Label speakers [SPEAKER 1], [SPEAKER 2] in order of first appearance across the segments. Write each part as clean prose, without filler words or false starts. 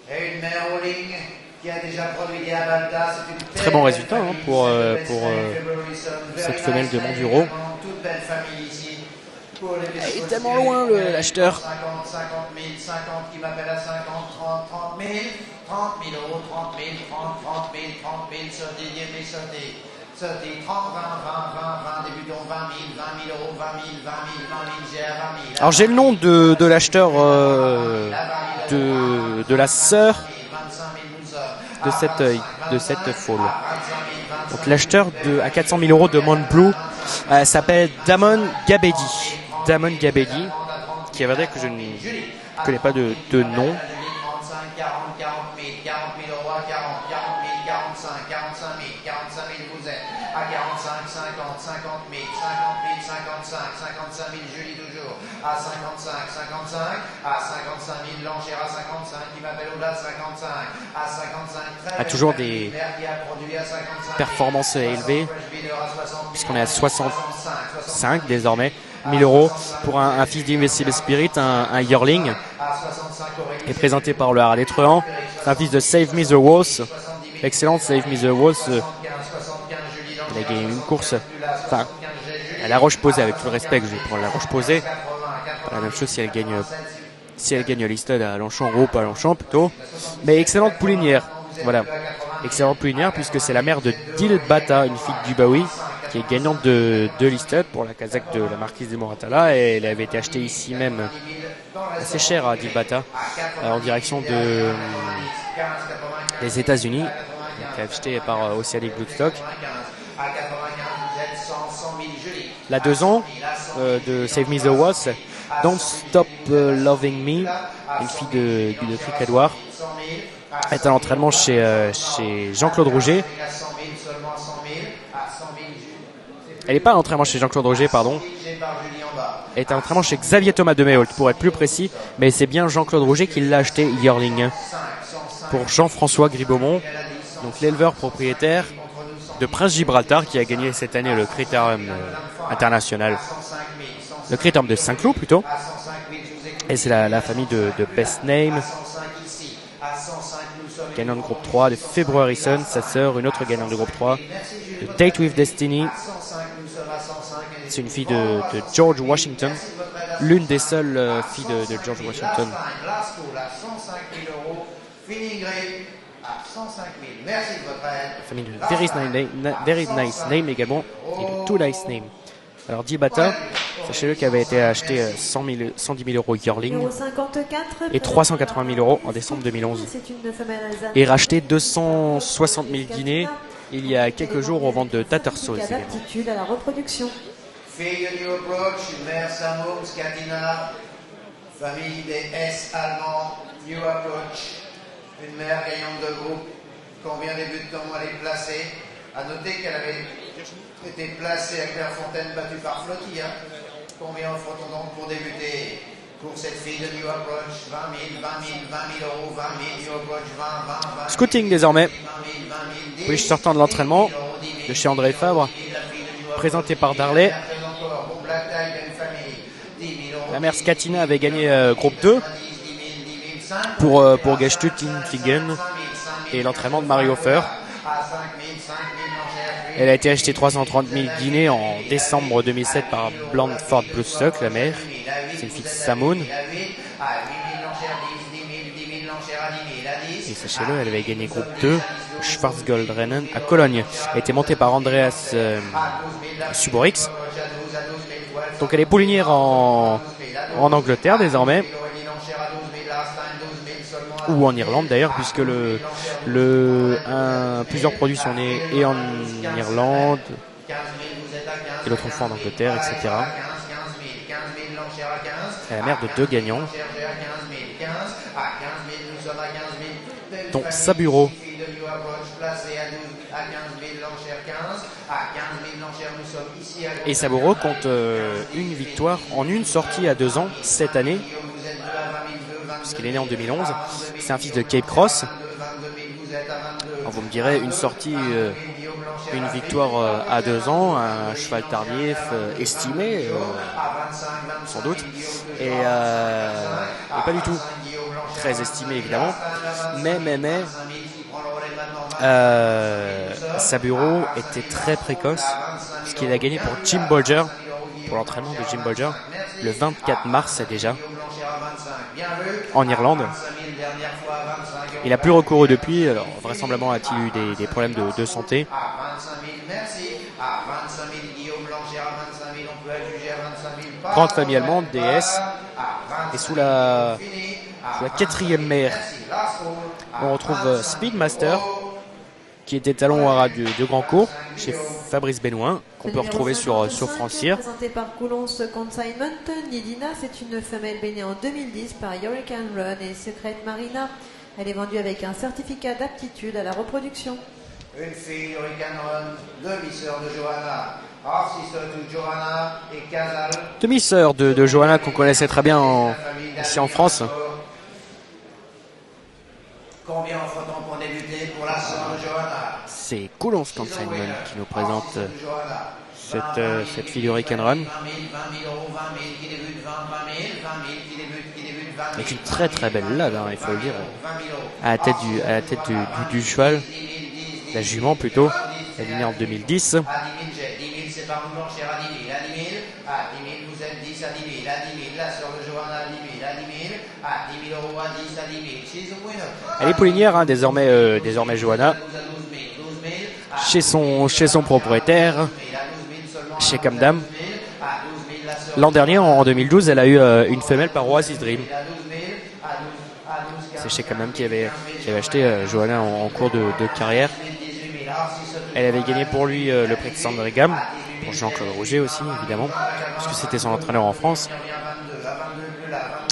[SPEAKER 1] Et une mère au ligne qui a déjà produit des Abalta.
[SPEAKER 2] Très bon résultat hein, pour cette femelle de Monduro.
[SPEAKER 1] Toute belle famille ici.
[SPEAKER 2] Il est tellement loin l'acheteur.
[SPEAKER 1] 50 000, 50 qui m'appelle à 50, 30 000, 30 000 euros, 30 000, 30 000, 30 000, sauter, Dieu sauter. Sauter, 30, 20, 20, 20, 20, débutons 20 000 euros, 20 000, 20 000, 20 000, j'ai à 20 000.
[SPEAKER 2] Alors j'ai le nom de l'acheteur de la sœur de cette foal. Donc l'acheteur à 400 000 euros de Mount Blue s'appelle Damon Gabedi. Damon Gabedi, qui est vrai que je ne connais pas de nom.
[SPEAKER 1] 40 000 euros à 40, 40 000, 45, 45 000, vous êtes à 45, 50, 50 000, 55 000, Julie toujours, à 55, 55, à 55 000, l'enchère à 55, qui m'appelle au-delà de 55, à 55,
[SPEAKER 2] a toujours des performances élevées, puisqu'on est à 65 désormais. 1000 euros pour un fils d'Invincible Spirit, un yearling, est présenté par le Harley Truand, un fils de Save Me the Walls, excellente Save Me the Walls. Il a gagné une course, enfin, à la Roche-Posay, avec tout le respect que je vais prendre la Roche-Posay. La même chose si elle gagne l'Isted à Longchamp, à Longchamp plutôt. Mais excellente poulinière, voilà. Excellente poulinière puisque c'est la mère de Dil Bata, une fille du Baoui, qui est gagnante de l'Isted pour la casaque de la marquise de Moratala, et elle avait été achetée ici même assez cher à Dil Bata, en direction des États-Unis, achetée par Oceanic Bloodstock. La 2 ans de Save Me the Walls, Don't Stop Loving Me, une fille de Cric-Edouard, est à l'entraînement chez Jean-Claude Rouget. Elle n'est pas à l'entraînement chez Jean-Claude Rouget, pardon. Elle est à l'entraînement chez Xavier Thomas de Méholt, pour être plus précis. Mais c'est bien Jean-Claude Rouget qui l'a acheté yearling pour Jean-François Gribaumont, donc l'éleveur propriétaire de Prince Gibraltar, qui a gagné cette année le Critérium international. Le Critérium de Saint-Cloud plutôt. Et c'est la famille de Best Name, gagnant de groupe 3, de Februaryson, sa sœur, une autre gagnante de groupe 3, de Date with Destiny. C'est une fille de George Washington, l'une des seules filles de George Washington. La famille de Very Nice Name également, et de Too Nice Name. Alors Dibata, sachez-le qu'elle avait été acheté 110 000 euros yearling et 380 000 euros en décembre 2011. Et racheté 260 000 guinées il y a quelques jours aux ventes de Tattersall.
[SPEAKER 3] D'aptitude à la reproduction.
[SPEAKER 1] Fille de New Approach, une mère Samoum, Scatina, famille des S allemands, New Approach, une mère gagnante de groupe, combien débutants elle est placée. À noter qu'elle avait été placée à Clairefontaine, battue par Flotti. Combien offre-t-on donc pour débuter pour cette fille de New Approach? 20 000, 20 000, 20 000 euros, 20 000, New Approach, 20, 20, 20 000.
[SPEAKER 2] Scouting désormais. Oui, sortant de l'entraînement de chez André Fabre, présenté par Darley. La mère Scatina avait gagné groupe 2 pour Gestutingen et l'entraînement de Mario Hofer. Elle a été achetée 330 000 guinées en décembre 2007 par Blandford Bloodstock, la mère. C'est une fille de Samoun. Et sachez-le, elle avait gagné groupe 2, Schwarzgoldrennen à Cologne. Elle a été montée par Andreas Suborix. Donc elle est poulinière en Angleterre désormais. Ou en Irlande d'ailleurs, puisque plusieurs produits sont nés et en Irlande et l'autre fois en Angleterre, etc. C'est la mère de 2 gagnants, dont Saburo. Et Saburo compte une victoire en une sortie à 2 ans cette année, puisqu'il est né en 2011. C'est un fils de Cape Cross. Alors vous me direz, une sortie, une victoire à 2 ans, un cheval tardif estimé, sans doute, et pas du tout. très estimé évidemment, mais Saburo était très précoce, puisqu'il a gagné pour Jim Bolger, pour l'entraînement de Jim Bolger, le 24 mars déjà, en Irlande. Il a plus recouru depuis, alors vraisemblablement a-t-il eu des problèmes de santé. Grande famille allemande, DS, et sous la 4e mère, on retrouve Speedmaster, qui était talon haras de grand cours chez Fabrice Benoît, qu'on peut retrouver sur France Cyr.
[SPEAKER 3] Présenté par Coulons Consignment, Nidina, c'est une femelle bénée en 2010 par Hurricane Run et Secret Marina. Elle est vendue avec un certificat d'aptitude à la reproduction.
[SPEAKER 1] Une fille Hurricane Run, demi-sœur de Johanna, half-sister to Johanna et Casal.
[SPEAKER 2] Demi-sœur de Johanna qu'on connaissait très bien ici en France.
[SPEAKER 1] Combien offre-t-on pour débuter pour la sœur de Johanna?
[SPEAKER 2] C'est Coulons Consignment qui nous présente cette fille Hurricane Run. Avec une très très belle lade, hein, il faut le dire, à la tête du cheval, la jument plutôt. Elle est née en 2010.
[SPEAKER 1] C'est par nous l'enchère à 10 000, à 10 000, à 10 000, vous êtes 10 à 10 000, à 10 000, la sœur de Johanna à 10 000, à 10 000, à 10 000 euros, à 10, à 10 000, she's a winner.
[SPEAKER 2] Elle est poulinière, hein, désormais Johanna, chez son propriétaire, chez Camdam. L'an dernier, en 2012, elle a eu une femelle par Oasis Dream. C'est chez Camdam qui avait acheté Johanna en cours de carrière. Elle avait gagné pour lui le prix de Sandringham, pour Jean-Claude Rouget aussi évidemment, puisque c'était son entraîneur en France.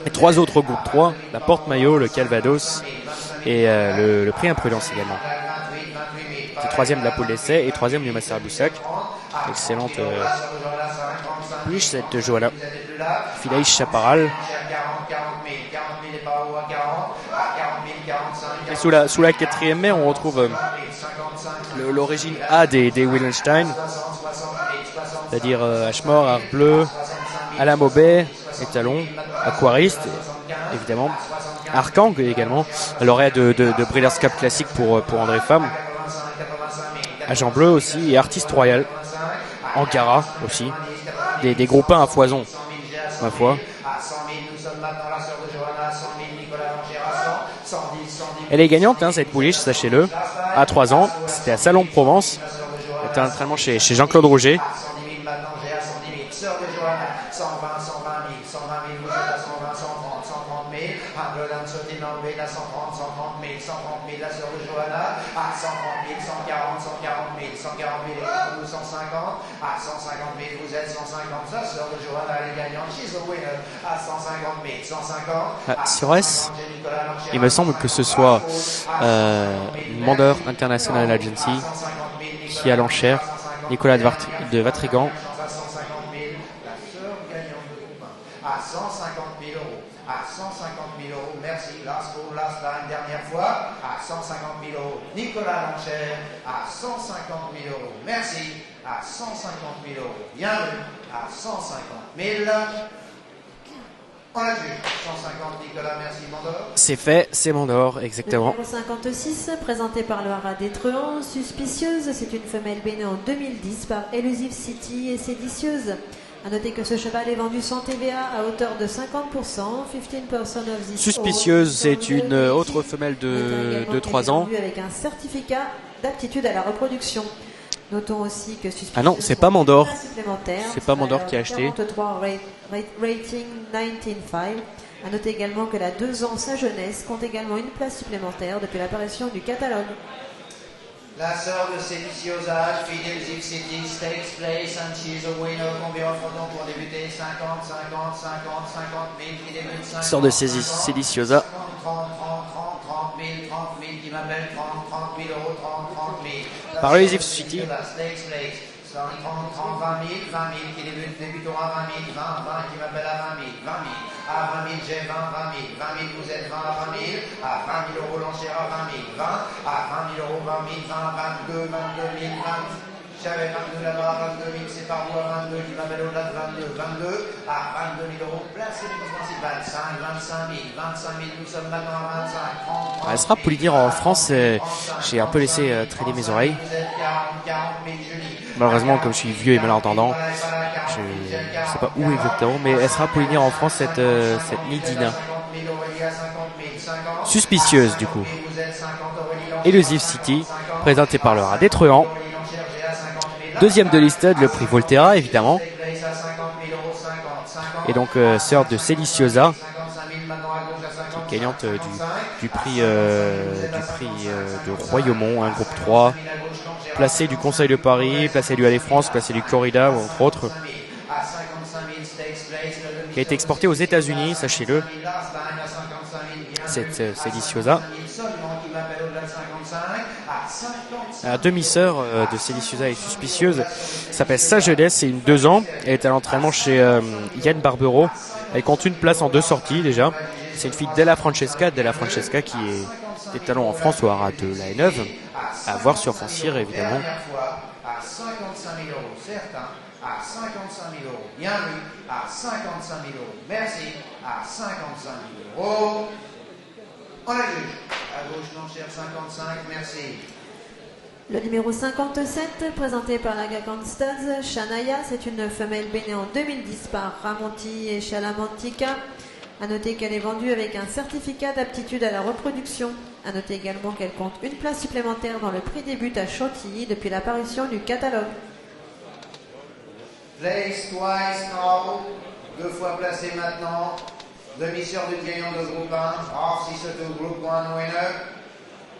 [SPEAKER 2] Et 3 autres groupes 3, la Porte-Maillot, le Calvados et le prix Imprudence également. C'est 3e de la poule d'essai et 3e du Master Boussac. Excellente pouliche cette Johanna. Philaïs Chaparral. Et sous la 4e mai, on retrouve l'origine A des Willenstein, c'est-à-dire Ashmore, Arc Bleu, Alamobé, Étalon, Aquariste, évidemment, Arkang également, lauréat de Breeders' Cup classique pour André Femme, Agent Bleu aussi, et Artiste Royal, Ankara aussi, des groupes 1 à foison, ma foi. Elle est gagnante, hein, cette pouliche, sachez-le, à 3 ans. C'était à Salon de Provence. C'était un entraînement chez Jean-Claude Rouget. Sur S, il me semble que ce soit Mandor International Agency qui a l'enchère, Nicolas de Vatrigan.
[SPEAKER 1] À 150 000 euros. À 150 000 euros. Merci. Last call, last time, dernière fois. À 150 000 euros. Nicolas l'enchère. À 150 000 euros. Merci. À 150 000 euros. Bienvenue. À 150 000. On a vu. 150 Nicolas, merci Mandor.
[SPEAKER 2] C'est fait, c'est Mandor, exactement.
[SPEAKER 3] Le numéro 56, présenté par le haras d'Étrehan, Suspicieuse, c'est une femelle bénée en 2010 par Elusive City et Séditieuse. A noter que ce cheval est vendu sans TVA à hauteur de 50%, 15% of this.
[SPEAKER 2] Suspicieuse, c'est une autre femelle de 3 ans.
[SPEAKER 3] Avec un certificat d'aptitude à la reproduction. Notons aussi que Suspicieuse.
[SPEAKER 2] Ah non, c'est pas Mandor.
[SPEAKER 3] C'est
[SPEAKER 2] pas Mandor qui a acheté.
[SPEAKER 3] 43 rating 19.5. A noter également que la 2 ans sa jeunesse compte également une place supplémentaire depuis l'apparition du catalogue.
[SPEAKER 1] La sœur de Séditiosa, Fidelity City, takes place and she's a winner. Combien offre-t-on pour débuter? 50, 50, 50, 50 000 qui débute 50.
[SPEAKER 2] Sœur de Séditiosa.
[SPEAKER 1] 30 000 qui m'appelle 30 000 euros, 30 000.
[SPEAKER 2] Par Elusive City.
[SPEAKER 1] 30, 20 000 qui débutons à 20 000, 20 qui m'appelle à 20 000, 20 000, à 20 000 j'ai 20 000, 20 000 vous êtes 20 à 20 000, à 20 000 euros l'enchère à 20 000, 20, à 20 000 euros, 20 000, 20, 22 000, 20, J'avais 22 là-bas, 22 000, c'est par vous à 22, qui m'appelle au-delà de 22, 22, à 22 000 euros, placez les courses principales, 5, 25 000, nous sommes maintenant à 25, 30, 30
[SPEAKER 2] Elle sera pour lui dire en France, j'ai un peu laissé traîner mes oreilles. Malheureusement, comme je suis vieux et malentendant, je ne sais pas où exactement, mais elle sera pour lui dire en France cette Nidina. Suspicieuse du coup. Elusive City, présentée par le Rat des Truands. Deuxième de listed, le prix Volterra évidemment. Et donc sœur de Celiciosa, qui est gagnante du prix de Royaumont, un groupe 3, placé du Conseil de Paris, placé du Allée France, placé du Corrida, entre autres, qui a été exporté aux États-Unis, sachez-le. Cette Celiciosa. La demi-sœur de Celiciosa est suspicieuse, s'appelle Sagedes, c'est une 2 ans. Elle est à l'entraînement chez Yann Barbero. Elle compte une place en 2 sorties déjà. C'est une fille Della Francesca qui est des talons en France au haras de la Haineuve. À voir sur Foncière évidemment.
[SPEAKER 1] À 55 000 euros, certes, à 55 000 euros, bien vu, à 55 000 euros, merci, à 55 000 euros. On la juge. À gauche, l'enchère 55, merci.
[SPEAKER 3] Le numéro 57, présenté par la Gacon Studs, Shania, c'est une femelle bénée en 2010 par Ramonti et Chalamantica. A noter qu'elle est vendue avec un certificat d'aptitude à la reproduction. A noter également qu'elle compte une place supplémentaire dans le prix des buts à Chantilly depuis l'apparition du catalogue.
[SPEAKER 1] Place twice now, 2 fois placé maintenant. Demi-sœur d'une gagnante de groupe 1, RC2 groupe 1 winner.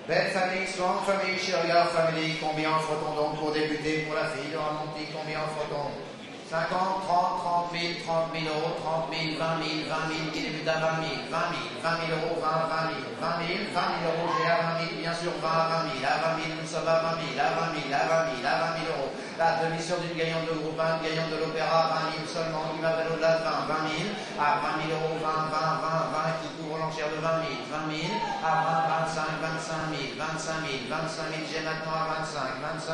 [SPEAKER 1] Belle famille, strong famille, Shirya family. Combien offre-t-on donc pour débuter pour la fille de Ramonti? Combien offre-t-on? 50, 30, 30 000, 30 000 euros, 30 000, 20 000, 20 000, qui débute à 20 000, 20 000, 20 000 euros, 20 000, 20 000, 20 000 euros, j'ai à 20 000, bien sûr 20 à 20 000, à 20 000, nous sommes à 20 000, à 20 000, à 20 000, à 20 000 euros. La demi-sœur d'une gagnante de groupe 1, gagnante de l'opéra, 20 000 seulement, qui m'appelle au-delà de 20 000, à 20 000 euros, 20, 20, 20, 20, qui couvre l'enchère de 20 000, 20 000, à 20, 25, 25 000, 25 000, 25 000, j'ai maintenant à 25, 25,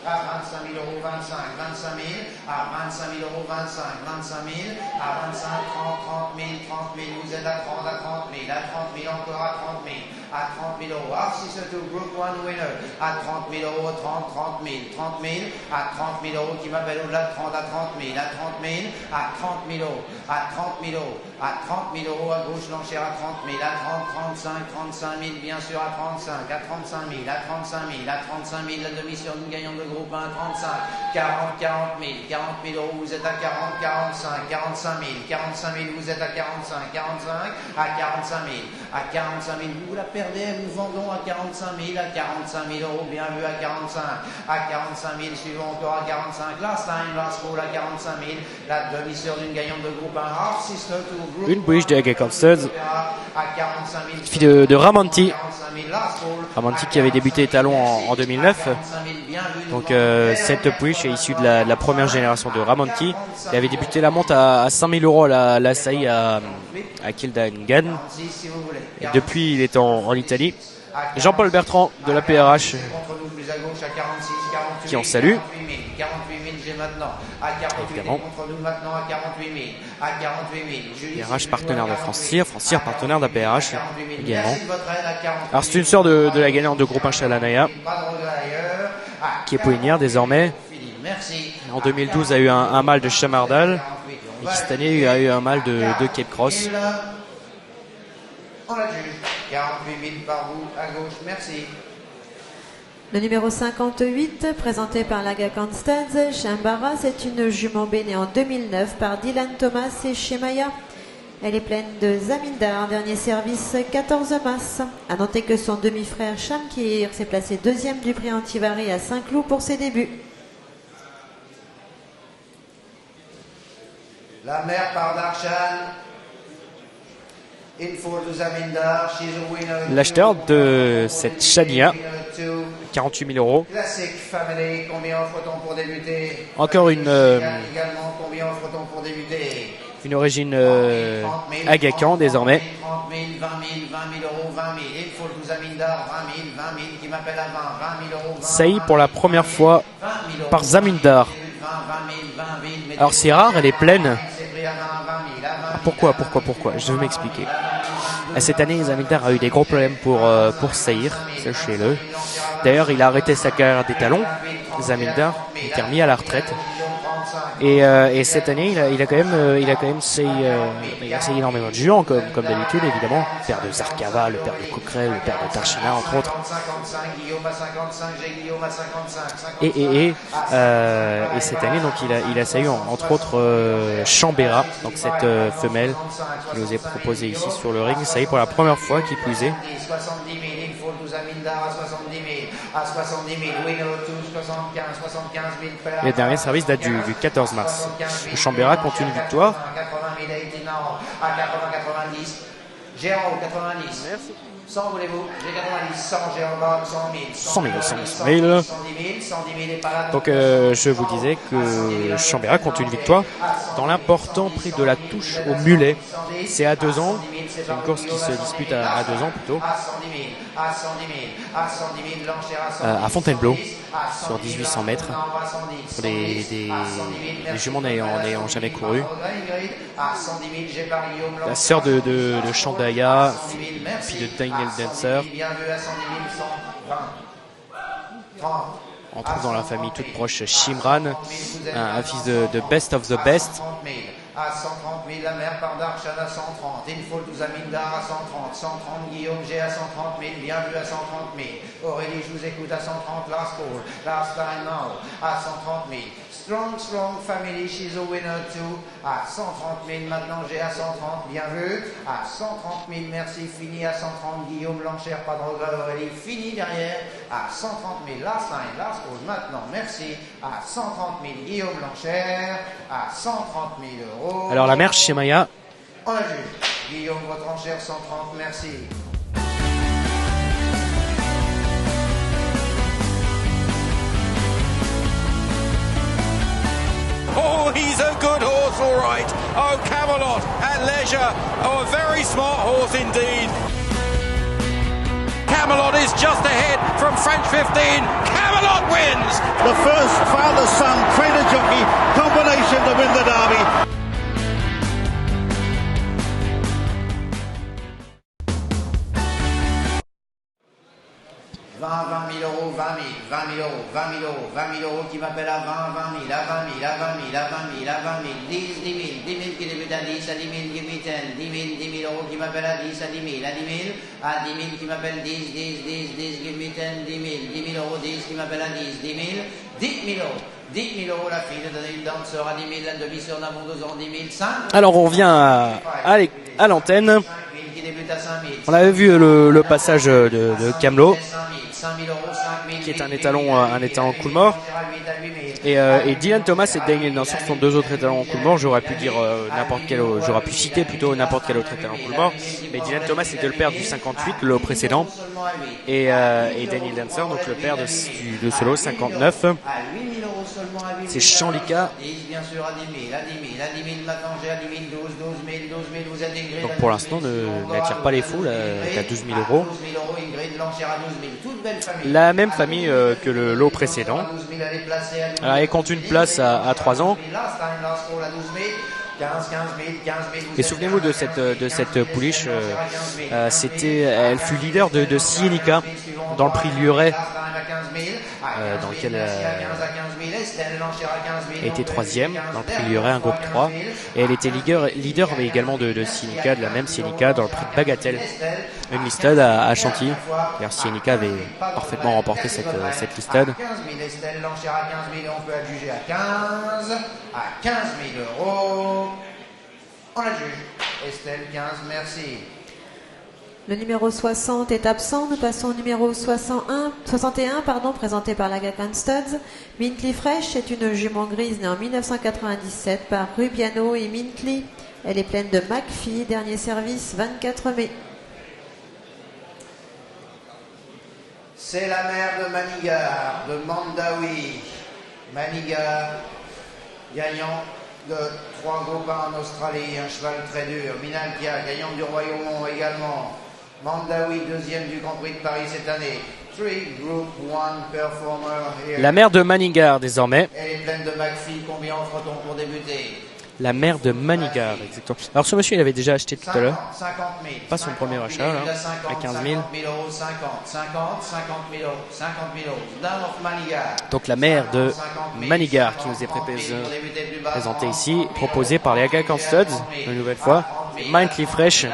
[SPEAKER 1] à 25 000 euros, 25, 25 000, à 25 000 euros, 25, 25 000, à 25, 30, 30 000, 30 000, vous êtes à 30, à 30 000, à 30 000, encore à 30 000, à 30 000 euros, RC2 Group 1 winner, à 30 000 euros, 30 000, 30 000, à 30 000 euros, qui m'appelle au-delà de 30, à 30 000, à 30 000, à 30 000 euros, à 30 000 euros, à 30 000 euros, à gauche l'enchère à 30 000, à 30, 35, 35 000, bien sûr à 35, à 35 000, à 35 000, à 35 000, la demi-sœur d'une gagnante de groupe 1, 35, 40, 40 000, 40 000 euros, vous êtes à 40, 45, 45 000, 45 000, vous êtes à 45, 45, à 45 000, à 45 000, vous la perdez, nous vendons à 45 000, à 45 000 euros, bien vu à 45, à 45 000, suivons encore à 45, last time, last call à 45 000, la demi-sœur d'une gagnante de groupe 1, half sister to group 1,
[SPEAKER 2] Une bouche de Gacon Studs,
[SPEAKER 1] à 45 000,
[SPEAKER 2] fille de Ramonti. Ramonti qui avait débuté talon en 2009. Donc cette bouche est issue de la première génération de Ramonti. Il avait débuté la monte à 5 000 euros à la SAI à Kildangan. Et depuis, il est en Italie. Jean-Paul Bertrand de la PRH qui en salue.
[SPEAKER 1] 48 000, j'ai maintenant. À 48 000, contre nous maintenant à 48 000. À 48 000.
[SPEAKER 2] PRH partenaire de Foncière partenaire de la PRH également. Alors c'est une sœur de la gagnante de groupe 1 Chalanaya, qui est poinière désormais. En 2012 a eu un mâle de Chamardal. Et qui cette année a eu un mâle de Cape Cross.
[SPEAKER 1] On la juge. 48 000 par vous, à gauche, merci.
[SPEAKER 3] Le numéro 58, présenté par la Gacon Studs, Chambara, c'est une jument bénée en 2009 par Dylan Thomas et Shemaya. Elle est pleine de Zamindar, dernier service 14 mars. A noter que son demi-frère Shamkir s'est placé deuxième du prix Antivari à Saint-Cloud pour ses débuts.
[SPEAKER 1] La mère par Darshan.
[SPEAKER 2] L'acheteur de cette Shania, 48 000 euros. Encore une origine Agacan désormais.
[SPEAKER 1] 30 000, 20 000 euros, 20 000. Il faut le Zamindar, 20 000 euros, 20 000
[SPEAKER 2] Sailly pour la première fois
[SPEAKER 1] 20 000
[SPEAKER 2] par Zamindar. Alors c'est rare, elle est pleine. Pourquoi? Je vais m'expliquer. Cette année, Zamindar a eu des gros problèmes pour saillir, sachez-le. D'ailleurs, il a arrêté sa carrière d'étalon, Zamindar, il était remis à la retraite. Et cette année, il a quand même essayé énormément de géants, comme d'habitude, évidemment. Le père de Zarkava, le père de Coquerel, le père de Tarchina, entre autres. Et cette année, donc, il a essayé, entre autres, Chambera, donc cette femelle qui nous est proposée ici sur le ring. Ça y est, pour la première fois, qui plus est. Le dernier service date du 14 mars. Le Chambera compte une victoire.
[SPEAKER 1] Gérard, 90. Merci. 100 voulez-vous? J'ai 90, 100, Gérard, 100 000.
[SPEAKER 2] 100 000. Donc je vous disais que Chambera compte une victoire dans l'important prix de la touche au mulet. C'est à 2 ans. C'est une course qui se dispute à 2 ans plutôt. À Fontainebleau, sur 1800 mètres. Pour des juments n'ayant jamais couru. La sœur de Chandaya, puis de Daniel Dancer. On trouve dans la famille toute proche Shimran, un fils de Best of the Best.
[SPEAKER 1] À 130 000, la mère par Darshan à 130, Infol Zamindar à 130, 130 Guillaume G à 130 000, bien vu à 130 000, Aurélie, je vous écoute à 130, last call, last time now, à 130 000, Strong Family, she's a winner too, à 130 000, maintenant G à 130, bien vu, à 130 000, merci, fini à 130, Guillaume Blanchère, pas de regret, Aurélie, fini derrière, à 130 000, last time, last call, maintenant, merci, à 130 000, Guillaume Blanchère, à 130 000 euros.
[SPEAKER 2] Alors la mère Shemaya.
[SPEAKER 1] On a vu. Guillaume, votre enchère 130, merci.
[SPEAKER 4] Oh, he's a good horse, all right. Oh, Camelot at leisure. Oh, a very smart horse indeed. Camelot is just ahead from French 15. Camelot wins.
[SPEAKER 5] The first father-son trainer-jockey combination to win the Derby.
[SPEAKER 1] 20 000 euros, 20 000 euros, 20 000 euros, 20 000 euros qui m'appelle à 20 000, à 20 000, à 20 000, à 20 000, à 20 000, 10 000 qui débute à 10, à 10 000 qui me 10 000 euros qui m'appelle à 10, à 10 000, à 10 000, à 10 000 qui m'appelle 10 qui me 10 000 euros, 10 qui m'appelle à 10 000, 10 000 euros. 10 000 euros la fille de Daniel Dancer à 10 000, la demi-sœur d'Amon 2 ans, 10 000, 5.
[SPEAKER 2] Alors on revient à l'antenne. On avait vu le passage de Camelot, qui est un étalon Coolmore. Et Dylan Thomas et Daniel Dancer sont 2 autres étalons Coolmore. J'aurais pu dire j'aurais pu citer plutôt n'importe quel autre étalon Coolmore. Mais Dylan Thomas était le père du 58, le précédent. Et Daniel Dancer, donc le père de Solo 59. C'est Chanlika. Donc pour l'instant n'attire pas les foules à 12 000 euros. La même famille que le lot précédent. Alors, elle compte une place à 3 ans. Et souvenez-vous de cette pouliche, elle fut leader de Sienica dans le prix Lieuret, dans lequel elle était 3e dans le prix Lieuret, un groupe 3, et elle était leader mais également de Sienica, de la même Sienica, dans le prix de Bagatelle, une listade à Chantilly. D'ailleurs Sienica avait parfaitement remporté cette listade.
[SPEAKER 1] 15 000, Estelle l'enchère à 15 000, on peut adjuger à 15 000 euros. On adjuge. Estelle, 15, merci.
[SPEAKER 3] Le numéro 60 est absent. Nous passons au numéro 61, présenté par la Gacan Studs. Mintley Fresh est une jument grise née en 1997 par Rubiano et Mintley. Elle est pleine de McPhee. Dernier service, 24 mai.
[SPEAKER 1] C'est la mère de Manigar, de Mandawi. Manigar, gagnant de 3 groupes en Australie, un cheval très dur. Minalkia, gagnant du Royaume également. Mandawi, deuxième du Grand Prix de Paris cette année. 3 Group 1 performer here.
[SPEAKER 2] La mère de Manigar désormais.
[SPEAKER 1] Elle est pleine de McPhee. Combien offre-t-on pour débuter?
[SPEAKER 2] La mère de Manigar, exactement. Alors ce monsieur, il avait déjà acheté tout à l'heure.
[SPEAKER 1] 50 000.
[SPEAKER 2] Pas son premier achat, là, à 15 000.
[SPEAKER 1] 50 000 euros, 50 000 euros, 50 000 euros. Dame of Manigar.
[SPEAKER 2] Donc la mère de Manigar qui nous est présentée ici, proposée par les Aga Studs, une nouvelle fois. Mindly Fresh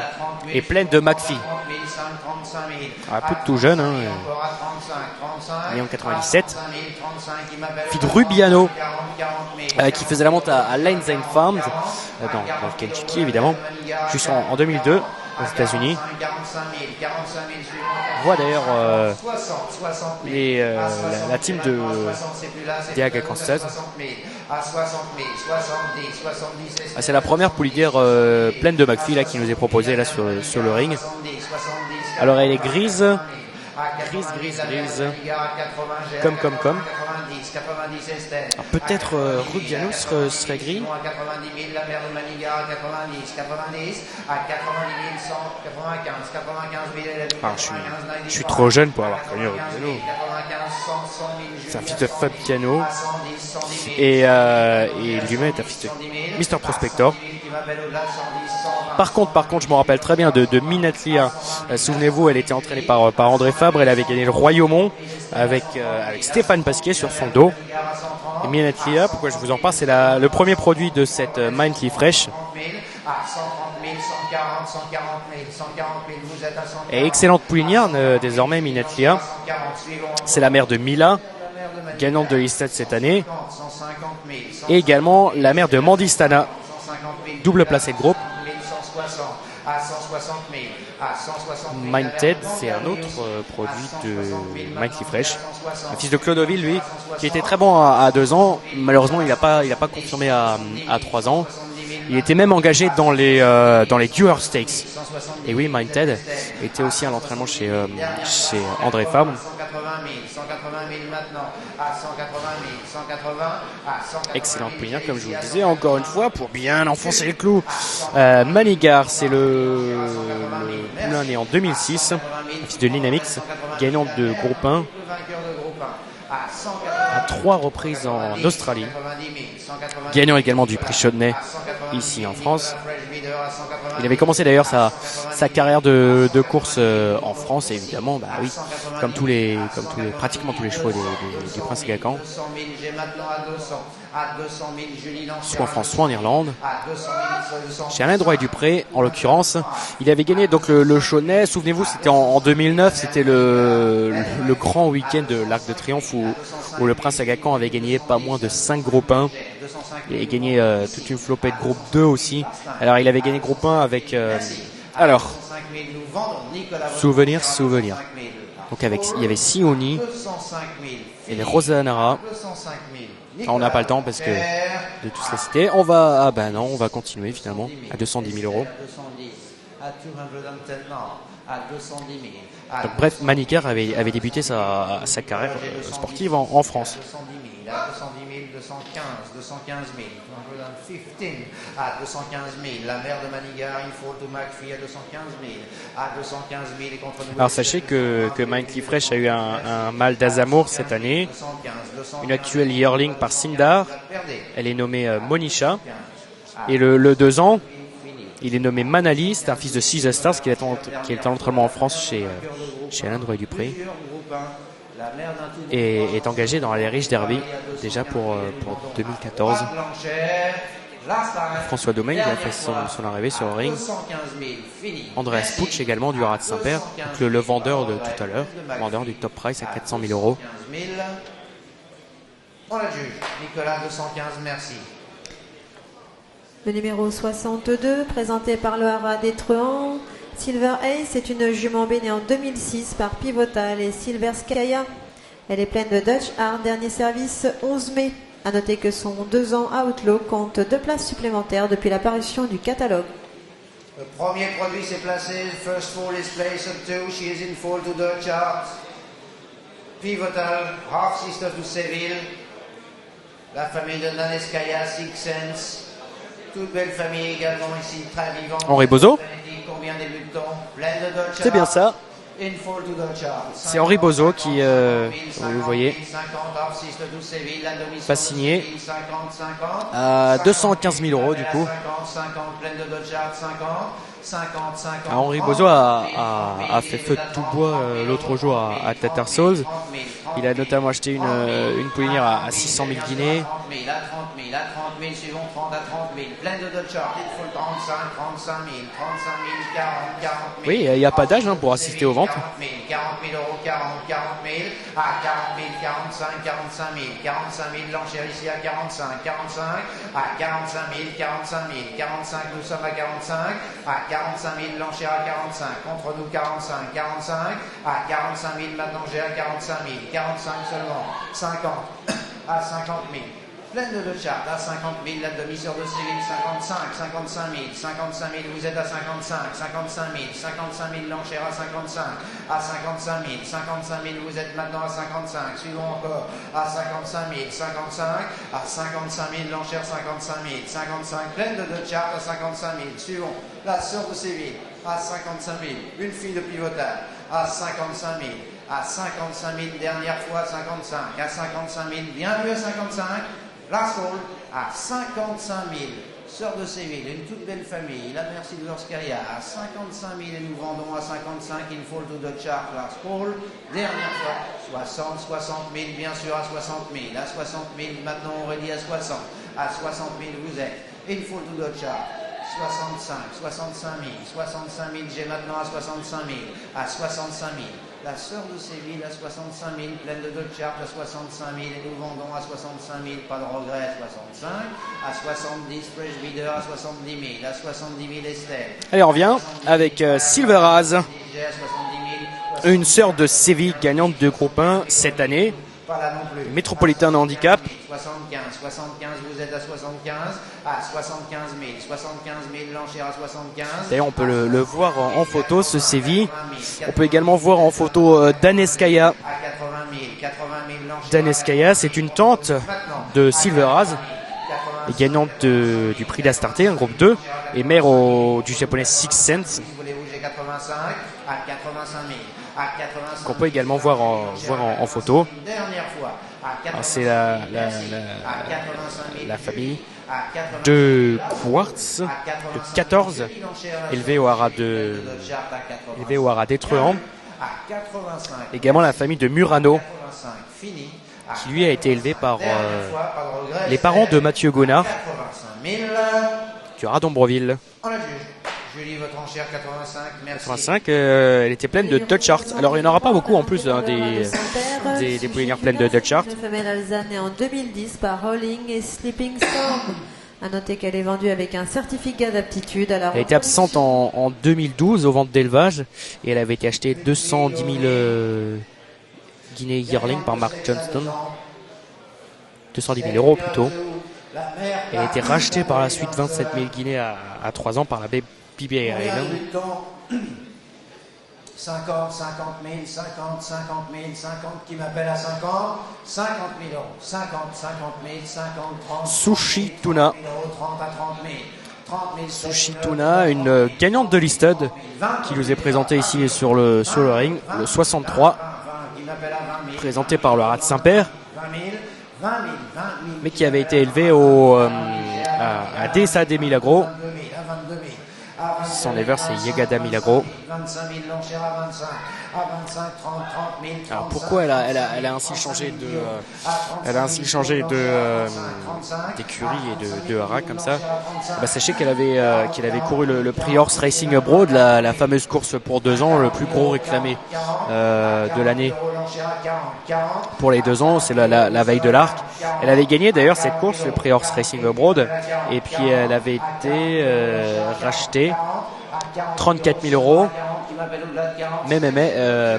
[SPEAKER 2] et pleine de McPhee. Un peu tout jeune, hein. Né en 97. Fille de Rubiano, qui faisait la monte à Lanes and Farms, dans le Kentucky évidemment, jusqu'en 2002 aux États-Unis. On voit d'ailleurs la team des Aga Studs. C'est la première poulidière pleine de McPhee là, qui nous est proposée là, sur le ring. Alors elle est grise. Comme. Alors, peut-être Rubiano serait gris. Je suis trop jeune pour avoir connu Rubiano. C'est un fils de Fab Piano. Et lui-même est un fils de Mr. Prospector. Par contre, je me rappelle très bien de Minatlia. Souvenez-vous, elle était entraînée par André Fabre. Elle avait gagné le Royaumont avec Stéphane Pasquier sur son dos. Et Minatlia, pourquoi je vous en parle, c'est le premier produit de cette Mindly Fresh. Et excellente poulinière désormais, Minatlia. C'est la mère de Mila, gagnante de l'Istad cette année. Et également la mère de Mandistana, double placée de groupe. Mindted, c'est un autre produit de Mindly Fresh. Un fils de Clodoville, lui, qui était très bon à 2 ans. Malheureusement, il n'a pas confirmé à 3 ans. Il était même engagé dans les Dewar Stakes. Et oui, Mindted était aussi à l'entraînement chez André Fabre.
[SPEAKER 1] 180 000 maintenant, à 180 000, 180, à 180 000.
[SPEAKER 2] Excellente poulière, comme je vous le disais, encore une fois, pour bien enfoncer le clou. Manigar, c'est le poulain né en 2006, fils de Linamix, gagnant de groupe 1 à 3 reprises en Australie, gagnant également du prix Chaudnay ici en France. Il avait commencé d'ailleurs sa carrière de course en France, et évidemment, bah oui, comme pratiquement tous les chevaux du Prince Gacan, soit en France, soit en Irlande. Chez Alain Drouet-Dupré, en l'occurrence, il avait gagné donc le Chaudnay. Souvenez-vous, c'était en 2009, c'était le grand week-end de l'Arc de Triomphe où le Prince Agacan avait gagné pas moins de 5 groupes 1. Il avait gagné toute une flopée de groupe 2 aussi. Alors il avait gagné groupe 1 avec Souvenir. Donc il y avait Sioni et les Rosanara. On n'a pas le temps parce que de tous les citer. On va continuer finalement à 210 000 euros. Donc, bref, Manigar avait débuté sa carrière sportive en France.
[SPEAKER 1] 210 000, 215, 215 000, 215 à 215 000. La mère de Manigar, il faut to McPhee à 215 000, à 215 000 et contre nous.
[SPEAKER 2] Alors sachez que Mindly Fresh a eu un mâle d'Azamour cette année, une actuelle yearling par Sindar. Elle est nommée Monisha. Et le 2 ans, il est nommé Manali. C'est un fils de Caesar Stars qui est en entraînement en France chez Alain Drouet-Dupré. Et est engagé dans les Riches Derby déjà pour 2014. François Domingue qui a fait son arrivée sur le ring. Andreas Puch également du Haras de Saint-Père, le vendeur de tout à l'heure, vendeur du top price à 400 000 euros.
[SPEAKER 1] On la juge. Nicolas 215, merci.
[SPEAKER 3] Le numéro 62, présenté par le Haras d'Étrehan. Silver Ace est une jument née en 2006 par Pivotal et Silver Skaya. Elle est pleine de Dutch Art, dernier service 11 mai. A noter que son 2 ans Outlaw compte 2 places supplémentaires depuis l'apparition du catalogue.
[SPEAKER 1] Le premier produit s'est placé. First fall is placed at 2. She is in fall to Dutch Art. Pivotal, half sister to Seville. La famille de Naneskaya, Six Sense. Toute belle famille également ici, très vivante.
[SPEAKER 2] Henri Bozo.
[SPEAKER 1] Combien débute-t-on? Pleine de Dodge.
[SPEAKER 2] C'est bien ça.
[SPEAKER 1] In full to Dodge.
[SPEAKER 2] C'est Henri Bozo qui, vous voyez,
[SPEAKER 1] 50, off 6 de 12 Séville, la demi
[SPEAKER 2] pas signé.
[SPEAKER 1] 50, 50.
[SPEAKER 2] À 215 000 € du coup.
[SPEAKER 1] 50, 50, pleine de Dodge, 50. 50, 50.
[SPEAKER 2] Ah, Henri Bozo a fait feu de tout bois l'autre jour à Tattersall. Il a notamment acheté une poulinière à 600 000 guinées.
[SPEAKER 1] 30 000, à 30 000, à 30 000, suivons 30 à 30 000, pleine de Dodge, il faut 35, 35 000, 35 000, 40, 40 000.
[SPEAKER 2] Oui, il n'y a pas d'âge pour assister aux ventes.
[SPEAKER 1] 40 000 €, 40, 40 000, à 40 000, 45, 45 000, 45 000, l'enchère ici à 45, 45, à 45 000, 45 000, 45, nous sommes à 45, à 45 000, l'enchère à 45, contre nous 45, 45, à 45 000, maintenant j'ai à 45 000, 45 seulement, 50, à 50 000. Pleine de charte à 50 000, la demi-sœur de Séville, 55, 55 000, 55 000, vous êtes à 55, 55 000, 55 000, l'enchère à 55, à 55 000, 55 000, vous êtes maintenant à 55, suivons encore, à 55 000, 55, à 55 000, l'enchère 55 000, 55, pleine de charte à 55 000, suivons, la sœur de Séville, à 55 000, une fille de pivotage, à 55 000, à 55 000, dernière fois 55, à 55 000, bien vu à 55, last call, à 55 000, sœur de Séville, une toute belle famille, la merci de leur carrière, à 55 000 et nous vendons à 55, in full to the chart, last call, dernière fois, 60, 60 000, bien sûr à 60 000, à 60 000, maintenant on redit à 60, à 60 000 vous êtes, in full to the chart. 65, 65 000, 65 000, j'ai maintenant à 65 000, à 65 000. La sœur de Séville à 65 000, pleine de Dodge à 65 000 et nous vendons à 65 000, pas de regret, 65, à 70, Fresh Leader à 70 000, à 70 000 Estelle.
[SPEAKER 2] Allez, on revient avec Silveraz, une sœur de Séville gagnante de groupe 1 cette année.
[SPEAKER 1] Pas là non plus.
[SPEAKER 2] Métropolitain de handicap.
[SPEAKER 1] 75, 75, vous êtes à 75, à 75 000, 75 000, l'enchère à 75.
[SPEAKER 2] D'ailleurs, on peut le voir en photo, ce Séville. On peut également voir en photo Daneskaya.
[SPEAKER 1] À 80 000, 80 000, l'enchère.
[SPEAKER 2] Daneskaya, c'est une tante de Silveraz, gagnante du prix d'Astarté, un groupe 2, et mère du japonais Six Sense.
[SPEAKER 1] Voulez-vous, j'ai 85, à 85 000.
[SPEAKER 2] Qu'on peut également voir en photo. C'est la famille de Quartz, de 14, élevé au haras d'Étrehan. Également la famille de Murano, qui lui a été élevé par les parents de Mathieu Gonard, du haras d'Ombreville.
[SPEAKER 1] Julie, votre enchère 85, merci.
[SPEAKER 2] 85, elle était pleine de Dutch Art. Alors il n'y en aura pas beaucoup en plus des poulinières pleines de Dutch Art.
[SPEAKER 3] Une femelle alezane née en 2010 par Rolling et Sleeping Storm. À noter qu'elle est vendue avec un certificat d'aptitude.
[SPEAKER 2] Elle était absente en 2012 aux ventes d'élevage et elle avait été achetée 210 000 guinées yearling par Mark Johnston. 210 000 € plutôt. Elle a été rachetée par la suite 27 000 guinées à 3 ans par la baie PBA Island.
[SPEAKER 1] 50, 50 000, 50, 50 000, 50 qui m'appelle à 50, 50 000 €, 50, 50 000, 50, 30,
[SPEAKER 2] Sushi Tuna.
[SPEAKER 1] 30 à 30 000. 30 000
[SPEAKER 2] Sushi Tuna, une gagnante de Listed qui nous est présentée ici sur le ring, le 63, présenté par le haras de Saint-Père, mais qui avait été élevé à DSA des Milagros. Son éleveur, c'est Yegada Milagro. Alors pourquoi elle a ainsi changé d'écurie et de haras comme ça? Sachez qu'elle avait couru le Prix Horse Racing Abroad, la fameuse course pour 2 ans, le plus gros réclamé de l'année pour les 2 ans, c'est la veille de l'Arc. Elle avait gagné d'ailleurs cette course, le Prix Horse Racing Abroad, et puis elle avait été rachetée 34 000 €. Mais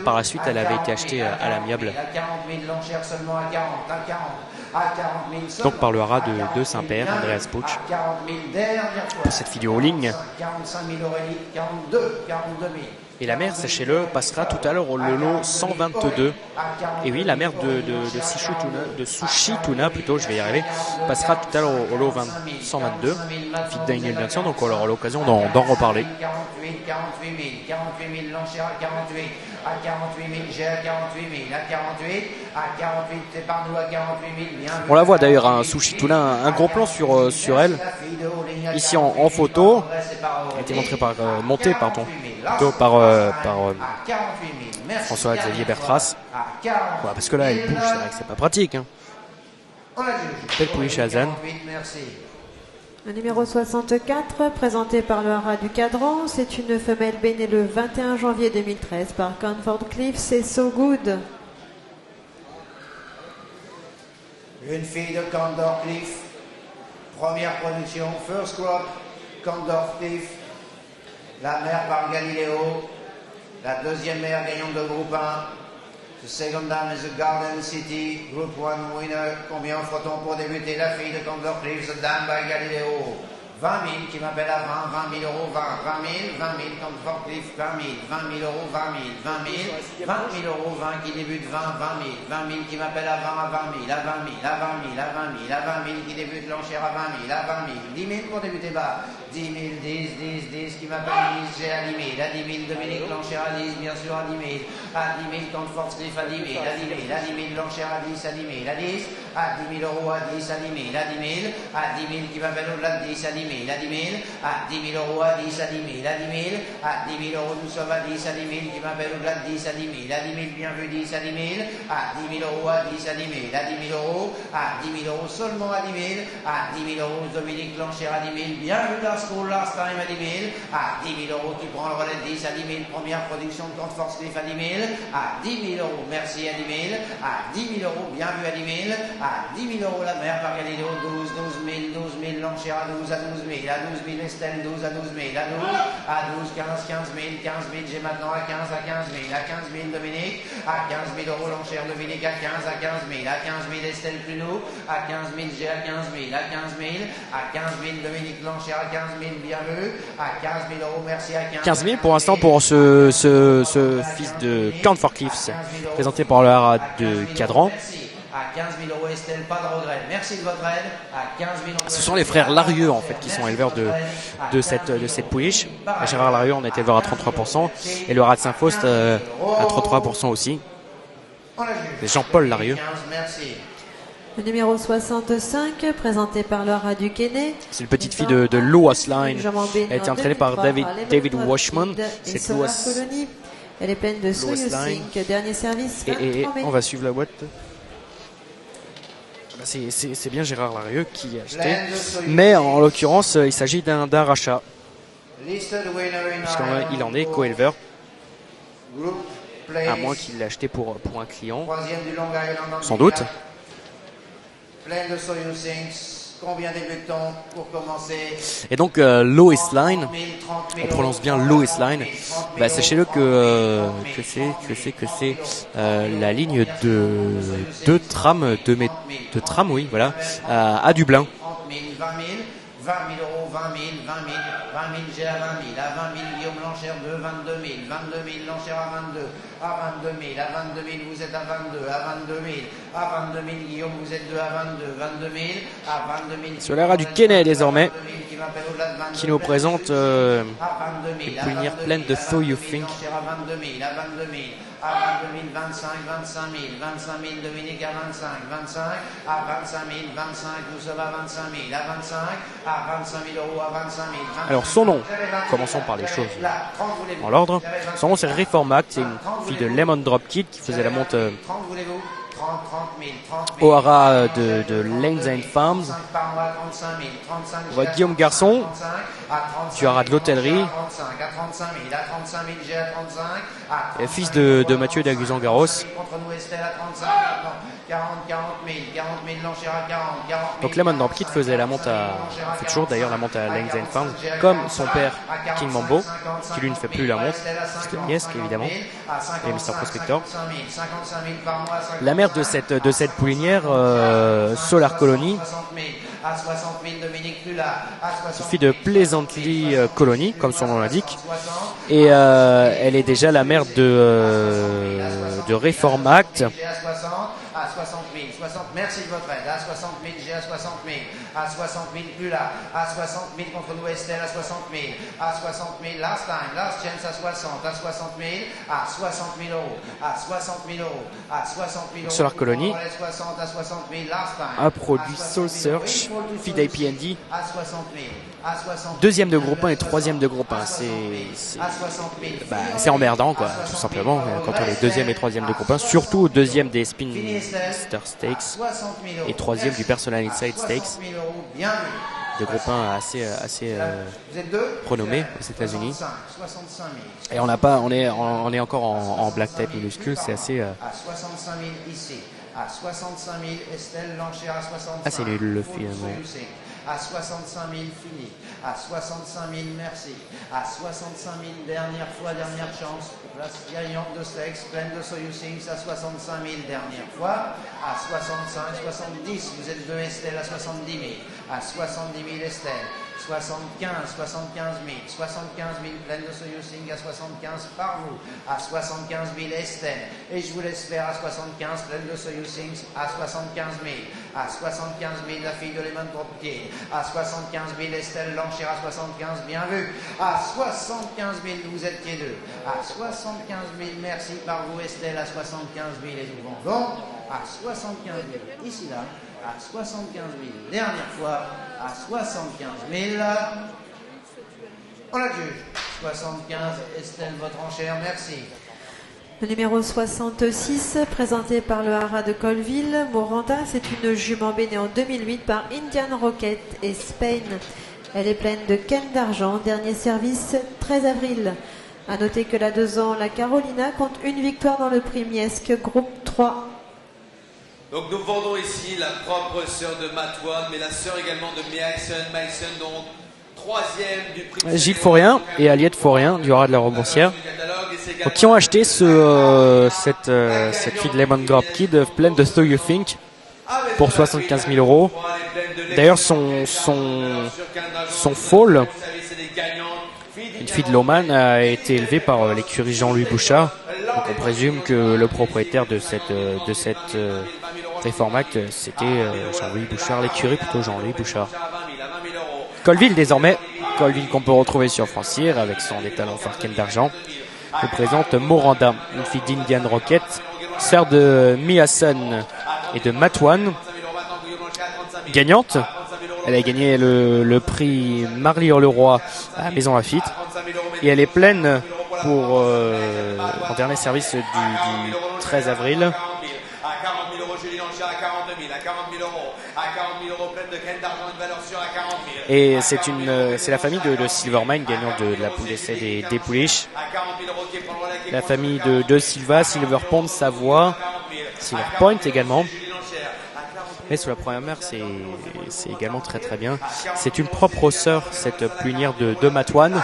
[SPEAKER 2] par la suite, elle avait été achetée à l'amiable. Donc par le haras de Saint-Père, Andreas Puch, pour cette vidéo en ligne.
[SPEAKER 1] 45 000 €, 42 000.
[SPEAKER 2] Et la mère, sachez-le, passera tout à l'heure au lot 122. Et oui, la mère de Sushi Tuna, plutôt, je vais y arriver, passera tout à l'heure au lot 122. Fille de Daniel Johnson, donc on aura l'occasion d'en reparler.
[SPEAKER 1] 48 000, l'enchère à 48, à 48 000, j'ai à 48 000, à 48, c'est par nous à 48 000.
[SPEAKER 2] On la voit d'ailleurs, un Sushi Tuna, un gros plan sur elle, ici en photo, a été monté par François-Xavier Bertras. Ouais, parce que là, elle bouge, c'est vrai que c'est pas pratique. Hein. Belle pouliche Alzane.
[SPEAKER 3] Le numéro 64, présenté par le Haras du Cadran, c'est une femelle née le 21 janvier 2013 par Comfort Cliff, c'est So Good.
[SPEAKER 1] Une fille de Condor Cliff, première production, First Crop, Condor Cliff, la mère par Galileo, la deuxième mère gagnante de groupe 1, the second dame is the Garden City, group 1 winner, combien offre-t-on pour débuter la fille de Condor Cliff, the dame by Galileo? 20 000 qui m'appelle à 20 000 euros, 20 000, Comfort Cliff, 20 000 euros, 20 000 euros, 20 qui débute 20 000 qui m'appelle à 20 000, à 20 000 qui débute l'enchère à 20 000, à 20 000, 10 000 pour débuter bas, 10 000, 10 qui m'appelle 10, j'ai à 10 000, à 10 000, Dominique l'enchère à 10, bien sûr à 10 000, à 10 000, Comfort Cliff à 10 000, à 10 000, l'enchère à 10, à 10 000, à 10 000 euros, à 10, à 10 000, à 10 000 qui m'appelle au-delà de 10, à 10 000, à 10 000, à 10 000 euros, à 10, à 10 000, à 10 000, à 10 000 euros, nous sommes à 10, à 10 000, qui m'appelle au-delà de 10, à 10 000, à 10 000, bien vu, 10, à 10 000, à 10 000 euros, à 10, à 10 000, à 10 000 euros, à 10 000 euros, seulement à 10 000, à 10 000 euros, Dominique l'enchère à 10 000, bien vu, last call, last time à 10 000, à 10 000 euros, qui prend le relais de 10, à 10 000, première production de Comfort Cliff à 10 000, à 10 000 euros, merci à 10 000, à 10 000 euros, bien vu à 10 000, à 10 000 euros, la mère par Galileo, 12 000, l'enchère à 12, à 12 000, à 12 000, Estelle, 12 à 12 000, à 12, 15 000, j'ai maintenant à 15 000, à 15 000, Dominique, à 15 000 euros, l'enchère Dominique, à 15 000, à 15 000, Estelle Pluneau, à 15 000, j'ai à 15 000, à 15 000, à 15 000, Dominique l'enchère, à 15 000, bien vu, à 15 000 euros, merci à
[SPEAKER 2] 15 000 pour l'instant pour ce fils de Comfort Cliff, présenté par le Haras de Cadran.
[SPEAKER 1] À 15 000 euros, Estelle, pas de regret. Merci de votre aide. À 15 000 euros.
[SPEAKER 2] Ce sont les frères Larieux en fait qui sont éleveurs de cette pouliche. Gérard Larieux en est éleveur à 33% et le Haras de Saint-Faust à 33% aussi. Et Jean-Paul Larieux.
[SPEAKER 3] Le numéro 65, présenté par le Haras du Quénet.
[SPEAKER 2] C'est une petite fille de Lois Line. Elle a été entraînée par David Washman. C'est Lois.
[SPEAKER 3] Elle est pleine de Soyuz Sync, dernier service.
[SPEAKER 2] Et on va suivre la boîte. C'est bien Gérard Larieux qui a acheté, mais en l'occurrence il s'agit d'un rachat, puisqu'il en est co-éleveur, à moins qu'il l'ait acheté pour un client, sans doute.
[SPEAKER 1] Plein de Soyuz Sync. Combien débutons pour commencer?
[SPEAKER 2] Et donc Lois Line, on prononce bien Lois Line. Sachez-le que c'est la ligne de tram, oui, voilà, à Dublin.
[SPEAKER 1] 20 000 euros, 20 000, j'ai à 20 000, à 20 000, Guillaume l'enchère 2, 22 000, l'enchère à 22, à 22 000, à 22 000, vous êtes à 22, à 22 000, à 22 000, Guillaume, vous êtes 2 à 22 000, à 22 000.
[SPEAKER 2] Sur l'Haras du Quénet désormais, qui nous présente une poulinière pleine de So You Think.
[SPEAKER 1] À 22 000, à 22 000, 25 000, Dominique à 25, à 25 000, nous sommes à 25 000, à 25, à 25 000 euros, à 25 000.
[SPEAKER 2] Alors son nom, commençons par les choses en l'ordre. Son nom c'est Reform Act, c'est une fille de Lemon Drop Kid qui faisait la monte au Haras de Lanes and Farms. On voit Guillaume Garçon, tu auras de l'hôtellerie, fils de Mathieu d'Agusan-Garros. Donc Lemon Drop Kid faisait toujours d'ailleurs la monte à Lanes and Farms, comme son père King Mambo, qui lui ne fait plus la monte, parce que Niesque évidemment, et Mr Prospector. La mère de cette poulinière, Solar Colony,
[SPEAKER 1] à 60 000 Dominique Lula, à 60 000.
[SPEAKER 2] Fille de Pleasantly Colony, comme son nom l'indique. Et elle est déjà la mère de Reform Act.
[SPEAKER 1] À 60 000, 60, merci de votre aide, à 60 000, j'ai à 60 000, à 60 000, plus là, à 60 000 contre nous Estelle, à 60 000, à 60 000, last chance à 60, à 60 000, à 60 000 euros, à 60 000 euros, à 60 000 euros.
[SPEAKER 2] Solar Colony
[SPEAKER 1] 60 à 60 000, last time.
[SPEAKER 2] A produit Soul Search, fille d'IPND.
[SPEAKER 1] À 60 000, à 60 000.
[SPEAKER 2] Deuxième de groupe 1 et troisième de groupe 1. C'est emmerdant, quoi, tout simplement, quand on est deuxième et troisième de groupe 1. Surtout deuxième des Spinster Stakes et troisième du Personal Inside Stakes. De groupe 1 assez renommé aux États-Unis. Et on est encore en black type minuscule, c'est assez.
[SPEAKER 1] À 65 000 ici, à 65 000 Estelle Lancher, à 65 000.
[SPEAKER 2] Ah, c'est nul le film.
[SPEAKER 1] À 65 000 fini, à 65 000 merci, à 65 000 dernière fois, dernière chance, place gagnante de sexe, pleine de Soyuzings à 65 000 dernière fois, à 65, 70, vous êtes deux Estelle à 70 000, à 70 000 Estelle, 75 000, 75 000 pleine de Soyuzing à 75 par vous, à 75 000 Estelle, et je vous laisse faire à 75 pleine de Soyuzings à 75 000, à 75 000 la fille de Lemon Dropkick, à 75 000 Estelle Lancher, à 75 bien vu, à 75 000 vous étiez deux, à 75 000 merci par vous Estelle, à 75 000 et nous vendons, à 75 000 ici là, à 75 000 dernière fois, à 75 000 on la juge, 75 Estelle votre enchère, merci.
[SPEAKER 3] Le numéro 66, présenté par le Haras de Colville, Moranda, c'est une jument bénée en 2008 par Indian Rocket et Spain. Elle est pleine de cannes d'argent, dernier service 13 avril. A noter que la 2 ans, la Carolina compte une victoire dans le prix Miesque, groupe 3.
[SPEAKER 6] Donc nous vendons ici la propre sœur de Matouane, mais la sœur également de Mason, donc troisième du prix.
[SPEAKER 2] Gilles Faurien et Aliette Faurien du Haras de la Roboursière, qui ont acheté cette fille de Lemon Drop Kid pleine de So You Think pour 75 000 euros. D'ailleurs son foal, une fille de Loman, a été élevée par l'écurie Jean-Louis Bouchard. Donc on présume que le propriétaire de cette Reform Act, c'était Jean-Louis Bouchard, l'écurie plutôt Jean-Louis Bouchard. Colville désormais, Colville qu'on peut retrouver sur Francière avec son étalon Farken d'argent, nous présente Moranda, une fille d'Indian Rocket, sœur de Miason et de Matouane, gagnante. Elle a gagné le prix Marly Leroy à la Maison Lafitte et elle est pleine pour en dernier service du 13 avril.
[SPEAKER 6] À 40 000 euros, Julie Lancher à 40 000, à 40 000 euros, à 40 000 euros, pleine de cannes d'argent, une valeur sûre à 40 000.
[SPEAKER 2] Et c'est la famille de Silvermine, gagnant de la poule d'essai des Pouliches. La famille de Silva, Silver Pond, Savoie, Silver Point également. Mais sous la première mère, c'est également très très bien. C'est une propre sœur, cette plunière de Matouane,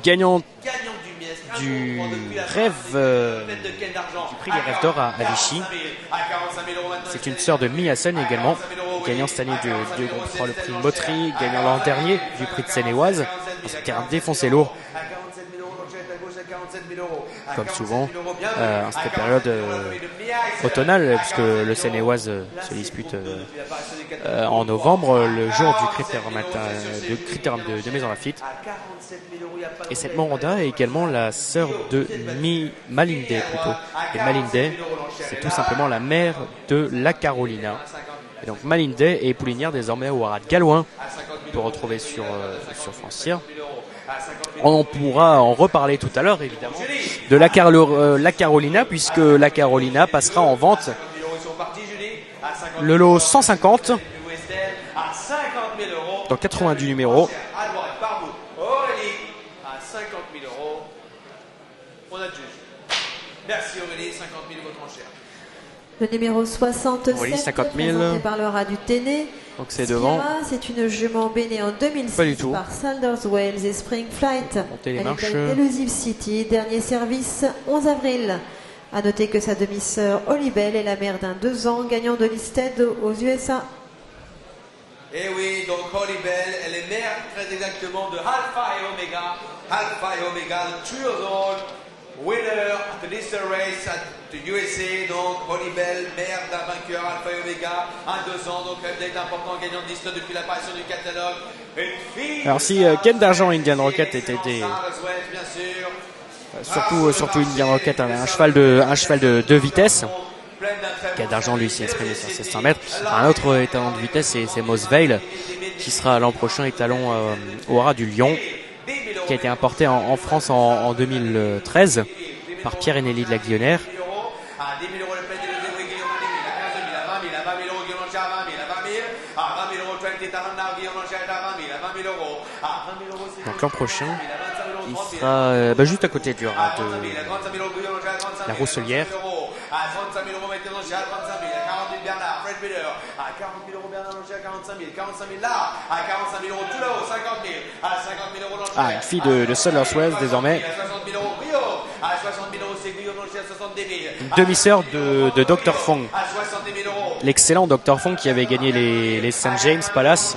[SPEAKER 2] gagnant du rêve du prix des rêves d'or à Vichy. C'est une sœur de Miason également, gagnant cette année de groupe 3 le prix Moterie, gagnant l'an dernier du prix de Seine-et-Oise. C'est un terrain défoncé lourd, comme souvent en cette période automnale, puisque le Seine-et-Oise se dispute en novembre, le jour du critérium de Maison Lafitte. Et cette Moranda est également la sœur de Malinde plutôt. Et Malinde, c'est tout simplement la mère de la Carolina. Et donc Malinde est poulinière désormais au Haras de Galouin, on peut retrouver sur Francière. On pourra en reparler tout à l'heure évidemment de la Carolina, puisque la Carolina passera en vente le lot 150 dans 90 numéros.
[SPEAKER 6] Merci Aurélie, 50 000 votre enchère.
[SPEAKER 3] Le numéro 67,
[SPEAKER 2] Aurélie, 50 000.
[SPEAKER 3] présenté par le Haras du Téné.
[SPEAKER 2] Donc c'est devant.
[SPEAKER 3] C'est une jument bénée en 2006 par Sanders Wales et Spring Flight. Elle est avec Elusive City, dernier service 11 avril. A noter que sa demi-sœur Olibel est la mère d'un 2 ans gagnant de Listed aux USA.
[SPEAKER 6] Et oui, donc Holly Bell, elle est mère très exactement de Alpha et Omega. Alpha et Omega, le 2 years old winner at the Lister Race at the USA. Donc Holly Bell, mère d'un vainqueur Alpha et Omega, à 2 ans. Donc elle est important gagnant de Lister depuis l'apparition du catalogue. Une fille.
[SPEAKER 2] Alors si Ken d'Argent Indian Rocket était
[SPEAKER 6] bien sûr.
[SPEAKER 2] surtout Indian Rocket, un cheval de 2 vitesses. Ken d'Argent lui s'est exprimé sur ses 100 mètres. Un autre étalon de vitesse, c'est Moss Vale, qui sera l'an prochain étalon au Haras du Lion, qui a été importé en France en 2013 par Pierre Enelli de la Guillonnaire. Donc l'an prochain, il sera juste à côté du Haras de la Rousselière.
[SPEAKER 6] À 35 000 euros maintenant chez 35 000, à 40 000 Bernard, Fred Biller, à 40 000 euros Bernard Locher, à 45 000, 45 000 là, à 45 000 euros tout là-haut, 50 000, à 50 000 euros Locher.
[SPEAKER 2] Une fille de Sellers West désormais.
[SPEAKER 6] À 60 000 euros Guillaume, à 60 000 euros c'est Guillaume Locher, à 70 000.
[SPEAKER 2] Une demi-sœur de Dr. Fong.
[SPEAKER 6] À 70 000 euros.
[SPEAKER 2] L'excellent Dr. Fong qui avait gagné les St. James Palace.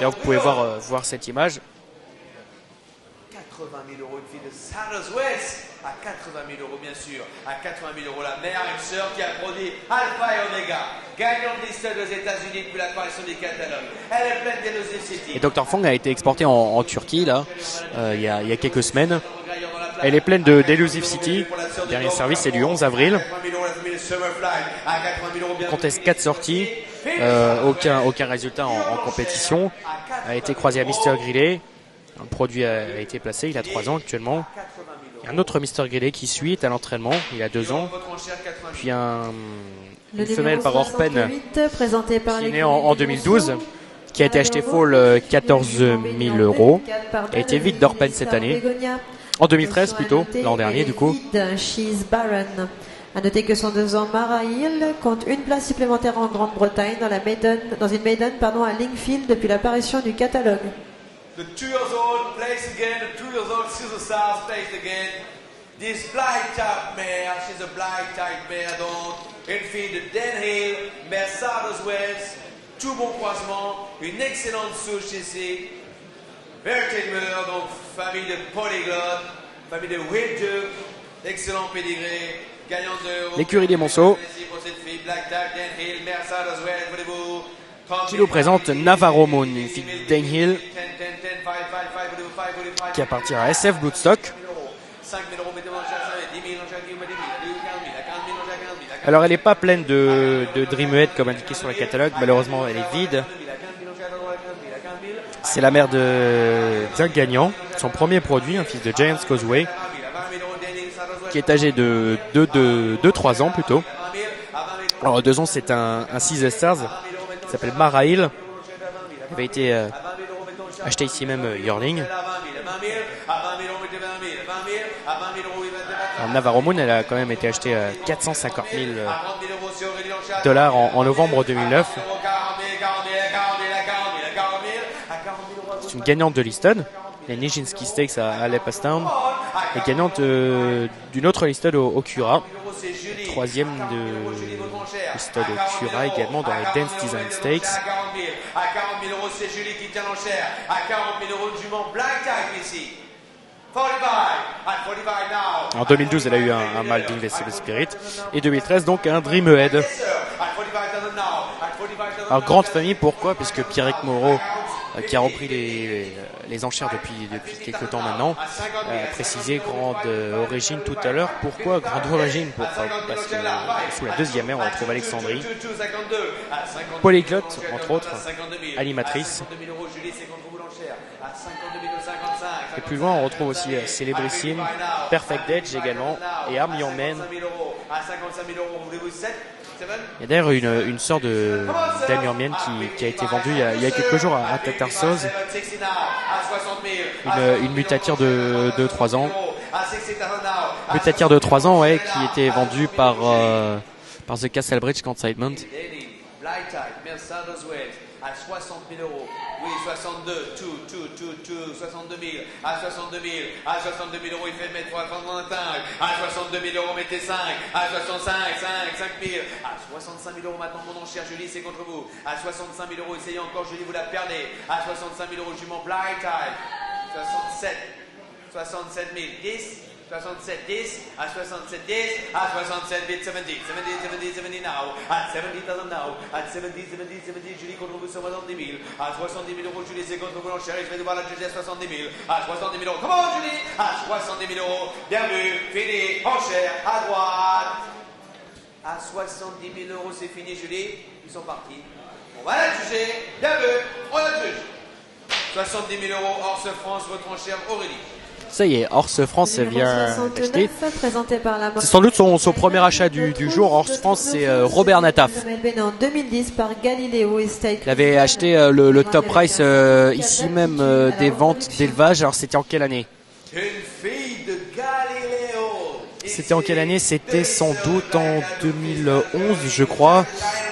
[SPEAKER 2] Là vous pouvez voir cette image.
[SPEAKER 6] 80 000 euros une fille de Sellers West. À 80 000 euros bien sûr, à 80 000 euros la mère, une sœur qui a produit Alpha et Omega, gagnant de Lister aux États-Unis depuis l'apparition des catalogues. Elle est pleine d'Elusivity.
[SPEAKER 2] Et Dr. Fong a été exporté en Turquie là, il y a quelques semaines. Elle est pleine d'Elusivity. Dernier service c'est du 11 avril. Conteste 4 sorties, aucun résultat en compétition. A été croisé à Mister Grillet. Un produit a été placé, il a 3 ans actuellement. Un autre Mister Grillet qui suit est à l'entraînement, il a 2 ans. Puis une femelle par Orpen qui est née en 2012, qui a été achetée fall 14 000 euros, a été vide d'Orpen cette année, en 2013 plutôt, l'an dernier du coup.
[SPEAKER 3] A noter que son 2 ans Mara Hill compte une place supplémentaire en Grande-Bretagne dans une maiden à Lingfield depuis l'apparition du catalogue.
[SPEAKER 6] The 2 years old placed again, the 2 years old Caesar Stars placed again. This black type mare, she's a black type mare donc. Une fille de Den Hill, mère Sellers West, tout bon croisement, une excellente souche ici. Vertebrae, donc famille de polyglotte, famille de Winter, excellent pédigré, gagnant de...
[SPEAKER 2] L'écurie des Monceaux.
[SPEAKER 6] Pour cette fille, black type, Den Hill, mère Sellers West, voulez-vous...
[SPEAKER 2] Qui nous présente Navarro Moon, une fille de Den Hill, qui appartient à SF Bloodstock. Alors elle n'est pas pleine de Dreamhead comme indiqué sur le catalogue, malheureusement elle est vide. C'est la mère d'un gagnant, son premier produit, un fils de Giants Causeway, qui est âgé de 3 ans plutôt. Alors 2 ans c'est un 6 Stars, qui s'appelle Mara Hill, il avait été acheté ici même Yearling. Alors, Navarro Moon, elle a quand même été achetée à 450 000 $ en novembre 2009. C'est une gagnante de Listed, les Nijinsky Stakes à Leopardstown, et gagnante d'une autre Listed au Cura. Troisième de Listed au Cura également dans les Dance Design Stakes.
[SPEAKER 6] À 40 000 euros, c'est Julie qui tient l'enchère. À 40 000 euros, le jument Black Type ici. 45, at 45 now.
[SPEAKER 2] En 2012, elle a eu un mâle d'Invisible Spirit. Et 2013, donc un Dreamhead. Alors, grande famille, pourquoi? Puisque Pierrick Moreau, qui a repris les enchères depuis quelques temps maintenant, a précisé grande origine tout à l'heure. Pourquoi grande origine? Parce que sous la deuxième ère, on retrouve Alexandrie, polyglotte, entre autres, animatrice. Et plus loin, on retrouve aussi Célébrissime, Perfect Edge également, et Arm Your Man. Il y a d'ailleurs une sœur d'Arm Your Man qui a été vendue il y a quelques jours à Tatarsoz. Une mutatière de 3 ans. Mutatière de 3 ans, ouais, qui était vendue par The Castlebridge Consignment.
[SPEAKER 6] À 60 000 euros. Oui, 60 62, 62 000, à 62 000, à 62 000 euros, il fait mettre 65, à 62 000 euros, mettez 5, à 65, 5 000, à 65 000 euros maintenant, mon enchère, Julie, c'est contre vous, à 65 000 euros, essayez encore, Julie, vous la perdez, à 65 000 euros, jument, blind time, 67 000, 10, 67, 10, à 67, 10, à 67, 8, 70, 70, 70 now, à 70,000 now, à 70, Julie contre vous sur 70 000, à 70 000 euros, Julie, c'est contre vous, l'enchère, je vais devoir la juger à 70 000, à 70 000 euros, comment, Julie, à 70 000 euros, bien vu, fini, enchère, à droite, à 70 000 euros, c'est fini, Julie, ils sont partis, on va la juger, bien vu, on la juge, 70 000 euros, hors ce France, votre enchère, Aurélie.
[SPEAKER 2] Ça y est, Horse France vient d'acheter.
[SPEAKER 3] Présenté par la
[SPEAKER 2] C'est sans doute son premier achat du jour. Horse France, c'est Robert Nataf.
[SPEAKER 3] En 2010 par Galileo et Stake.
[SPEAKER 2] Il avait acheté le top price ici même des ventes d'élevage. Alors c'était en quelle année?
[SPEAKER 6] Une fille de Galileo.
[SPEAKER 2] C'était en quelle année? C'était sans doute en 2011, je crois.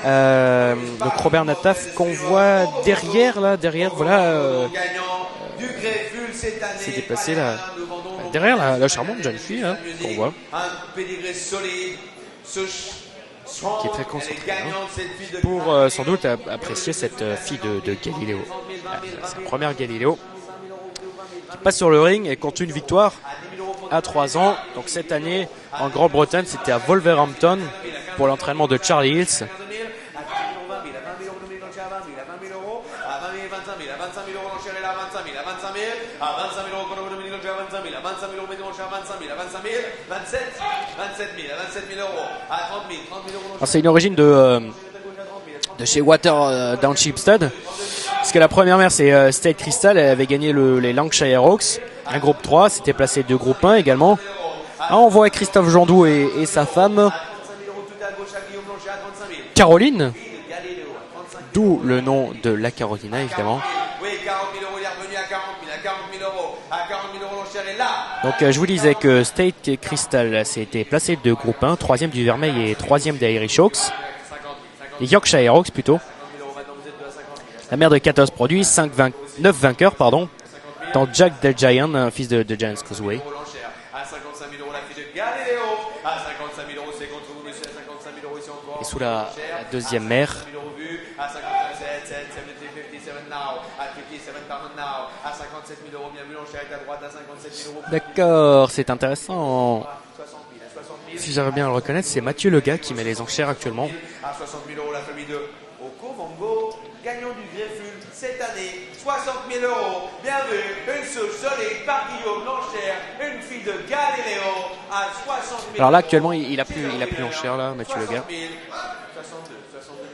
[SPEAKER 2] Donc Robert Nataf qu'on voit derrière, là, voilà. C'est déplacé là. Derrière la charmante jeune fille hein, qu'on voit. Qui est très concentrée. Hein, pour sans doute apprécier cette fille de Galileo. Sa première Galileo. Qui passe sur le ring et compte une victoire à 3 ans. Donc cette année en Grande-Bretagne, c'était à Wolverhampton pour l'entraînement de Charlie Hills. C'est une origine de chez Water Downship Stud. Parce que la première mère c'est State Crystal, elle avait gagné les Lancashire Hawks, un groupe 3, s'était placé de groupe 1 également. Là, on voit Christophe Jandou et sa femme Caroline, d'où le nom de la Carolina évidemment. Donc je vous disais que State Crystal s'était placé de groupe 1, 3e du Vermeil et 3e des Irish Hawks. Les Yorkshire Hawks plutôt. La mère de 14 produits, 9 vainqueurs, pardon, dans Jack the Giant, un fils de Giant's Causeway. Et sous la deuxième mère. D'accord, c'est intéressant. Si j'arrive bien à le reconnaître, c'est Mathieu Lega qui met les enchères actuellement.
[SPEAKER 6] À 60 000 euros, la famille de Okovongo, gagnant du Grefful cette année, 60 000 euros. Bien vu, une souche solide par Guillaume l'enchère, une fille de Galileo à 60 000.
[SPEAKER 2] Alors là, actuellement, il a plus l'enchère là, Mathieu Lega.
[SPEAKER 6] 62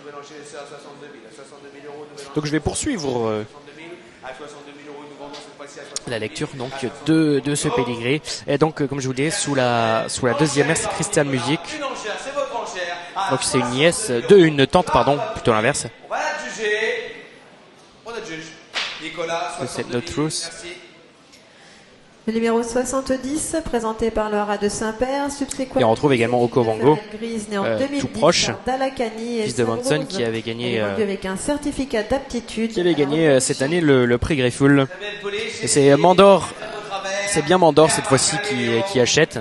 [SPEAKER 6] nouvelles enchères, 62 000 euros.
[SPEAKER 2] Donc je vais poursuivre la lecture donc de ce pédigré. Et donc comme je vous disais, sous la deuxième mère, c'est Crystal Music. Donc c'est une nièce une tante pardon, plutôt l'inverse.
[SPEAKER 6] On va la juger. On la juge. Nicolas,
[SPEAKER 2] c'est No Truth.
[SPEAKER 3] Le numéro 70, présenté par le Haras de Saint-Père, subséquent.
[SPEAKER 2] Et on retrouve également Okovango,
[SPEAKER 3] tout
[SPEAKER 2] proche,
[SPEAKER 3] Dalakani
[SPEAKER 2] fils de Monson, qui avait gagné,
[SPEAKER 3] avec un certificat d'aptitude.
[SPEAKER 2] Qui avait gagné cette année le prix Greyful. Et c'est Mandor, c'est bien Mandor cette fois-ci qui achète.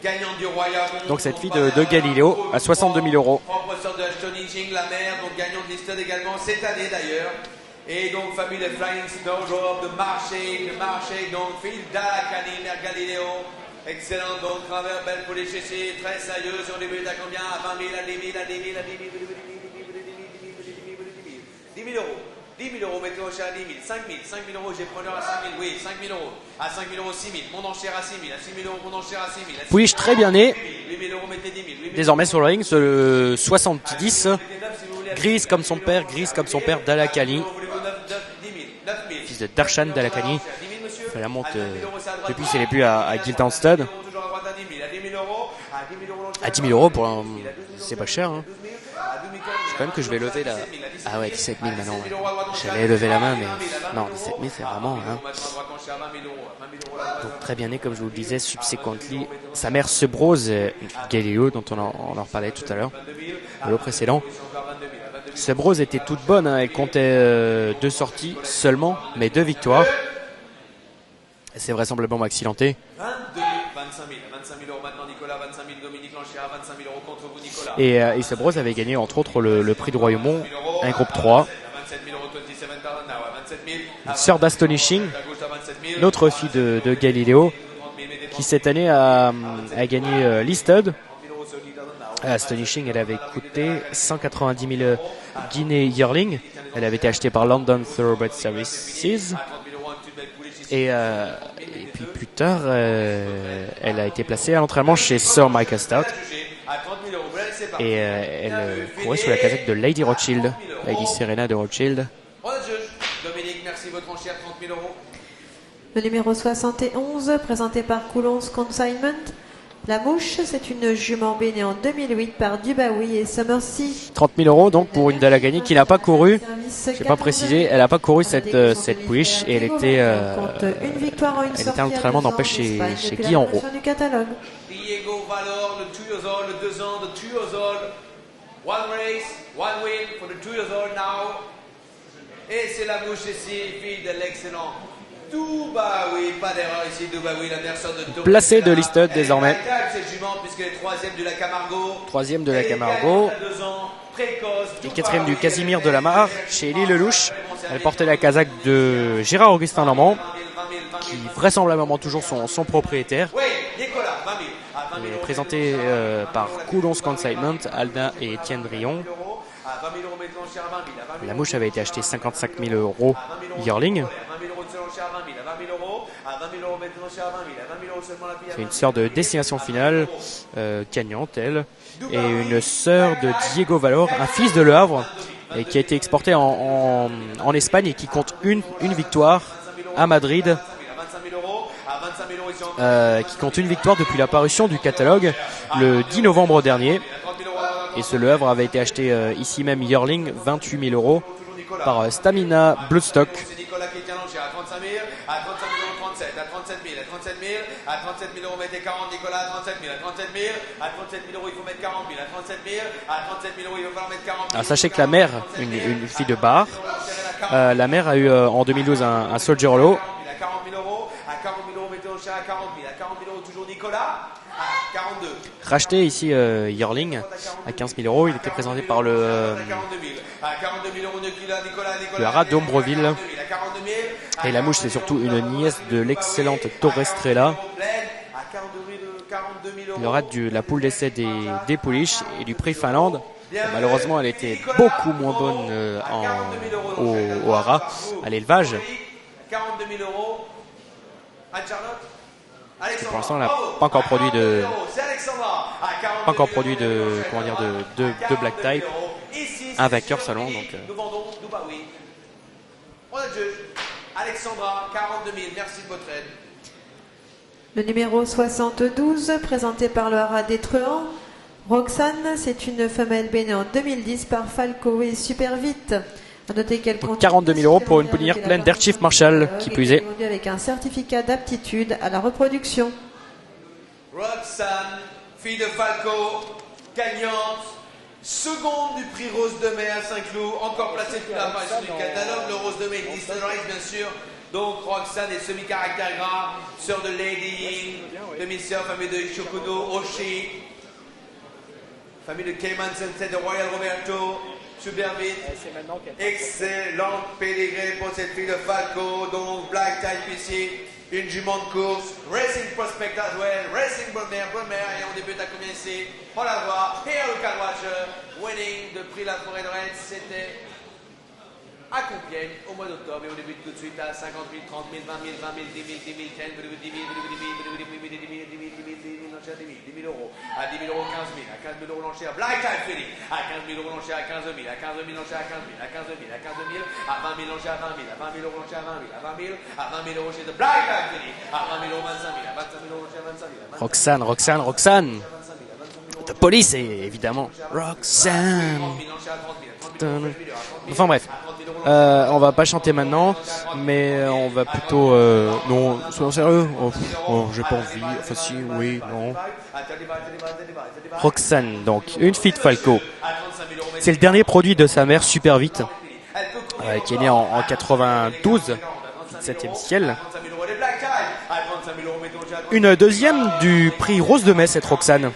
[SPEAKER 6] Gagnante du royaume.
[SPEAKER 2] Donc cette fille de Galileo à 62 000 euros.
[SPEAKER 6] Propre sœur de Ashton Jing, la mère, donc gagnante des studs également cette année d'ailleurs. Et donc famille de Flying Snowdrop, de marché, donc fille d'Alakani, mère Galileo. Excellent, donc travers belle pour les chéchés, très sérieux, on débute à combien? À 20 000, à 10 000, à 10 000, à 10 000, 10 000 euros. 10 000 euros, mettez au cher à 10 000, 5 000, 5 000 euros, j'ai preneur à 5 000, oui, 5 000 euros, à 5 000 euros, 6 000, mon enchère à 6 000, à 6 000 euros, mon enchère à 6 000.
[SPEAKER 2] Puis-je très bien né,
[SPEAKER 6] 8 000 euros, mettez 10 000.
[SPEAKER 2] Désormais sur le ring, ce 70, grise comme son père, Dalakani, fils de Darshan Dalakani. Elle monte depuis qu'elle est plus à Giltan Stud. À 10 000 euros, c'est pas cher. Hein. C'est quand même que je vais lever la... Ah ouais, 17 000 maintenant. Ouais. J'allais lever la main, mais non, 17 000 c'est vraiment... Hein. Donc très bien né, comme je vous le disais, subsequently. Sa mère Subrose, Galileo, dont on en reparlait tout à l'heure, le précédent. Cette Rose était toute bonne, hein. Elle comptait 2 sorties seulement, mais 2 victoires. C'est vraisemblablement accidenté.
[SPEAKER 6] 22, 25 000. 25 000 euros maintenant, Nicolas. 25 000, Dominique Lanchera. 25 000 euros contre vous, Nicolas.
[SPEAKER 2] Et cette Rose avait gagné entre autres le prix de Royaumont, un groupe 3.
[SPEAKER 6] 27 000 euros, 27 000, 27 000.
[SPEAKER 2] Une sœur d'Astonishing, l'autre fille de Galileo, qui cette année a gagné l'Easted. Astonishing, elle avait coûté 190 000 guinées yearling. Elle avait été achetée par London Thoroughbred Services. Et puis plus tard, elle a été placée à l'entraînement chez Sir Micah Stout. Et elle courait sous la casquette de Lady Rothschild, Lady Serena de Rothschild.
[SPEAKER 6] Dominique, merci, votre enchère, 30 000 euros.
[SPEAKER 3] Le numéro 71, présenté par Coulon's Consignment. La Mouche, c'est une jument née en 2008 par Dubaoui et Summersea.
[SPEAKER 2] 30 000 euros donc pour une Dalagani qui n'a pas couru. Je n'ai pas précisé, elle n'a pas couru cette pouliche et elle était à l'entraînement d'empêche chez Guy Enroux.
[SPEAKER 6] Diego Valor, le 2 years old, le 2 ans, le 2 years old. One race, one win for the 2 years old now. Et c'est la Mouche ici, fille de l'excellent Dubaoui, pas d'erreur ici, Dubaoui, la mère de
[SPEAKER 2] placée de l'Easted désormais.
[SPEAKER 6] Cette jument, puisqu'elle est 3e de la Camargo.
[SPEAKER 2] 3e de la Camargo. Et 4e du Casimir de la Mare chez Élie Lelouch. Elle portait la casaque de Gérard Augustin Normand, qui vraisemblablement toujours son propriétaire. Elle est présentée par Coulon's Consignment, Alda et Étienne Drion. La Mouche avait été achetée 55 000 euros yearling. C'est une sœur de destination finale, gagnante elle, et une sœur de Diego Valor, un fils de Le Havre, et qui a été exporté en Espagne et qui compte une victoire à Madrid, qui compte une victoire depuis la parution du catalogue le 10 novembre dernier. Et ce Le Havre avait été acheté ici même yearling 28 000 euros par Stamina Bloodstock.
[SPEAKER 6] À 37 000, à 37 000 euros, mettez 40, Nicolas, à 37 000, à 37 000, à 37 000 euros, il faut mettre 40 000, à 37 000, à 37 000 euros, il va falloir mettre 40 000.
[SPEAKER 2] Alors, sachez que la mère, une fille de bar, la mère a eu en 2012 un Soldier Hollow.
[SPEAKER 6] À 40 000 euros, à 40 000 euros, mettez au cher à 40 000, à 40 000 euros, toujours Nicolas, à 42.
[SPEAKER 2] Racheté ici yearling à 15 000 euros, il était présenté par le haras d'Ombreville. Et la Mouche, c'est surtout une nièce de l'excellente Torrestrella. Le haras de la poule d'essai des pouliches et du prix Finlande. Malheureusement, elle était beaucoup moins bonne au haras, à l'élevage.
[SPEAKER 6] 42 000 euros. Anne-Charlotte.
[SPEAKER 2] Pour l'instant, elle n'a pas encore produit de black type. Un vainqueur seulement. Donc,
[SPEAKER 6] nous vendons Dubaoui. On a le juge. Alexandra, 42 000. Merci de votre aide.
[SPEAKER 3] Le numéro 72, présenté par le haras d'Étrehan. Roxane, c'est une femelle née en 2010 par Falco et Super Vite. À noter qu'elle compte
[SPEAKER 2] 42 000 euros pour une poudinière pleine d'Air Chief Marshall, qui plus est.
[SPEAKER 3] Avec un certificat d'aptitude à la reproduction.
[SPEAKER 6] Roxane, fille de Falco, gagnante, seconde du prix Rose de Mai à Saint-Cloud, encore placée pour l'apparition du catalogue. Le Rose de Mai existe bien sûr. Donc Roxane est semi-caractère gras, sœur de Lady Ying, demi-sœur, famille de Ishokudo, Oshi, famille de Cayman Sunset, de Royal Roberto, super vite, excellente pédigrée pour cette fille de Falco, donc Black Type ici, une jument de course, Racing Prospect as well, Racing bonne mère, et on débute à combien ici? On la voit, Here we can watch her, winning de prix La Forêt de Rennes, c'était à Compiègne au mois d'octobre et on débute tout de suite à 50 000, 30 000, 20 000, 20 000, 10 000, 10 000, 10 000 euros, à 10 000 euros 15 000, à 15 000 euros l'enchère, Black Type Philly, à 15 000 euros l'enchère à 15 000, à 15 000 l'enchère à 15 000, à 15 000, à 15 000, à 20 000 l'enchère à 20 000, à 20 000 euros l'enchère à 20 000, à 20 000, à 20 000 euros chez The Black Type Philly, à 20 000 euros 25 000, à 25 000 euros l'enchère à 25 000,
[SPEAKER 2] Roxane. The Police, évidemment. Roxane. Enfin bref. On va pas chanter maintenant, mais on va plutôt... non, soyons sérieux. J'ai pas envie. Enfin si, oui, non. Roxane, donc, une fille de Falco. C'est le dernier produit de sa mère, Super Vite, qui est née en 92, 7e ciel. Une deuxième du prix Rose de Metz, cette Roxane.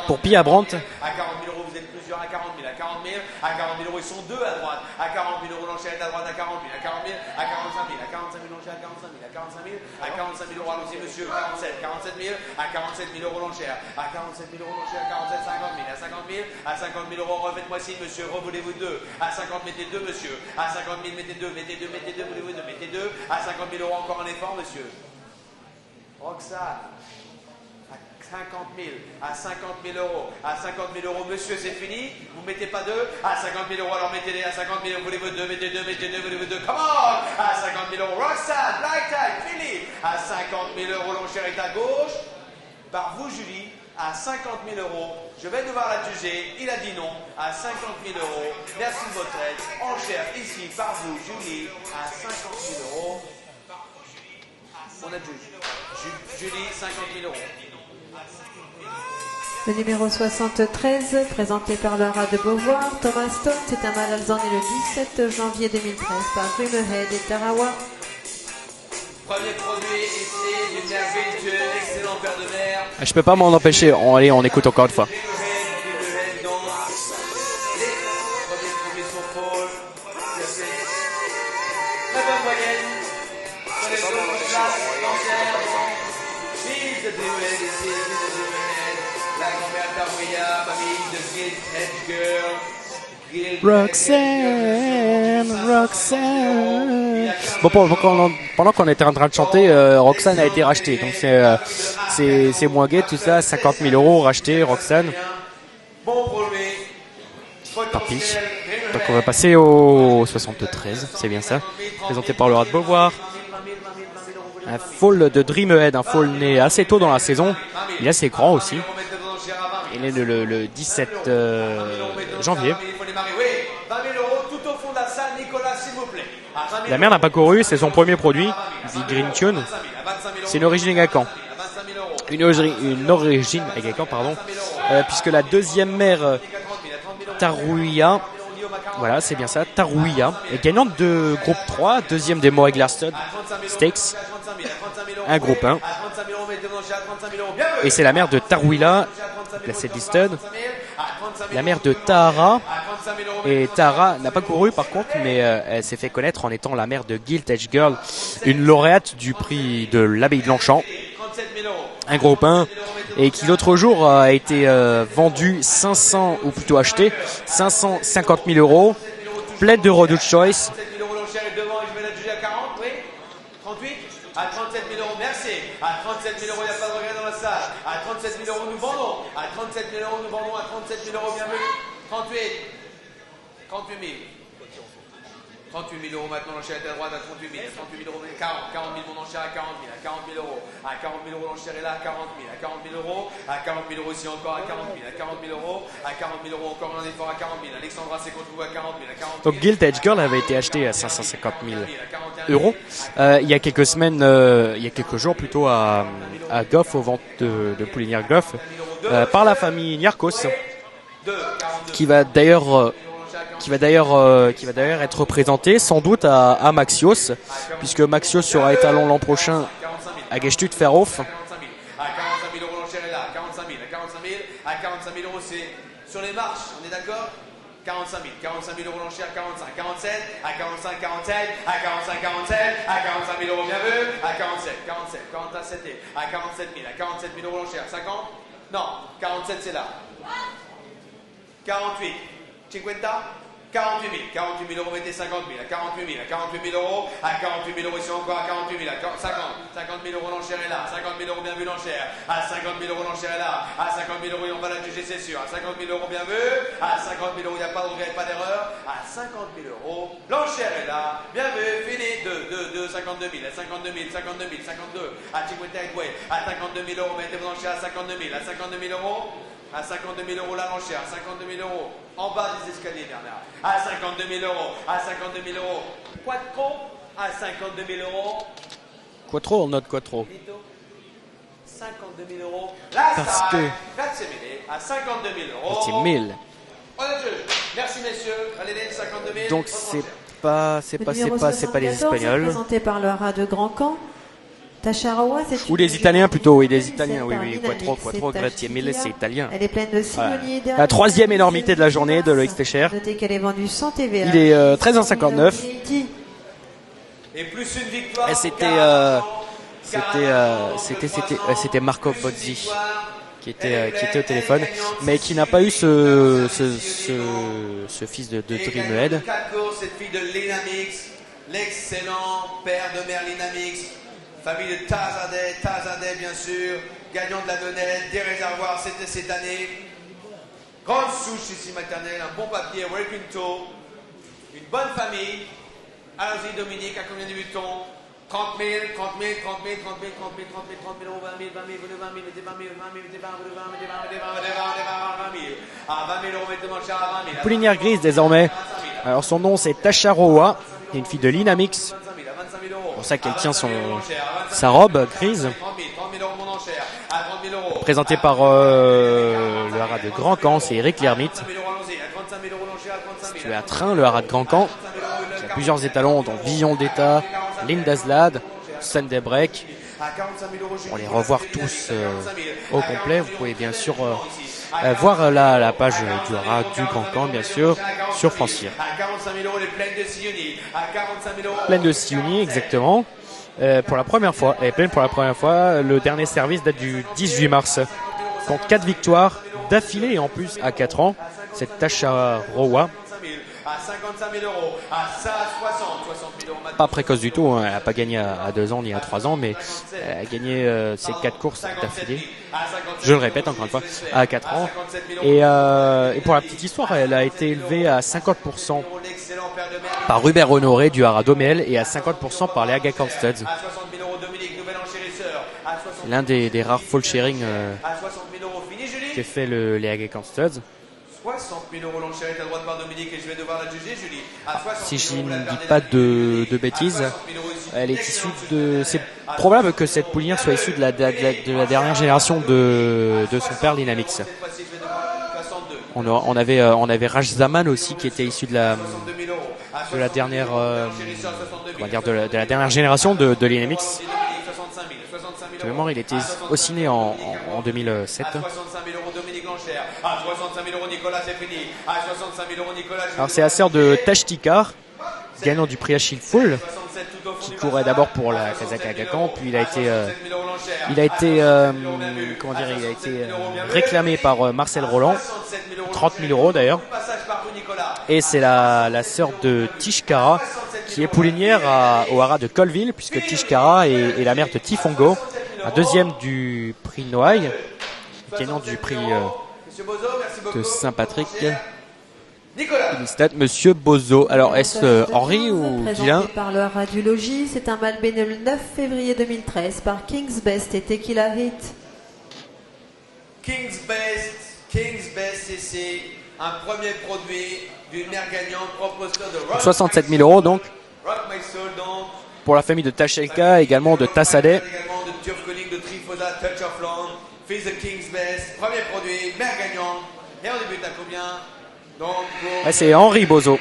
[SPEAKER 2] Pour Pia Brandt.
[SPEAKER 6] À 40 000 euros, vous êtes plusieurs à 40 000, à 40 000, à 40 000 euros, ils sont deux à droite, à 40 000 euros, l'enchère est à droite, à 40 000, à 40 000, à 45 000, à 45 000, l'enchère à 45 000, à 45 000, à 45 000 euros, allons-y monsieur, 47 000, à 47 000 euros l'enchère, à 47 000 euros l'enchère, à 47, 50 000, à 50 000, à 50 000 euros, refaites-moi signe monsieur, revoulez-vous deux, à 50 mettez deux monsieur, à 50 000 mettez deux, voulez-vous deux, mettez deux, à 50 000 euros encore un effort monsieur. Roxane. 50 000, à 50 000 euros, à 50 000 euros, monsieur, c'est fini, vous mettez pas deux, à 50 000 euros, alors mettez-les, à 50 000 euros, voulez-vous deux, mettez deux, voulez-vous deux, come on, à 50 000 euros, Roxane, black tie, fini, à 50 000 euros, l'enchère est à gauche, par vous, Julie, à 50 000 euros, je vais devoir la juger, il a dit non, à 50 000 euros, merci de votre aide, enchère ici, par vous, Julie, à 50 000 euros, on a juge, Julie, 50 000 euros.
[SPEAKER 3] Le numéro 73, présenté par Laura de Beauvoir, Thomas Stone, c'est un mâle alezan né le 17 janvier 2013 par Dreamhead et Tarawa.
[SPEAKER 6] Premier produit ici d'une merveilleuse, excellent paire de mer.
[SPEAKER 2] Je peux pas m'en empêcher. Allez, on écoute encore une fois.
[SPEAKER 6] Dreamhead, donc. Les premiers produits sont pôles. Très bonne moyenne. Sur les secondes places, l'enchère. Fils de Dreamhead ici, fils de Dreamhead. La grand-mère Tarouya, famille de Guild Head Girl.
[SPEAKER 2] Roxane. Bon, pendant qu'on était en train de chanter, Roxane a été rachetée. Donc c'est moins gai tout ça. 50 000 euros racheté, Roxane.
[SPEAKER 6] Bon produit.
[SPEAKER 2] Tant pis. Donc on va passer au 73, c'est bien ça. Présenté par Laura de Beauvoir. Un foal de Dreamhead, un foal né assez tôt dans la saison. Il est assez grand aussi. Il est le 17 janvier. La mère n'a pas couru, c'est son premier produit, The Green Tune. C'est une origine à Caen. Une origine à Caen, pardon. Puisque la deuxième mère, Tarouya, voilà, c'est bien ça, Tarouya, est gagnante de groupe 3, deuxième des Moray Glaston Stakes, un groupe 1. Et c'est la mère de Tarouila, placée de Listed, la mère de Tahara. Et Tahara n'a pas couru par contre, mais elle s'est fait connaître en étant la mère de Guild Edge Girl, une lauréate du prix de l'abbaye de Longchamp, un groupe 1, et qui l'autre jour a été vendu 500, ou plutôt acheté 550 000 euros, pleine de Redoute Choice.
[SPEAKER 6] À 37 000 euros, merci. À 37 000 euros, il n'y a pas de regret dans la salle. À 37 000 euros, nous vendons. À 37 000 euros, nous vendons. À 37 000 euros, bienvenue. 38 000. 38 000 euros maintenant, l'enchère est à droite à 38 000. 38 000 euros, 40 000, mon enchère à 40 000. À 40 000 euros. À 40 000 euros, l'enchère est là à 40 000. À 40 000 euros. À 40 000 euros, ici encore à 40 000. À 40 000 euros. À 40 000 euros, encore un effort à 40 000. Alexandra s'est contribué à 40 000. À 40 000.
[SPEAKER 2] Donc Guild Edge Girl avait été acheté à 550 000 euros. Il y a quelques semaines, il y a quelques jours plutôt à Goff, aux ventes de Poulinière Goff, par la famille Niarchos, qui va d'ailleurs être présenté sans doute à Maxios, puisque Maxios sera étalon l'an prochain à Gestut Ferhof.
[SPEAKER 6] À 45 000 euros, l'enchère est là. À 45 000, à 45 000, à 45 000 euros, c'est sur les marches, on est d'accord? 45 000 euros l'enchère, 45, 47, à 45, 47, à 45, 47, à 45 000 euros, bien vu, à 47, à 47 000, à 47 000 euros l'enchère, 50? Non, 47 c'est là. 48, 50? 48 000 euros, mettez 50 000, à 48 000, à 48 000 euros, à 48 000 euros, ici encore à 48 000, à 50 000 euros l'enchère est là, 50 000 euros, bien vu l'enchère, à 50 000 euros l'enchère est là, à 50 000 euros, on va la juger, c'est sûr, à 50 000 euros, bien vu, à 50 000 euros, il n'y a pas de regret, pas d'erreur, à 50 000 euros, l'enchère est là, bien vu, fini, 52 000, à 52 000, 52, à 50 Headway, à 52 000 euros, mettez vos enchères à 52 000, à 52 000 euros, À 52 000 euros la enchère, à 52 000 euros. En bas des escaliers, Bernard. À 52 000 euros, à 52 000 euros. Quattro, à 52 000 euros.
[SPEAKER 2] Quattro, on note Quattro.
[SPEAKER 6] 52 000 euros. La
[SPEAKER 2] Parce que...
[SPEAKER 6] Grazie mille, à 52 000 euros.
[SPEAKER 2] C'est 1000.
[SPEAKER 6] Merci messieurs. Allez, 52 000.
[SPEAKER 2] Donc c'est pas les Espagnols.
[SPEAKER 3] Présenté par le haras de Grand Camp. Tacharoa, c'est
[SPEAKER 2] Ou les Italiens plutôt, oui, les Italiens, oui. Quattro, Grazie mille, c'est italien.
[SPEAKER 3] Elle est pleine de simonies.
[SPEAKER 2] La troisième énormité de la journée de l'OX Técher.
[SPEAKER 3] Notez qu'elle est vendue sans TVA.
[SPEAKER 2] Il est 13h59.
[SPEAKER 6] Et plus une victoire.
[SPEAKER 2] Et c'était Marco Bozzi qui était au téléphone, mais qui n'a pas eu ce fils de Dreamhead.
[SPEAKER 6] Cette fille de Linamix, l'excellent père de mère Linamix, famille de Tazadet bien sûr, gagnant de la Nonette, des réservoirs, c'était cette année. Grande souche ici maternelle, un bon papier, Quinto, une bonne famille. Allons-y Dominique, à combien débutons? 30 000, 30 000, 30 000, 30 000, 30 000, 30 000, 30 000 euros, 20 000, 20 000, 20 000, mettez 20 000, 20 000, mettez 20 000, 20 000, mettez 20 000, 20 000, 20 000, 20 000. À 20 000 euros, mettez mon cher à 20 000.
[SPEAKER 2] Poulinière grise désormais. Alors son nom c'est Tacharoa, c'est une fille de Linamix. C'est pour ça qu'elle tient sa robe grise. Présenté par le haras de Grand Camp, c'est Eric Lhermitte. Situé à Train, le haras de Grand Camp. Il y a plusieurs étalons, dont Villon d'État, Lindasland, Sunday Break. On les revoir tous au complet. Vous pouvez bien sûr voir la page du haras du Grand Camp, bien sûr, sur Francir. Pleine de Siouni, exactement. Pour la première fois, elle est pleine pour la première fois. Le dernier service date du 18 mars. Compte 4 victoires d'affilée et en plus à 4 ans. Cette Tacharoa.
[SPEAKER 6] À 55 000 euros, à 60 000 euros.
[SPEAKER 2] Pas précoce du tout, hein. Elle n'a pas gagné à 2 ans ni à 3 ans, mais elle a gagné ses 4 courses d'affilée. Je le répète encore une fois, à 4 ans. Et pour la petite histoire, elle a été élevée à 50% par Hubert Honoré du haras d'Omel et à 50% par Léa Gacant Studs. L'un des rares full sharing que fait le Léa Gacant Studs.
[SPEAKER 6] 60 000 euros l'enchère est à droite par Dominique et je vais devoir la juger, Julie.
[SPEAKER 2] Si je ne dis pas de bêtises, elle est issue de... C'est probable que cette poulinière soit issue de la dernière génération de son père Linamix. On avait Raj Zaman aussi qui était issu de la dernière de la dernière génération de Linamix. De mémoire, il était aussi né en 2007.
[SPEAKER 6] À 65 000 euros Dominique l'enchère. À 65 000 euros Nicolas, c'est fini. À 65 000 euros Nicolas.
[SPEAKER 2] Alors c'est la sœur de Tashtikar, gagnant du prix Achille Full, qui courait d'abord pour la Kazakh Gacant, puis il a été réclamé par Marcel Roland, 30 000 euros d'ailleurs. Et c'est la sœur de Tishkara, qui est poulinière au haras de Colville, puisque Tishkara est la mère de Tifongo, un deuxième du prix Noailles, gagnant du prix de Saint-Patrick. Monsieur Bozo. Alors est-ce Henri ou Dylan?
[SPEAKER 3] Par le haras du logis, c'est un mâle béné le 9 février 2013 par King's Best et Tequila Hit.
[SPEAKER 6] King's Best, c'est un premier produit d'une mère gagnante proposteur de Rock
[SPEAKER 2] 67 000 euros donc.
[SPEAKER 6] Rock My Soul, donc.
[SPEAKER 2] Pour la famille de Tachelka, également de Tassadeh.
[SPEAKER 6] Également de Turcoling, de Trifosa, Touch of Land, fils de King's Best, premier produit, mère gagnante. Et on débute à combien? Donc
[SPEAKER 2] ouais, c'est Henri Bozo.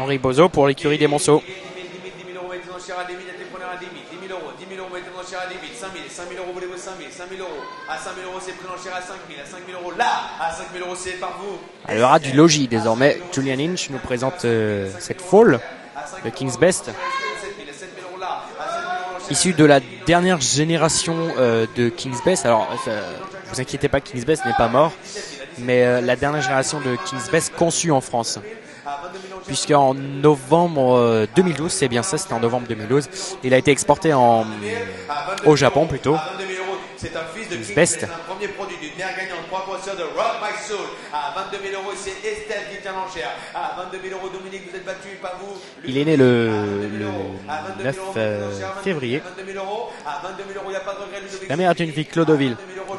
[SPEAKER 2] Henri Bozo pour l'écurie des Monceaux.
[SPEAKER 6] 10 000 euros, mettez l'enchère à 10 000, mettez preneur à 10 000, 10 000 euros, 10 000 euros, mettez l'enchère à 10 000, 5 000, 5 000 euros, voulez-vous 5 000, 5 000 euros, à 5 000 euros, c'est pris l'enchère à 5 000, à 5 000 euros, là, à 5 000 euros, c'est par vous.
[SPEAKER 2] À l'heure du logis désormais, Julian Lynch nous présente cette foal de King's Best, issue de la dernière génération de King's Best. Alors, vous inquiétez pas, King's Best n'est pas mort, mais la dernière génération de King's Best conçue en France. Puisqu'en novembre 2012, c'est bien ça, c'était en novembre 2012, il a été exporté au Japon plutôt.
[SPEAKER 6] C'est un fils de King's
[SPEAKER 2] Best.
[SPEAKER 6] Best, un premier produit d'une mère gagnante, proposteur de Rock My Soul. À 22 000 euros, c'est Estelle qui tient l'enchère. À 22 000 euros, Dominique, vous êtes battu, pas vous.
[SPEAKER 2] Il est né le 9 février.
[SPEAKER 6] À 22 000 euros, il n'y a pas de regret, Ludovic.
[SPEAKER 2] La mère est une fille Clodoville.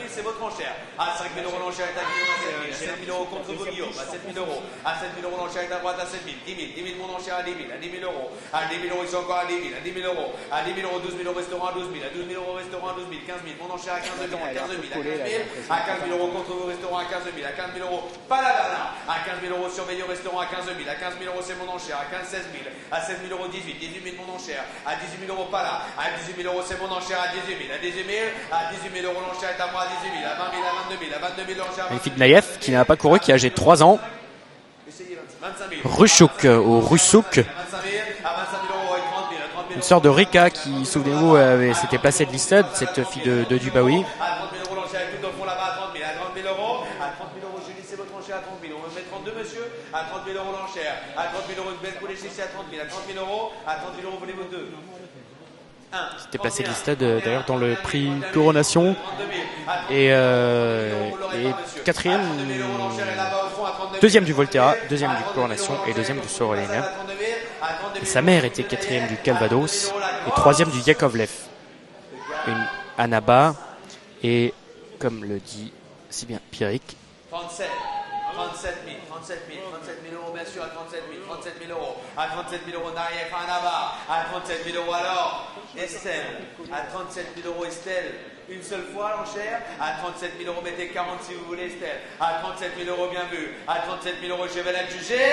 [SPEAKER 6] 000, c'est votre enchère. À 5 000 euros, l'enchère est à Guillaume, à 7 000. À 7 000 euros contre vous, Guillaume, à 7 000 euros. À 7 000 euros, l'enchère est à droite, à 7 000. 10 000, 10 000, mon enchère à 10 000, à 10 000 euros. À 10 000 euros, ils sont encore à 10 000, à 10 000 euros. À 10 000 euros, 12 000 euros, restaurant à 12 000. À 12 000 euros, restaurant à 12 000. 15 000, mon enchère à 15 000, à 15 000, à 15 000. À 15 000 euros contre vous, restaurant à 15 000. À 15 000 euros, pas la Bernard. À 15 000 euros, surveillé au restaurant à 15 000. À 15 000 euros, c'est mon enchère. À 15 16 000. À 16 000 euros, 18. 18 000, mon enchère. À 18 000 euros, pas là. À 18 000 euros, c'est mon enchère. À 18 000. À 18 000. À 18 000 euros, l'enchère est à moi. À 18 000. À 20 000. À 22 000. À 22 000, l'enchère.
[SPEAKER 2] Magnifique Naïef qui qui n'a pas couru, qui est âgé de 3 ans. Rushuk, ou Rusuk. Une sorte de Rika qui, souvenez-vous, s'était placée de listed, cette fille de Dubaoui. C'était placé de listed d'ailleurs dans le prix Coronation. Et quatrième, deuxième du Volterra, deuxième du Coronation et deuxième du Sorolina. Sa mère était quatrième du Calvados et troisième du Yakovlev. Une Annaba et, comme le dit si bien Pierrick,
[SPEAKER 6] 37 000 euros bien sûr, à 37 000 euros, à 37 000 euros Naïef, Annaba, à 37 000 euros alors, Estelle, à 37 000 euros Estelle, une seule fois l'enchère, à 37 000 euros, mettez 40 si vous voulez Estelle, à 37 000 euros bien vu, à 37 000 euros je vais la juger,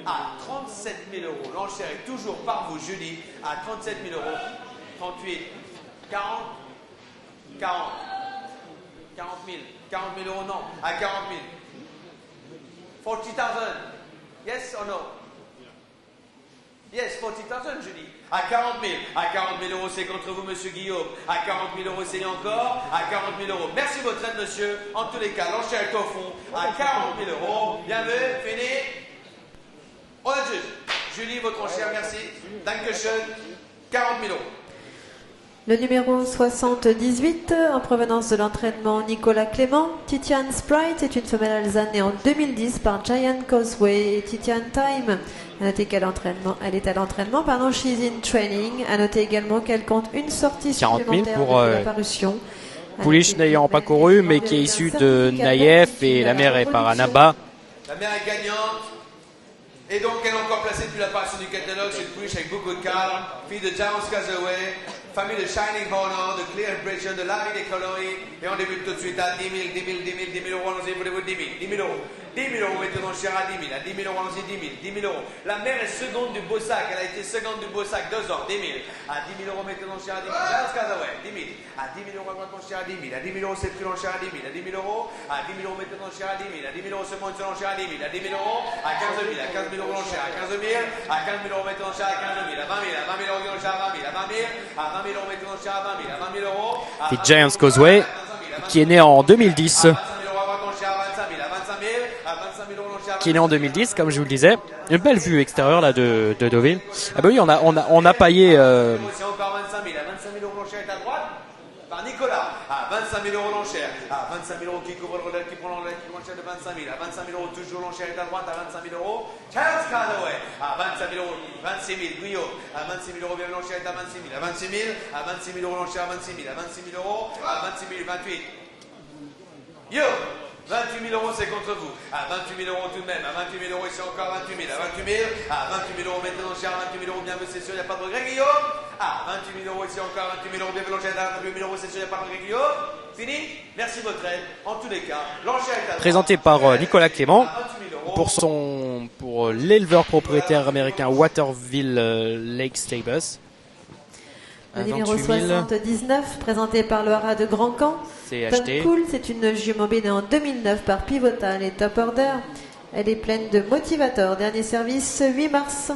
[SPEAKER 6] à 37 000 euros, l'enchère est toujours par vous Julie, à 37 000 euros, 38, 40, 40, 40 000, 40 000 euros non, à 40 000. 40,000. Yes or no? Yes, 40,000, je dis. À 40 000. À 40 000 euros, c'est contre vous, monsieur Guillaume. À 40 000 euros, essayez encore. À 40 000 euros. Merci votre aide, monsieur. En tous les cas, l'enchère est au fond. À 40 000 euros. Bien vu, fini. On a juste. Julie, votre enchère, merci. Dankeschön. 40 000 euros.
[SPEAKER 3] Le numéro 78, en provenance de l'entraînement Nicolas Clément, Titian Sprite est une femelle alezane née en 2010 par Giant Causeway et Titian Time. À noter qu'elle est à l'entraînement, she's in training. À noter également qu'elle compte une sortie supplémentaire
[SPEAKER 2] pour
[SPEAKER 3] de la parution.
[SPEAKER 2] Poulich n'ayant pas couru, mais qui est issu de Naïef et la mère est par Annaba.
[SPEAKER 6] La mère est gagnante. Et donc elle est encore placée depuis l'apparition du catalogue. C'est une pouliche avec beaucoup de calme. Fille de Giant Causeway. Famille de Shining Honor, de Clear Impression, de la vie des coloris. Et on débute tout de suite à 10 000, 10 000, 10 000, 10 000 euros. Allons-y, voulez-vous 10 000, 10 000 euros. 10 000 euros, mettez donc cher à 10 000. À 10 000 euros, allons-y, 10 000, 10 000 euros. La mère est seconde du Beausac. Elle a été seconde du Beausac 2 ans. 10 000. À 10 000 euros, mettez donc cher à 10 000. Giant Causeway, 10 000. À 10 000 euros, mettez donc cher à 10 000. À 10 000 euros, c'est plus long cher à 10 000. À 10 000 euros, à 10 000 euros, mettez donc cher à 10 000. À 10 000 euros, seulement une seule enchère à 10 000. À 10 000 euros, à 15 000. À 15 000 euros, l'enchère à 15 000. À 15 000 euros, mettez donc cher à 15 000. À 20 000. À 20 000 euros, l'enchère à 20 000. À 20 000. À 20 000 euros, mettez donc cher à 20 000. À 20 000 euros.
[SPEAKER 2] C'est Giant Causeway qui est né en 2010. Qui est né en 2010, comme je vous le disais. Une belle vue extérieure là de Deauville. Ah bah oui, on a paillé.
[SPEAKER 6] C'est encore 25 000. À 25 000 euros, l'enchère est à droite. Par Nicolas. À 25 000 euros, l'enchère. À 25 000 euros, qui couvre le relais, qui prend l'enchère de 25 000. À 25 000 euros, toujours l'enchère est à droite. À 25 000 euros, Giant Causeway. À 25 000 euros, 26 000, Guyot. À 26 000 euros, bien l'enchère est à 26 000. À 26 000, à 26 000 euros, l'enchère à 26 000. À 26 000 euros, à 26 000, 28. Yo! 28 000 euros, c'est contre vous. À 28 000 euros tout de même. À 28 000 euros, ici encore 28 000. À 28 000, à 28 000 euros, maintenant cher. À 28 000 euros, bien vu, c'est sûr, il n'y a pas de regret, Guillaume. À 28 000 euros, ici encore 28 000 euros, bien vu, l'enchère. À 28 000 euros, c'est sûr, il n'y a pas de regret, Guillaume. Fini. Merci votre aide. En tous les cas, l'enchère est à
[SPEAKER 2] présenté par Nicolas Clément pour l'éleveur propriétaire américain Waterville Lake Stables.
[SPEAKER 3] Le numéro 79, présenté par le haras de Grand Camp.
[SPEAKER 2] C'est acheté.
[SPEAKER 3] Cool, c'est une jument née en 2009 par Pivotal et Top Order. Elle est pleine de motivateurs. Dernier service, 8 mars.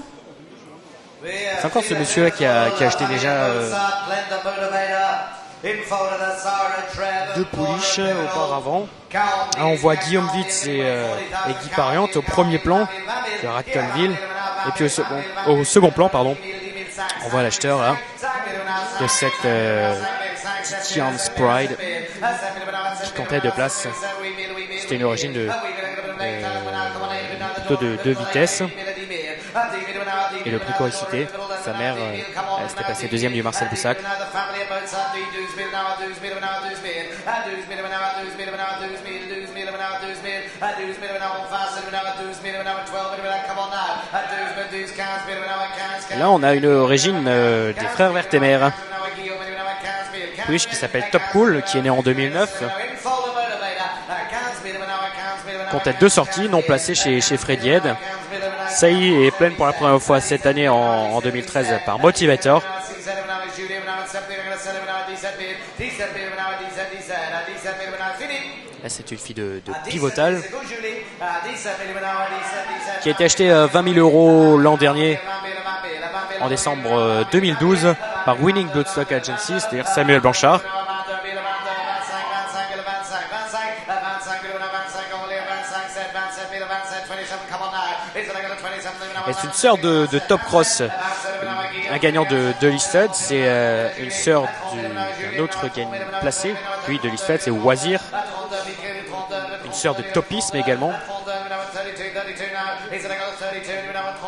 [SPEAKER 2] C'est encore ce monsieur-là qui a acheté déjà deux pouliches auparavant. Là, on voit Guillaume Witz et Guy Pariante au premier plan de Radcliffe. Et puis au second plan, on voit l'acheteur là de cette Titian Sprite qui comptait 2 places. C'était une origine plutôt de 2 vitesses. Et le prix Coricité, sa mère, elle s'était passée deuxième du Marcel Boussac. Et là, on a une origine des frères Vertemer. Pouliche qui s'appelle Top Cool, qui est né en 2009. Comptait 2 sorties non placées chez Freddy Head. Sailly est pleine pour la première fois cette année en 2013 par Motivator. Là, c'est une fille de Pivotal qui a été achetée 20 000 € l'an dernier, en décembre 2012, par Winning Bloodstock Agency, c'est-à-dire Samuel Blanchard. Et c'est une sœur de Top Cross, un gagnant de Listed. C'est une sœur d'un autre gagnant placé, lui de Listed, c'est Wazir, une sœur de Topisme également,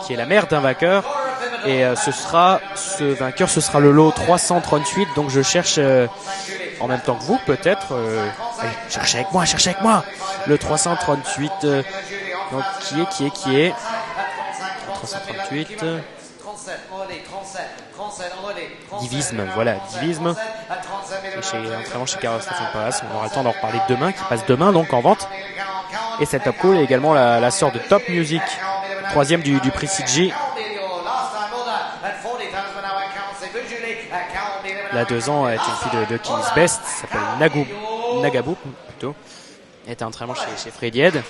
[SPEAKER 2] qui est la mère d'un vainqueur. Et ce vainqueur, ce sera le lot 338. Donc je cherche en même temps que vous, peut-être. Allez, cherchez avec moi. Le 338. Donc qui est 338. Divisme, voilà, Divisme. Vraiment chez Carlos Station Palace. On aura le temps d'en reparler demain, qui passe demain donc en vente. Et cette Top Cool est également la sœur de Top Music, troisième du prix CG. La 2 ans est une fille de King's Best, s'appelle Nagabou plutôt. Elle est en entraînement chez Freddy Head.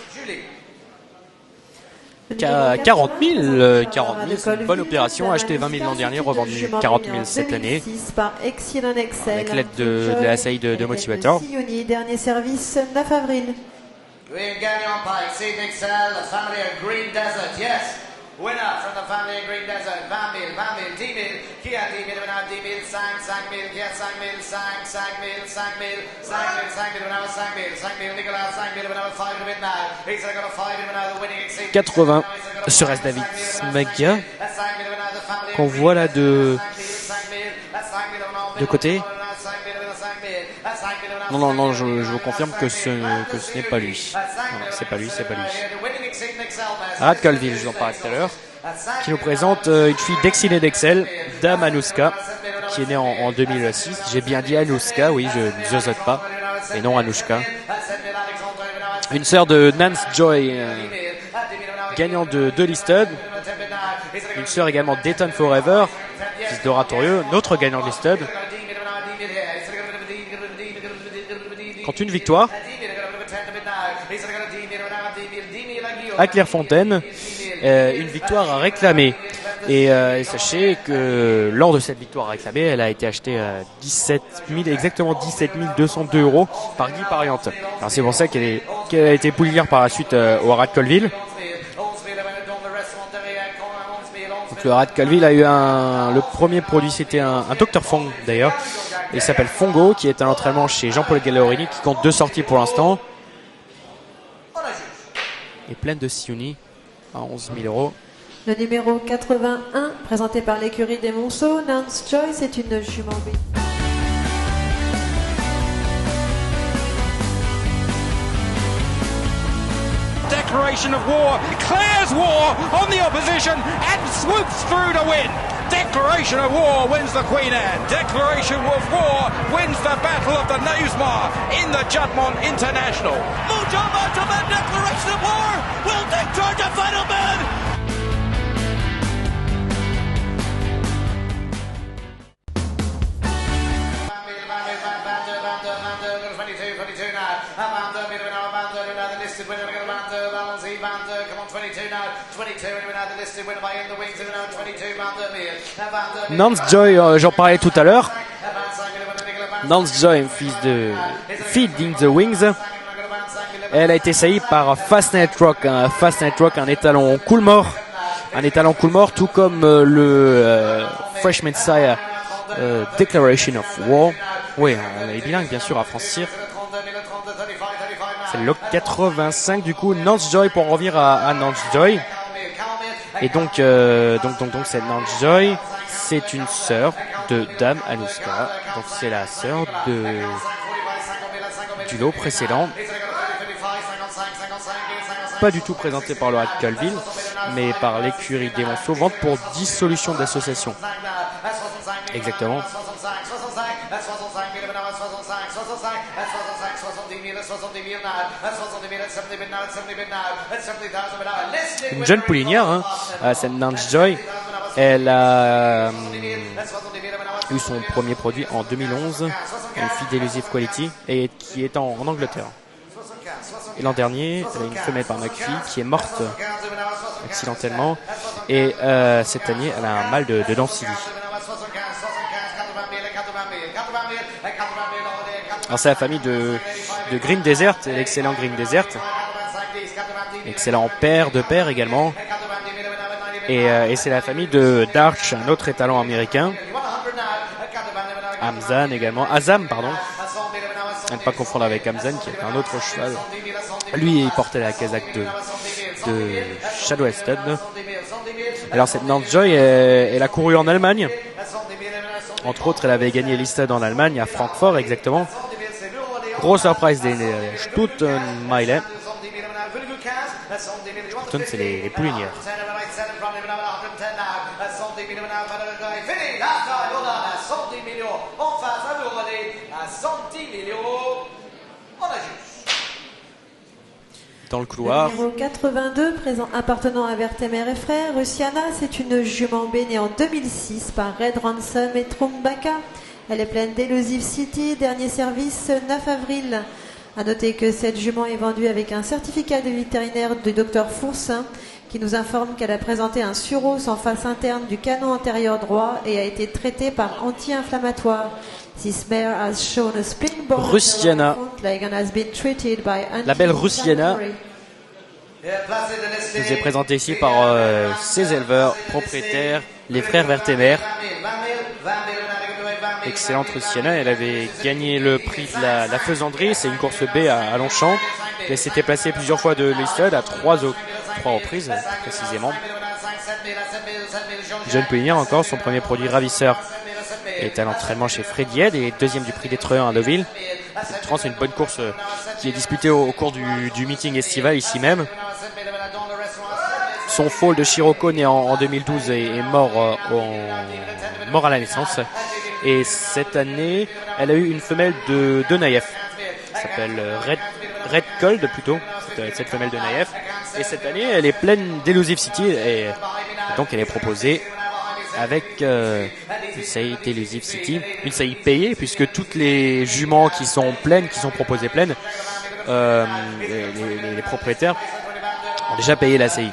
[SPEAKER 2] 40 000, c'est une bonne opération. Acheté 20 000 l'an dernier, revendu 40 000 cette année. Avec l'aide de la SAI de Motivator.
[SPEAKER 3] Dernier service, 9 avril.
[SPEAKER 1] Gagnant par Exceed Excel, la famille of Green Desert, yes. Winner from the family of Green Desert, 20 000, 10 000, qui a 10 000, 10 000, 5 000, qui a 5 000, 5 000, 5 000, 5 000, 5 000, 5 000, Nicolas, 5 000, 5 000, now. He's got a 5 000, now the winning Exceed.
[SPEAKER 2] 80, serait-ce David Smagia, qu'on voit là de côté. Non, je vous confirme que ce n'est pas lui. Non, c'est pas lui. Rad Colville, je vous en parlais tout à l'heure, qui nous présente une fille d'Excellé d'Excel, Dame Anouska, qui est née en 2006. J'ai bien dit Anouska, oui, je ne zozote pas, et non Anoushka. Une sœur de Nance Joy, gagnant de Listed. Une sœur également d'Eton Forever, fils d'Oratorieux, notre gagnant de Listed. Quand une victoire à Clairefontaine, une victoire à réclamer. Et sachez que lors de cette victoire à réclamer, elle a été achetée à exactement 17 202 € par Guy Pariante. Alors c'est pour ça qu'elle a été poulière par la suite au Rad Colville. Donc le Rad Colville a eu le premier produit, c'était un Dr Fong d'ailleurs. Il s'appelle Fongo, qui est un entraînement chez Jean-Paul Gallerini, qui compte 2 sorties pour l'instant. Et pleine de Sioni à 11 000 €.
[SPEAKER 3] Le numéro 81, présenté par l'écurie des Monceaux, Nance Joy, c'est une jument B.
[SPEAKER 4] Declaration of war, declares war on the opposition and swoops through to win. Declaration of war wins the Queen Anne. Declaration of war wins the Battle of the Knavesmire in the Juddmonte International. Mujaman, declaration of war will take charge of Final Man.
[SPEAKER 2] Nance Joy, j'en parlais tout à l'heure. Nance Joy, fille d'In the Wings. Elle a été saillie par Fast Night Rock, un étalon Coolmore. Un étalon Coolmore, tout comme le Fresh Messiah Declaration of War. Oui, on est bilingue bien sûr à Francis. C'est le 85 du coup. Nance Joy, pour en revenir à Nance Joy. Et donc cette Nance Joy, c'est une sœur de Dame Anouska. Donc c'est la sœur du lot précédent. Pas du tout présentée par le Rad Colville, mais par l'écurie des Monceaux. Vente pour 10 solutions d'association. Exactement. Une jeune poulinière, cette Nance Joy. Elle a eu son premier produit en 2011, une fille d'Elusive Quality, et qui est en Angleterre. Et l'an dernier, elle a une femelle par McPhee qui est morte accidentellement. Et cette année, elle a un mâle de Danceny. Alors c'est la famille de Green Desert, l'excellent Green Desert. Excellent père de père également. Et c'est la famille de Darch, un autre étalon américain. Azam, pardon. À ne pas confondre avec Hamzan, qui est un autre cheval. Lui, il portait la casaque de Shadow Ested. Alors cette Nance Joy, elle a couru en Allemagne. Entre autres, elle avait gagné l'Isted en Allemagne, à Francfort exactement. Gros surprise des Stuttenmeile. Stutten, c'est les poulinières. Dans le couloir.
[SPEAKER 3] Le numéro 82, appartenant à Vertemer et Frères, Russiana, c'est une jument B née en 2006 par Red Ransom et Trumbaka. Elle est pleine d'Elusive City, dernier service 9 avril. A noter que cette jument est vendue avec un certificat de vétérinaire du Dr Fourcin qui nous informe qu'elle a présenté un surhausse en face interne du canon antérieur droit et a été traitée par anti-inflammatoire. This mare has shown a springboard
[SPEAKER 2] Russiana.
[SPEAKER 3] and has been treated by
[SPEAKER 2] La belle Russiana nous est présentée ici par ses éleveurs propriétaires, les frères Vertemer. Excellente Russiana, elle avait gagné le prix de la faisanderie, c'est une course B à Longchamp. Elle s'était placée plusieurs fois de l'Isted à trois reprises précisément. Jeune poulinière encore, son premier produit ravisseur est à l'entraînement chez Freddy Head et deuxième du prix des Treuils à Deauville. C'est une bonne course qui est disputée au cours du meeting estival ici même. Son foal de Shiroko né en 2012 est mort à la naissance. Et cette année, elle a eu une femelle de Naïef. Elle s'appelle Red Cold plutôt, cette femelle de Naïef. Et cette année, elle est pleine d'Elusive City et donc elle est proposée avec une saillie d'Elusive City, une saillie payée puisque toutes les juments qui sont proposées pleines, les propriétaires ont déjà payé la saillie.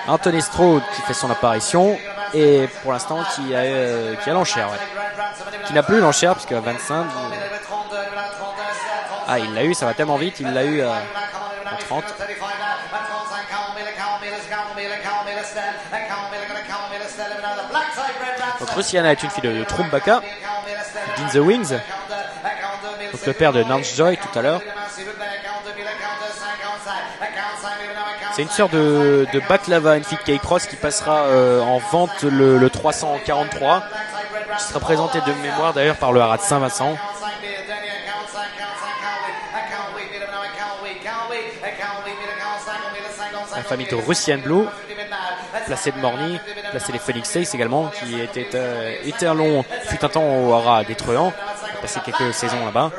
[SPEAKER 2] Anthony Stroud qui fait son apparition et pour l'instant qui a l'enchère, qui n'a plus l'enchère parce qu'à 25 il l'a eu, ça va tellement vite, il l'a eu à 30. Donc Russiana est une fille de Trumbaka, d'In the Wings, donc le père de Nance Joy tout à l'heure. C'est une sœur de Baklava, une fille de Cake Cross qui passera en vente le 343, qui sera présentée de mémoire d'ailleurs par le Haras de Saint-Vincent. La famille de Russian Blue, placée de Morny, placée les Phoenix Ace également, qui était étalon fut un temps au Haras des Treuans, a passé quelques saisons là-bas.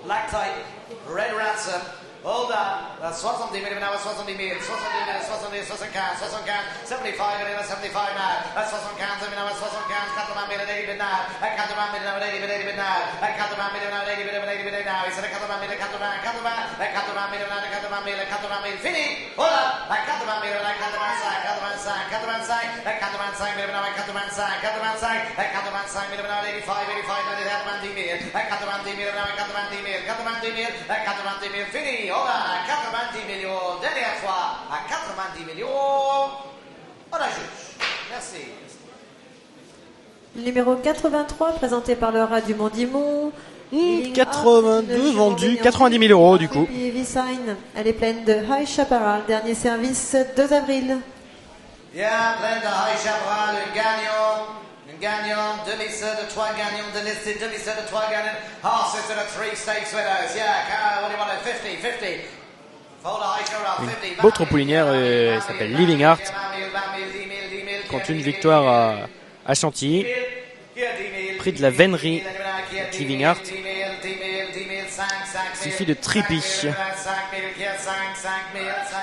[SPEAKER 1] Black type, Red Ransom. Hold on. 70 minutes now, 70 minutes, 75, 75 now. 75 now, 75, Catalan minute, 80 now. Catalan minute now, 80 now. Catalan minute now, 80 now. He said, Catalan minute, Catalan minute now, Catalan minute, fini. Hold on. Catalan minute, Catalan side, minute now, Catalan side, minute now, 85, 90, minute. Catalan minute now, Catalan minute, fini. On a 90 millions, dernière fois à 90 millions, on a juge. Merci.
[SPEAKER 3] Numéro 83, présenté par le Haras du Mont-Dimont.
[SPEAKER 2] 82 vendus, 90 000 euros du coup.
[SPEAKER 3] Elle est pleine de High Chaparral, dernier service 2 avril.
[SPEAKER 1] Bien, pleine de High Chaparral, une gagnante, demi-sœur de 3 gagnants de listed, demi-sœur de 3 gagnants, horses to the 3 stakes winners. Yeah, what do you want, 50.
[SPEAKER 2] Une autre poulinière s'appelle Living Art, compte une victoire à Chantilly, prix de la vénerie Living Art, suffit de Trippy.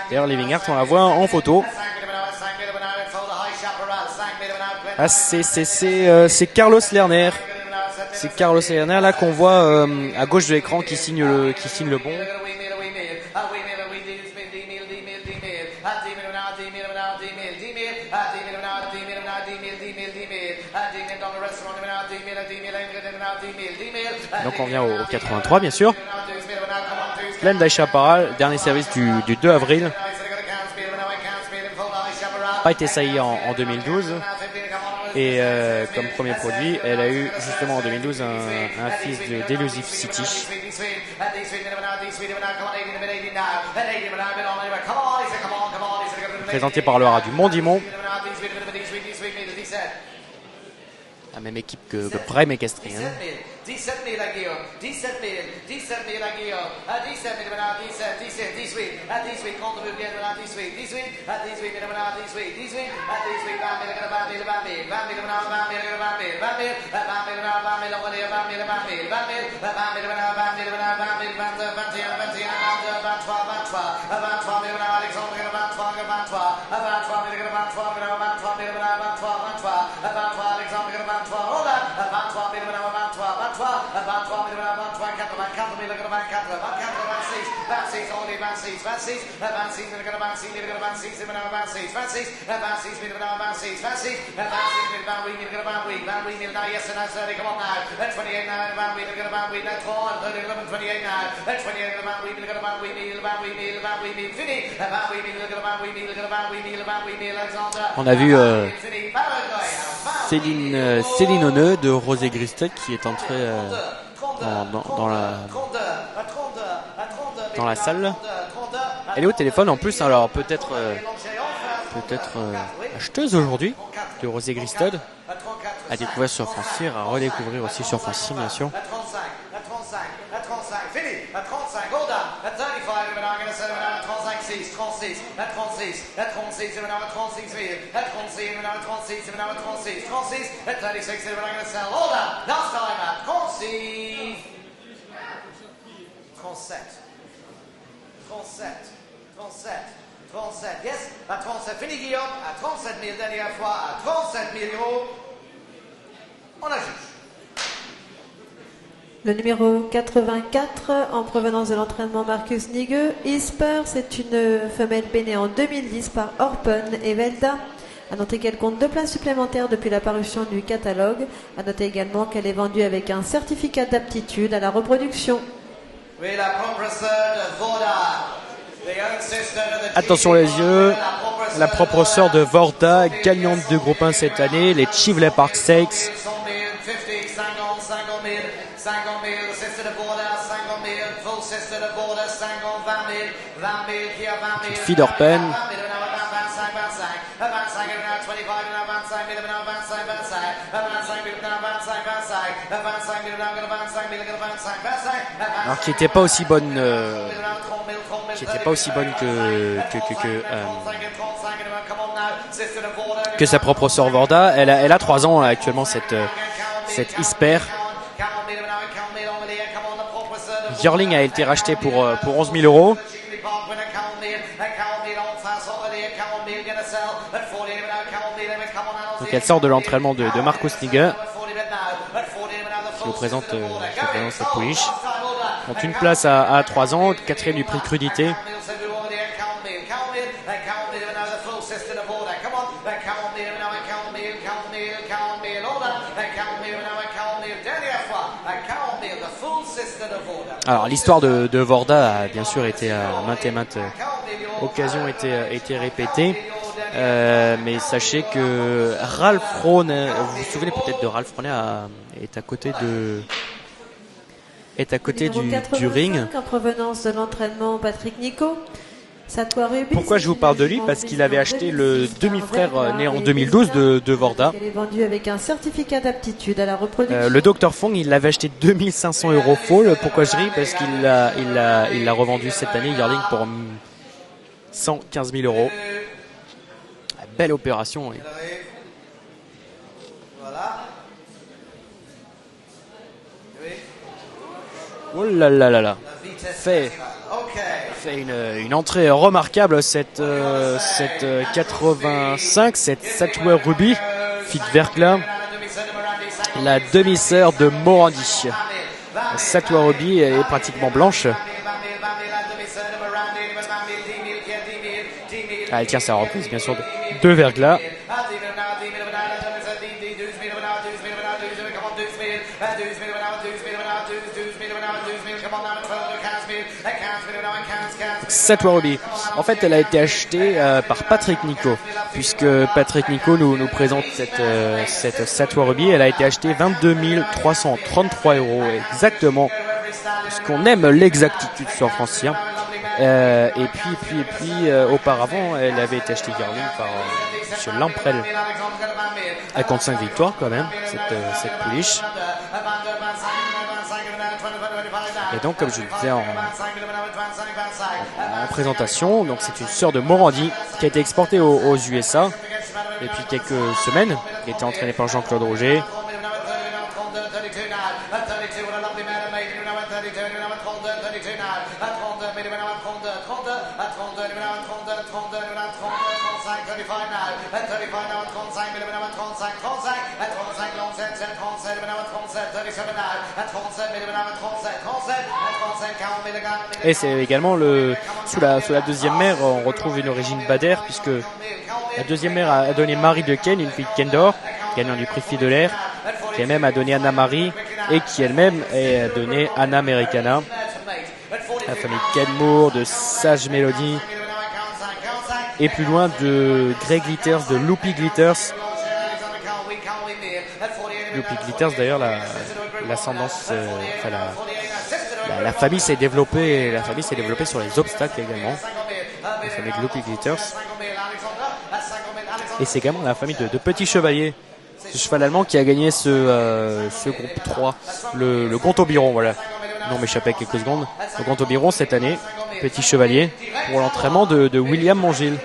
[SPEAKER 2] D'ailleurs, Living Art, on la voit en photo. Ah, c'est Carlos Lerner. C'est Carlos Lerner là qu'on voit à gauche de l'écran qui signe le bon. Donc on vient au 83 bien sûr. Glenda Chaparral, dernier service du 2 avril. Pas été saillie en 2012. Et comme premier produit, elle a eu justement en 2012 un fils d'Elusive City. Présenté par le rat du Mont-Dimont. La même équipe que Prime Equestrian.
[SPEAKER 1] 17 000 à Guillaume, 17 000 à Guillaume, à 17 000 à 17, 18, à 18, contre le bien à 18, 18, à 18 000 à 18, 18, à 18, 20 000 à 20 000, 20 000, 20 000 à 20 000, 20 000, 20 000, à 20 000 à 20 000, 20 000, 20 000, 20 000, 20 000, à 20 000 à 20 000, 20 000, 21, 21, 22, 23, 23, à 23 000 à Alexandre, 23, 23, à 23 000 à 23 000, 23 000 à 23, 23, à 23 Alexandre, 23, hold on, à 23 000 à 23, 23, 23 000 à 23, 84 000 à 24, 24, 26, 26, only 26, 26, 26 000 à 26, 26 000 à 26, 26, 26 000 à 26, 26, 26 000 à 28 000 à 28, 28 000 now, yes, and now 30, come on now, at 28 now, 28 000 à 28, that's 4, 30, 11, 28 now, at 28 000 à 28 000 à 28 000, 28 000, 28 000, fini, at 28 000 à 28 000, 28 000, Alexander.
[SPEAKER 2] On a vu Céline Honneux de Rosé Gristet qui est entrée dans la salle. Elle est au téléphone en plus, alors peut-être acheteuse aujourd'hui de Rosé Gristet, à découvrir sur Francir, à redécouvrir aussi sur Francir bien sûr.
[SPEAKER 1] At 35, hold on. At 35, we're now going to set it at 36, 36, at 36, at 36, we're now at 36 million. At 36, we're now at 36, we're now at 36, 36, at 36, we're now going to sell. Hold on. Last time at 36. 37. 37. 37. 37. Yes, à 37. Fini Guillaume. À 37 000 dernière fois. À 37 000 euros. On a juste.
[SPEAKER 3] Le numéro 84, en provenance de l'entraînement Marcus Nigueux, Isper, c'est une femelle bénée en 2010 par Orpen et Velda. A noter qu'elle compte 2 places supplémentaires depuis la parution du catalogue. A noter également qu'elle est vendue avec un certificat d'aptitude à la reproduction.
[SPEAKER 2] Attention les yeux, la propre sœur de Vorda, gagnante de groupe 1 cette année, les Chivley Park Stakes.
[SPEAKER 1] 50 000, sister de Border, 50 000, full sister de Border, 50, 20 000, 20 000, qui a 20 000.
[SPEAKER 2] Fille d'Orpen.
[SPEAKER 1] 25, 25, 25, 25, 25 000, 25 000, 25 000, 25 000, 25 000, 25 000.
[SPEAKER 2] Alors qui n'était pas aussi bonne, que sa propre sœur Vorda. Elle a 3 ans actuellement cette Isper. Yearling a été racheté pour 11 000 euros. Donc elle sort de l'entraînement de Marcus Nigueux. Je vous présente cette pouliche. Donc une place à 3 ans, 4e du prix de crudité. Alors l'histoire de Vorda a bien sûr été à maintes occasions été répétée, mais sachez que Ralph Rhone, vous vous souvenez peut-être de Ralph Rhone, est à côté du ring.
[SPEAKER 3] En provenance de l'entraînement Patrick Nico.
[SPEAKER 2] Pourquoi je vous parle de lui? Parce qu'il avait acheté le demi-frère né en 2012 de Vorda.
[SPEAKER 3] Il est vendu avec un certificat d'aptitude à la reproduction.
[SPEAKER 2] Le Dr Fong, il l'avait acheté 2500 euros full. Pourquoi je ris? Parce qu'il l'a revendu cette année, Yearling, pour 115 000 euros. Belle opération. Oui.
[SPEAKER 1] Voilà. Oui.
[SPEAKER 2] Oh là là là là.
[SPEAKER 1] La vitesse
[SPEAKER 2] Fait une entrée remarquable cette 85, cette Satwa Ruby, fille de Verglas, la demi-sœur de Morandi. Satwa Ruby est pratiquement blanche. Elle tient sa reprise bien sûr de Verglas. Satwa Ruby. En fait, elle a été achetée par Patrick Nico, puisque Patrick Nico nous présente cette Satwa Ruby. Elle a été achetée 22 333 euros, exactement, parce qu'on aime l'exactitude sur Francien. Et puis, auparavant, elle avait été achetée yearling par M. Lamprel. Elle compte 5 victoires quand même, cette pouliche. Et donc, comme je le disais en présentation, donc c'est une sœur de Morandi qui a été exportée aux USA depuis quelques semaines, qui a été entraînée par Jean-Claude Roger. Et c'est également sous la deuxième mère, on retrouve une origine Bader, puisque la deuxième mère a donné Marie de Ken, une fille de Kendor, gagnant du prix Fille de l'air, qui elle-même a donné Anna-Marie et qui elle-même a donné Anna Americana. La famille Kenmore, de Sage Melody, et plus loin de Grey Glitters, de Loopy Glitters. Loopy Glitters, d'ailleurs, l'ascendance, la famille s'est développée sur les obstacles également. La famille de Loopy Glitters. Et c'est également la famille de Petit Chevalier, ce cheval allemand qui a gagné ce groupe 3, le Gonto-Biron, voilà. Non, m'échappait quelques secondes. Le Gonto-Biron cette année, Petit Chevalier, pour l'entraînement de William Mongil.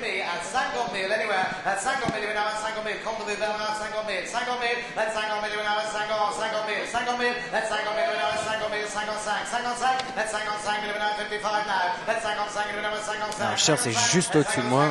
[SPEAKER 2] Alors, Cher, c'est juste au-dessus de moi.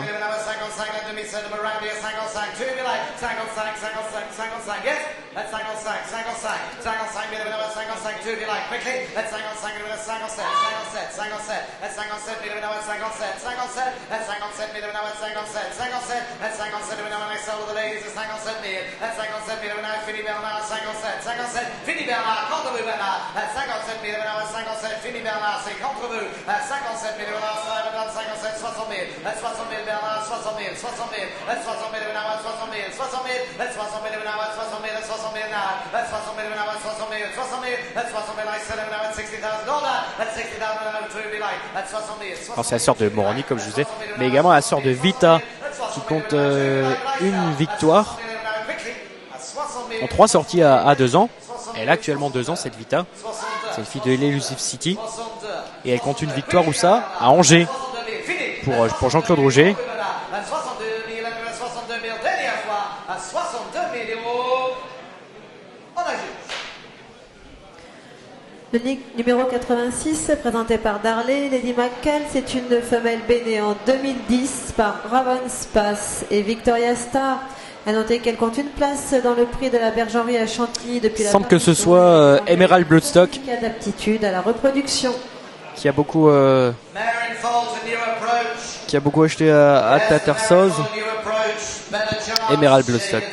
[SPEAKER 2] Alors, c'est la sœur de Morandi, comme je vous disais, mais également la sœur de Vita, qui compte une victoire en 3 sorties à 2 ans. Elle a actuellement 2 ans, cette Vita. C'est une fille de l'Elusive City. Et elle compte une victoire, où ça? À Angers, pour Jean-Claude Roger.
[SPEAKER 3] Le numéro 86, présenté par Darley, Lady McCall, c'est une femelle bénée en 2010 par Ravenspass et Victoria Star. À noter qu'elle compte une place dans le prix de la bergerie à Chantilly depuis la.
[SPEAKER 2] Il semble que ce soit Emerald Bloodstock
[SPEAKER 3] d'aptitude à la reproduction.
[SPEAKER 2] Qui a beaucoup acheté à Tattersall. Emerald Bloodstock.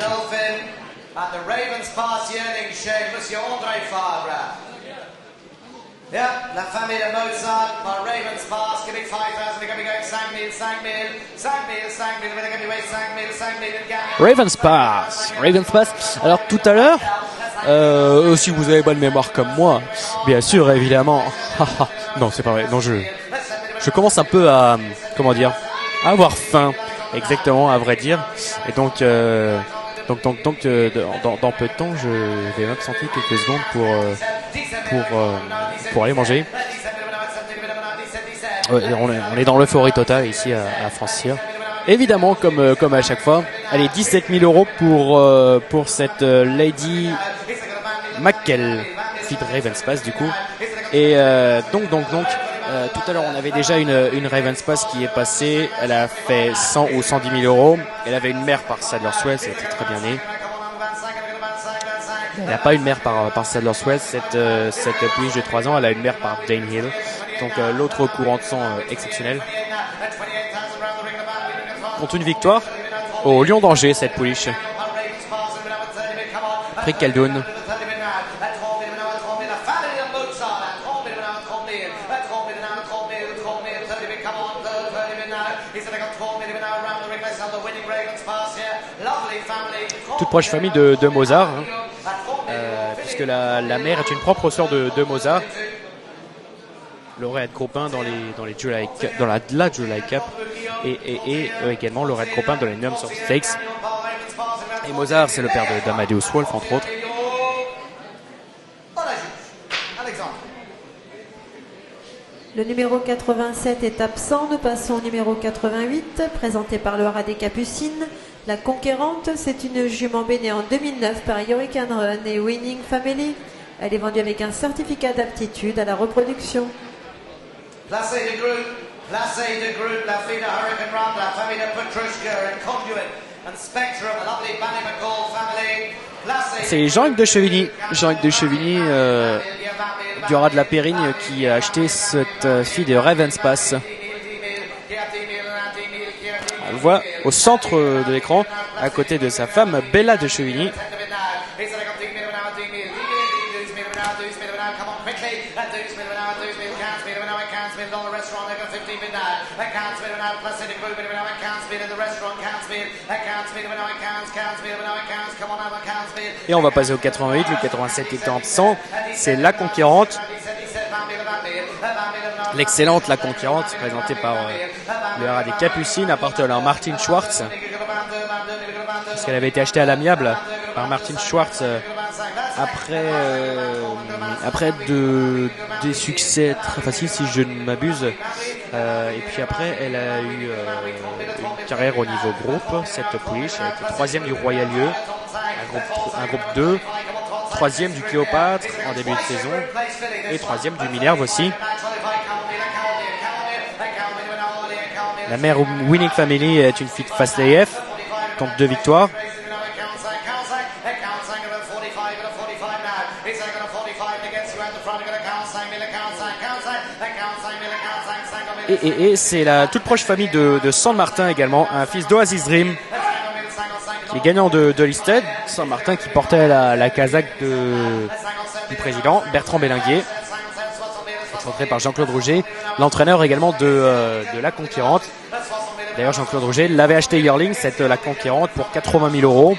[SPEAKER 1] Yeah, la famille de Mozart par Ravenspass, giving 5,000, they're going to be going 5,000, they're going to be weighing 5,000,
[SPEAKER 2] Ravenspass. Alors tout à l'heure, si vous avez bonne mémoire comme moi, bien sûr, évidemment. Non, c'est pas vrai. Non, je commence un peu à avoir faim, exactement, à vrai dire. Et donc, dans peu de temps, je vais m'absenter quelques secondes pour aller manger. On est dans l'euphorie totale ici à Francir. Évidemment, comme à chaque fois. Allez, 17 000 euros pour cette Lady McKell, fille de Ravenspace du coup. Et donc, tout à l'heure on avait déjà une Ravenspace qui est passée. Elle a fait 100 ou 110 000 euros. Elle avait une mère par Sadler Swell, c'était très bien née. Elle n'a pas une mère par Sadler Swell, cette pouliche de 3 ans. Elle a une mère par Dane Hill. Donc l'autre courant de sang exceptionnel. Contre une victoire au Lion d'Angers, cette pouliche. Prix Caldoun. Toute proche famille de Mozart, hein, puisque la mère est une propre sœur de Mozart. Lauréat Cropin dans la July Cup et également lauréat Cropin dans les Nums of Stakes. Et Mozart, c'est le père d'Amadeus Wolff, entre autres.
[SPEAKER 3] Le numéro 87 est absent. Nous passons au numéro 88, présenté par le Haras des Capucines. La Conquérante, c'est une jument née en 2009 par Hurricane Run et Winning Family. Elle est vendue avec un certificat d'aptitude à la reproduction.
[SPEAKER 1] Placé de groupe, la fille de Hurricane Run, la famille de Petrushka and Conduit and Spectrum, a lovely Banny McCall family.
[SPEAKER 2] C'est Jean-Luc de Chevigny. Jean-Luc de Chevigny du Haras de la Périgne qui a acheté cette fille de Ravenspace. On le voit au centre de l'écran, à côté de sa femme Bella de Chevigny. Et on va passer au 88, le 87 étant absent. C'est La Conquérante. L'excellente La Conquérante, présentée par le Haras des Capucines, appartenant à Martin Schwartz. Parce qu'elle avait été achetée à l'amiable par Martin Schwartz après des succès très faciles, si je ne m'abuse. Et puis après, elle a eu une carrière au niveau groupe, cette pouliche. Elle a été 3e du Royal Lieu, un groupe 2, 3e du Cléopâtre en début de saison, et 3e du Minerve aussi. La mère Winning Family est une fille de Fast AF, compte 2 victoires. Et c'est la toute proche famille de San Martin également, un fils d'Oasis Dream, qui est gagnant de Listed. San Martin qui portait la casaque du président, Bertrand Bélinguier, rencontré par Jean-Claude Rouget, l'entraîneur également de La Conquérante. D'ailleurs, Jean-Claude Rouget l'avait acheté yearling, cette La Conquérante, pour 80 000 euros.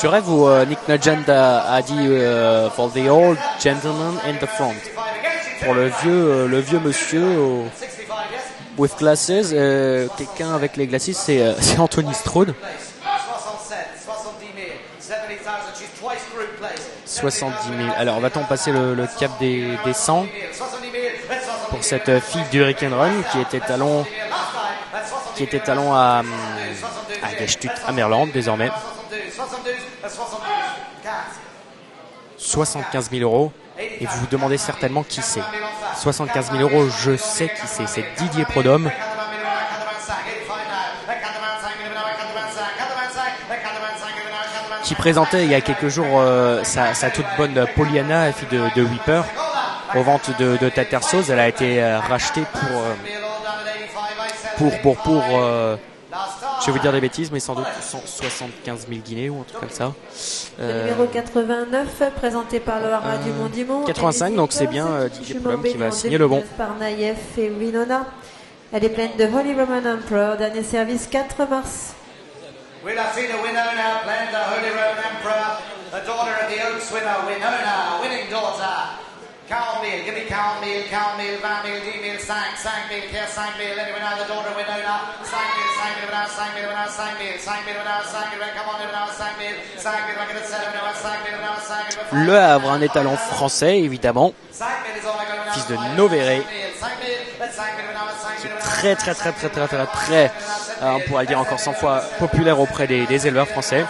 [SPEAKER 2] Je rêve où Nick Nugent a dit for the old gentleman in the front. Pour le vieux monsieur with glasses, quelqu'un avec les glasses, c'est Anthony Strode. 70 000. Alors va-t-on passer le cap des 100 pour cette fille du Hurricane Run qui était talon à Gestut à Merland désormais. 75 000 euros. Et vous vous demandez certainement qui c'est. 75 000 euros, je sais qui c'est. C'est Didier Prodhomme. Qui présentait il y a quelques jours sa toute bonne Pollyanna, fille de Whipper, aux ventes de Tattersauce. Elle a été rachetée pour je vais vous dire des bêtises, mais sans doute 175 000 guinées ou un truc comme ça.
[SPEAKER 3] Le numéro 89, présenté par le Haras du Mont-Dimont.
[SPEAKER 2] 85, donc c'est bien Didier Prodhomme qui va signer le bon.
[SPEAKER 3] Par Naïef et Winona. Elle est pleine de Holy Roman Emperor, dernier service 4 mars.
[SPEAKER 1] Oui, la fille de Winona, pleine de Holy Roman Emperor. the daughter of the Oaks winner, Winona, winning daughter. Cow meal, give me cow meal, van meal, D meal, sang meal, care sang meal, anyway now the daughter Winona, sang meal, without, sang meal, without, sang meal, come on, without, sang meal, I get it set, without, sang meal.
[SPEAKER 2] Le Havre, un étalon français évidemment, fils de Novéré, très, on pourrait le dire encore 100 fois, populaire auprès des éleveurs français.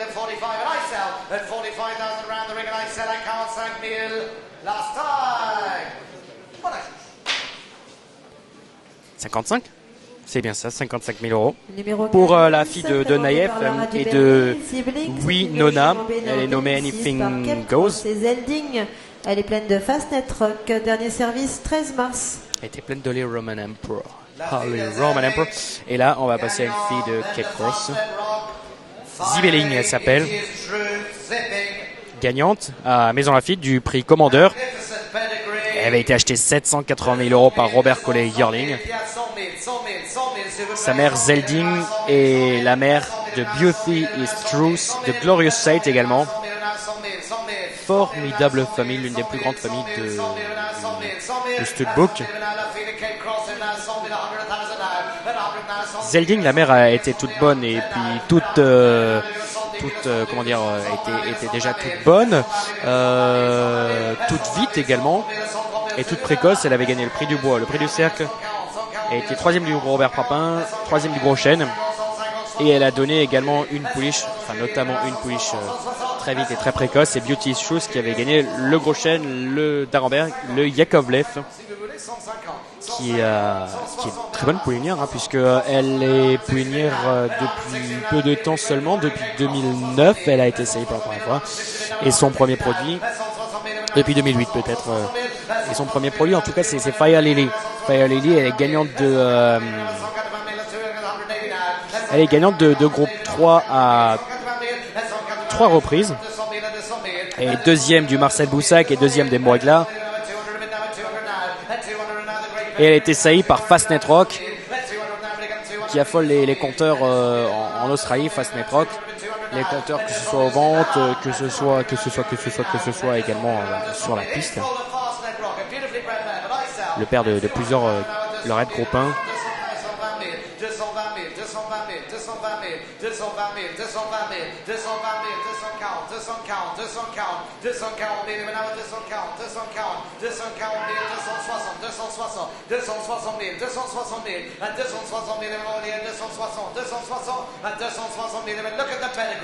[SPEAKER 1] At 45 and I sell at 45,000 around the ring and I sell at Carl Sankmiel last time. Voilà.
[SPEAKER 2] 55 ? C'est bien ça, 55 000 € pour la fille de Naïef et de Winona. Elle est nommée Anything Goes.
[SPEAKER 3] C'est Zelding. Elle est pleine de Fastnet Rock. Dernier service 13 mars.
[SPEAKER 2] Elle était pleine de les Roman Emperor. Et là, on va passer à une fille de Kate Cross. Zibeling, elle s'appelle. Gagnante à Maison Lafitte du prix Commandeur. Elle avait été achetée 780 000 € par Robert Collet Yearling. Sa mère Zelding est la mère de Beauty is Truth, de Glorious Sight également. Formidable famille, l'une des plus grandes familles de Studbook. Zelding, la mère, a été toute bonne et puis toute était déjà toute bonne, toute vite également et toute précoce. Elle avait gagné le prix du bois, le prix du cercle. Elle était 3e du gros Robert Papin, 3e du gros chêne. Et elle a donné également une pouliche, notamment une pouliche très vite et très précoce. C'est Beauty Shoes qui avait gagné le gros chêne, le D'Arenberg, le Yakovlev, qui est une très bonne poulinière, puisqu'elle est poulinière depuis peu de temps seulement, depuis 2009. Elle a été essayée pour la première fois. Et son premier produit, depuis 2008 peut-être, et son premier produit en tout cas c'est Fire Lily. Fire Lily, elle est gagnante de groupe 3 à 3 reprises. Et deuxième du Marcel Boussac et deuxième des Moegla. Et elle a été saillie par Fastnet Rock, qui affole les compteurs en Australie. Fastnet Rock, les compteurs, que ce soit aux ventes, que ce soit également sur la piste. Le père de plusieurs Lorette Groupe 1.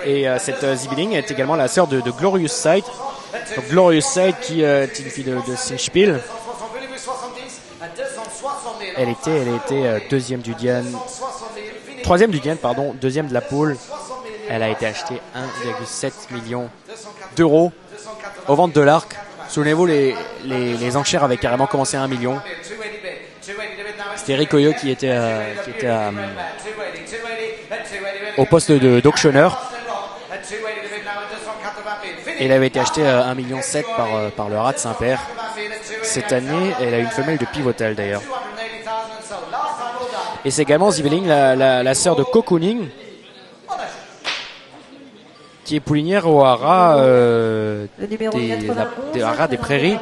[SPEAKER 2] Et cette Zibeling est également la sœur de Glorious Sight. Donc Glorious Sight qui est une fille de Sinchpil. Elle était deuxième du Diane, troisième du Diane, deuxième de la poule. Elle a été achetée 1,7 million d'euros aux ventes de l'Arc. Souvenez-vous, les enchères avaient carrément commencé à 1 million. C'était Ricoyo qui était au poste d'auctionneur. Et elle avait été achetée à 1,7 million par le Rat de Saint-Père. Cette année, elle a une femelle de pivotal d'ailleurs. Et c'est également Zibeling, la sœur de Cocooning, qui est poulinière au haras des haras des Prairies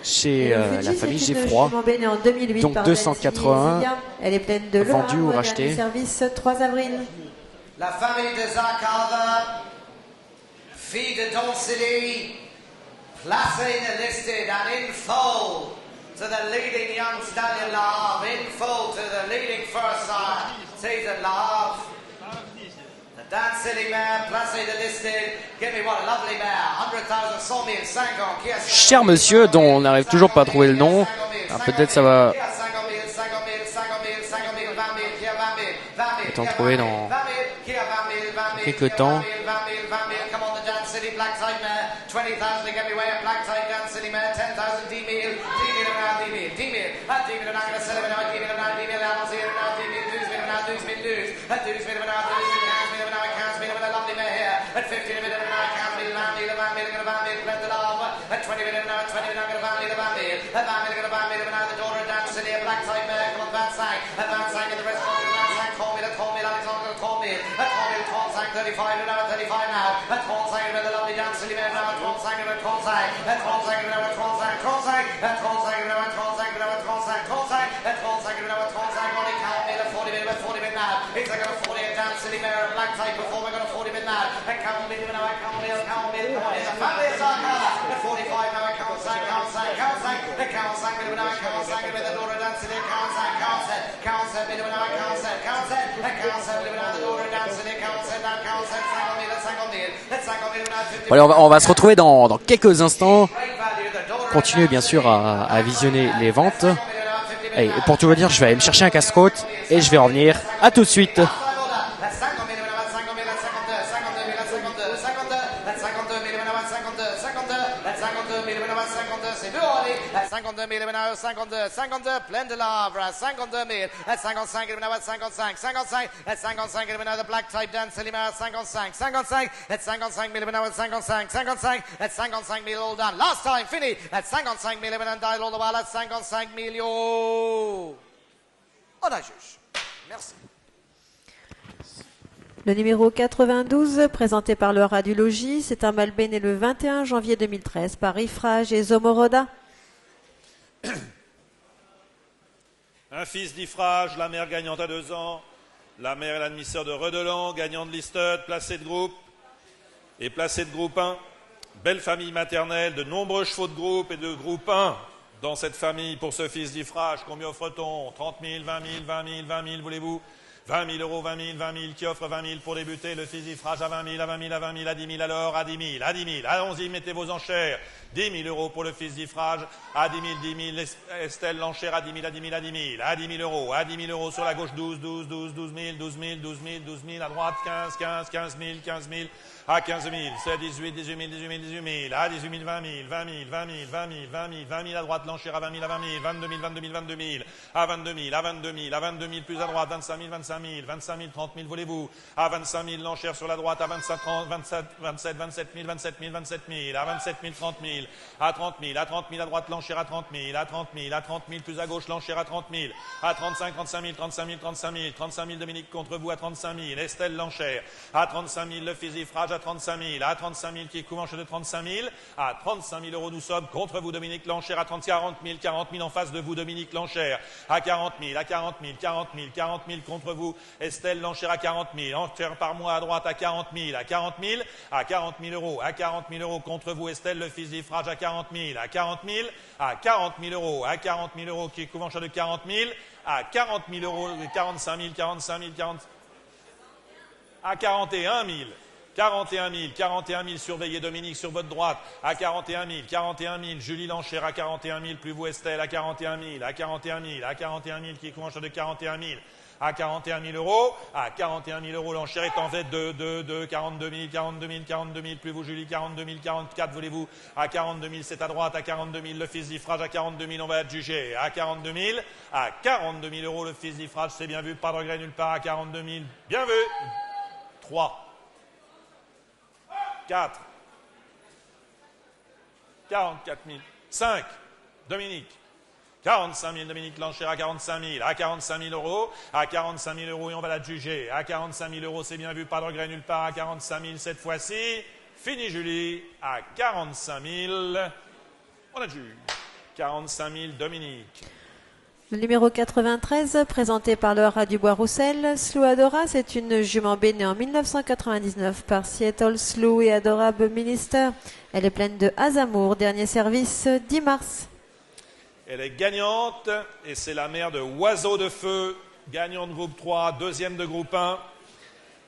[SPEAKER 2] chez la famille Geffroy. Donc 281 vendus ou rachetés.
[SPEAKER 3] Service 3 avril.
[SPEAKER 1] La famille de Zakava, fille de Don City, placée and listed and in full to the leading young stallion Love, in full to the leading first sire, Season Love. The Dan City mare, placée and listed. Give me what a lovely mare, 100,000 100 000, 50.
[SPEAKER 2] Cher monsieur, dont on n'arrive toujours pas à trouver le nom. Peut-être ça va être trouvé dans quelques temps. Allez, on va se retrouver dans quelques instants. Continuez bien sûr à visionner les ventes. Et pour tout vous dire, je vais aller me chercher un casse-côte et je vais revenir. À tout de suite.
[SPEAKER 1] At 52, plein de lavre, at 52 000, at 55, at 55, 55, at 55, the black type Dan Silima, 55, 55, at 55 000, at 55, 55, at 55 000 all done. Last time, Finney, at 55 000, and died all the while, at 55 000. On a juge. Merci.
[SPEAKER 3] Le numéro 92, présenté par le haras du Logis, c'est un mâle né le 21 janvier 2013 par Ifrage et Zomoroda.
[SPEAKER 7] Un fils d'Ifrage, la mère gagnante à 2 ans. La mère est l'admisseur de Redelan, gagnant de Listed, placé de groupe et placé de groupe 1. Belle famille maternelle, de nombreux chevaux de groupe et de groupe 1 dans cette famille pour ce fils d'Ifrage. Combien offre-t-on? 30 000, 20 000, 20 000, 20 000, voulez-vous? 20 000 euros, 20 000, 20 000, qui offre 20 000 pour débuter, le fils d'Ifrage à 20 000, à 20 000, à 20 000, à 10 000, alors à 10 000, à 10 000, allons-y, mettez vos enchères, 10 000 euros pour le fils d'Ifrage, à 10 000, 10 000, Estelle l'enchère à 10 000, à 10 000, à 10 000, à 10 000 euros, à 10 000 euros sur la gauche, 12, 12, 12, 12 000, 12 000, 12 000, 12 000, à droite, 15, 15, 15 000, 15 000, à 15 000, c'est 18, 18 000, 18 000, 18 000, à 18 000, 20 000, 20 000, 20 000, 20 000, 20 000, 20 000, à droite, l'enchère à 20 000, à 20 000, 22 000, 22 000, 22 000, à 22 000, à 22 000, à 22 000, plus à droite, 25 000, 25 000, 25 000, 30 000, voulez-vous, à 25 000, l'enchère sur la droite, à 25, 30, 27, 27, 27 000, 27 000, 27 000, à 27 000, 30 000, à 30 000, à 30 000, à droite, l'enchère à 30 000, à 30 000, à 30 000, plus à gauche, l'enchère à 30 000, à 35, 35 000, 35 000, 35 000, 35 000, Dominique contre vous à 35 000, Estelle l'enchère, à 35 000, le fils d'Ifrage à 35 000, à 35 000, qui est couvanche de 35 000, à 35 000 euros, nous sommes contre vous, Dominique l'enchère, à 40 000 en face de vous, Dominique l'enchère, à 40 000, à 40 000, 40 000, 40 000 contre vous, Estelle l'enchère à 40 000, enchère par mois à droite à 40 000, à 40 000, à 40 000 euros, à 40 000 euros contre vous, Estelle, le fils d'Ifrage à 40 000, à 40 000, à 40 000 euros, à 40 000 euros, qui est couvanche de 40 000, à 40 000 euros, 45 000, 45 000, 40, à 41 000. 41 000, 41 000, surveillez Dominique sur votre droite, à 41 000, 41 000, Julie l'enchère à 41 000, plus vous Estelle, à 41 000, à 41 000, à 41 000, qui est couvanche de 41 000, à 41 000 euros, à 41 000 euros, l'enchère est en fait de 42 000, 42 000, 42 000, plus vous Julie, 42 000, 44, voulez-vous, à 42 000, c'est à droite, à 42 000, le fils d'Ifrage, à 42 000, on va être jugé, à 42 000, à 42 000 euros, le fils d'Ifrage, c'est bien vu, pas de regret nulle part, à 42 000, bien vu, 3. 4, 44 000, 5, Dominique, 45 000, Dominique l'enchère à 45 000, à 45 000 euros, à 45 000 euros et on va la juger. À 45 000 euros, c'est bien vu, pas de regret nulle part, à 45 000 cette fois-ci. Fini Julie, à 45 000, on la juge. 45 000, Dominique.
[SPEAKER 3] Le numéro 93, présenté par le Haras du Bois-Roussel, Slow Adora, c'est une jument B née en 1999 par Seattle Slow et Adorable Minister. Elle est pleine de amour. Dernier service, 10 mars.
[SPEAKER 7] Elle est gagnante et c'est la mère de Oiseau de Feu, gagnant de groupe 3, deuxième de groupe 1.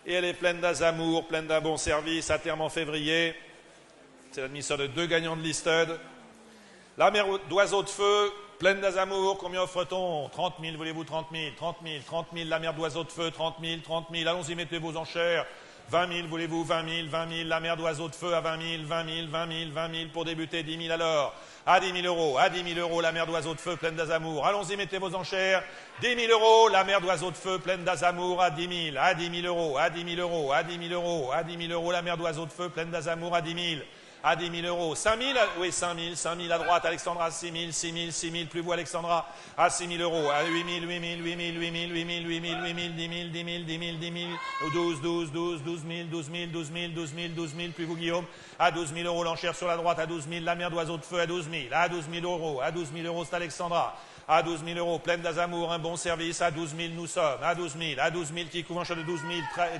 [SPEAKER 7] Et elle est pleine d'amour, pleine d'un bon service, à terme en février. C'est l'admisseur de 2 gagnants de Listed. La mère d'Oiseau de Feu, pleine d'amour, combien offre-t-on? 30 000, voulez-vous 30 000? 30 000, 30 000, la mère d'Oiseau de Feu, 30 000, 30 000, allons-y, mettez vos enchères. 20 000, voulez-vous 20 000, 20 000, la mère d'Oiseau de Feu à 20 000, 20 000, 20 000, 20 000, pour débuter, 10 000 alors. À 10 000 euros, à 10 000 euros, la mère d'Oiseau de Feu, pleine d'amour. Allons-y, mettez vos enchères. 10 000 euros, la mère d'Oiseau de Feu, pleine d'amour, à 10 000, à 10 000 euros, à 10 000 euros, à 10 000 euros, à 10 000 euros, la mère d'Oiseau de Feu, pleine d'amour, à 10 000. À 10 000 euros. 5 000, oui, 5 000, 5 000 à droite, Alexandra, 6 000, 6 000, 6 000, plus vous, Alexandra, à 6 000 euros, à 8 000, 8 000, 8 000, 8 000, 8 000, 8 000, 8 000, 10 000, 10 000, 10 000, 10 000, 12, 12, 12, 12 000, 12 000, 12 000, 12 000, 12 000, plus vous, Guillaume, à 12 000 euros, l'enchère sur la droite, à 12 000, la mère d'Oiseau de Feu, à 12 000, à 12 000 euros, à 12 000 euros, c'est Alexandra. À 12 000 euros, pleine d'amour, un bon service, à 12 000 nous sommes, à 12 000 qui couvre de 12 000,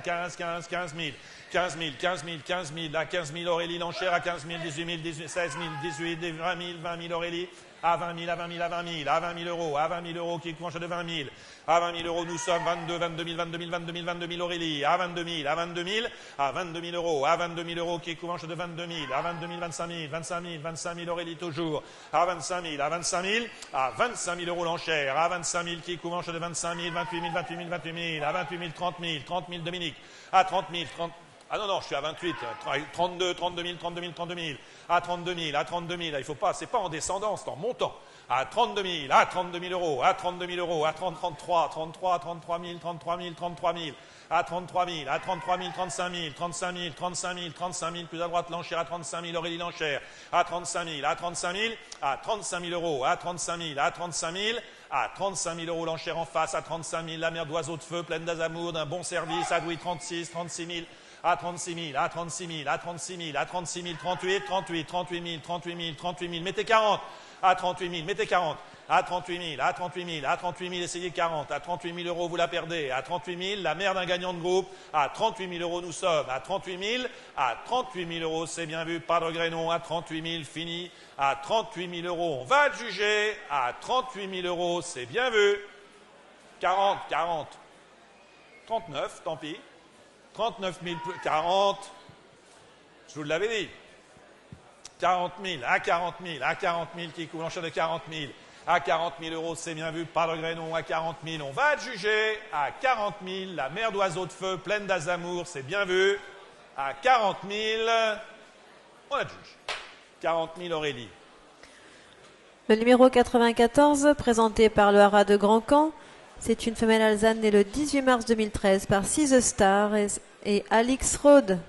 [SPEAKER 7] 15 000, 15 000, 15 000, 15 000, 15 000, à 15 000 Aurélie l'enchère, à 15 000, 18 000, 18, 16 000, 18, 20 000, 20 000 Aurélie, à 20 000, à 20 000, à 20 000, à 20 000 euros, à 20 000 euros qui couvre de 20 000, à 20 000 euros nous sommes, 22 000, 22 000, 22 000, 22 000, 22 000 Aurélie, à 22 000, à 22 000, à 22 000 euros, à 22 000 euros qui couvre de 22 000, à 22 000, 25 000, 25 000, 25 000 Aurélie toujours, à 25 000, à 25 000, à 25 000 euros l'enchère, à 25 000 qui couvre de 25 000, 28 000, 28 000, 28 000, à 28 000, 30 000, 30 000 Dominique, à 30 000, 30 ah non, je suis à 28, 32, 32 000, 32 000, 32 000, à 32 000, à 32 000, il faut pas, c'est pas en descendant, c'est en montant, à 32 000, à 32 000 euros, à 32 000 euros, à 33, 33, 33 000, 33 000, 33 000, à 33 000, à 33 000, 35 000, 35 000, 35 000, 35 000, plus à droite l'enchère, à 35 000, Aurélie l'enchère, à 35 000, à 35 000, à 35 000 euros, à 35 000, à 35 000, à 35 000 euros l'enchère en face, à 35 000, la mère d'Oiseau de Feu, pleine d'amour, d'un bon service, à Louis 36, 36 000, à 36 000, à 36 000, à 36 000, à 36 000, 38, 38, 38 000, 38 000, 38 000, mettez 40, à 38 000, mettez 40, à 38 000, à 38 000, à 38 000, essayez 40, à 38 000 euros, vous la perdez, à 38 000, la mère d'un gagnant de groupe, à 38 000 euros, nous sommes, à 38 000, à 38 000 euros, c'est bien vu, pas de regret, non, à 38 000, fini, à 38 000 euros, on va juger, à 38 000 euros, c'est bien vu, 40, 40, 39, tant pis, 39 000, 40, je vous l'avais dit, 40 000, à 40 000, à 40 000, qui couvre l'enchère de 40 000, à 40 000 euros, c'est bien vu, pas de regret, non, à 40 000, on va juger, à 40 000, la mère d'Oiseau de Feu, pleine d'amour, c'est bien vu, à 40 000, on la juge, 40 000 Aurélie.
[SPEAKER 3] Le numéro 94, présenté par le Haras de Grand Camp, c'est une femelle alezane née le 18 mars 2013 par Six Star et Alix Road.